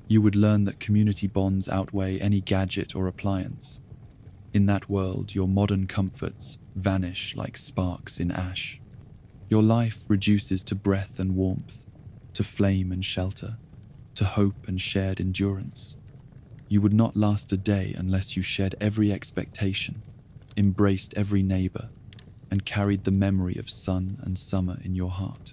You would learn that community bonds outweigh any gadget or appliance. In that world, your modern comforts vanish like sparks in ash. Your life reduces to breath and warmth, to flame and shelter, to hope and shared endurance. You would not last a day unless you shed every expectation, embraced every neighbor, and carried the memory of sun and summer in your heart.